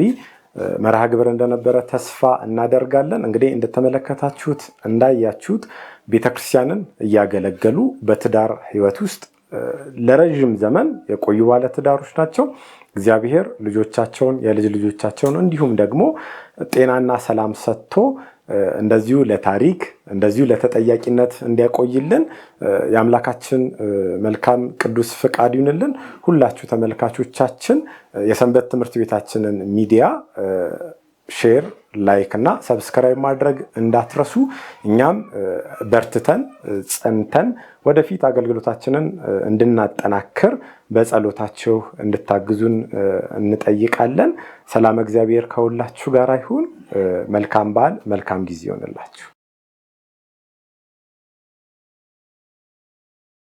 መርሃ ግብር እንደነበረ ተስፋ እናደርጋለን። እንግዲህ እንደተመለከታችሁት እንዳያችሁት ቤተክርስቲያንን እያገለገሉ በትዳር ህይወት ውስጥ ለረጅም ዘመን የቆዩ ባለ ትዳሮች ናቸው። እግዚአብሔር ልጆቻቸውን የልጅ ልጆቻቸውን እንዲሁም ደግሞ ጤናና ሰላም ሰጥቶ እንደዚሁ ለታሪክ እንደዚሁ ለተጠያቂነት እንዲያቆይልን የአምላካችን መልካም ቅዱስ ፍቃድ ይሁንልን። ሁላችሁ ተመልካቾቻችን የሰንበት ትምህርት ቤታችንን ሚዲያ ሼር፣ ላይክ እና ሰብስክራይብ ማድረግ እንዳትረሱ። እኛም በርትተን ጸንተን ወደፊት አገልግሎታችንን እንድናጠናክር በጸሎታችሁ እንድታግዙን እንጠይቃለን። ሰላም እግዚአብሔር ከሁላችሁ ጋር ይሁን። መልካም በዓል መልካም ጊዜ ይሆንላችሁ።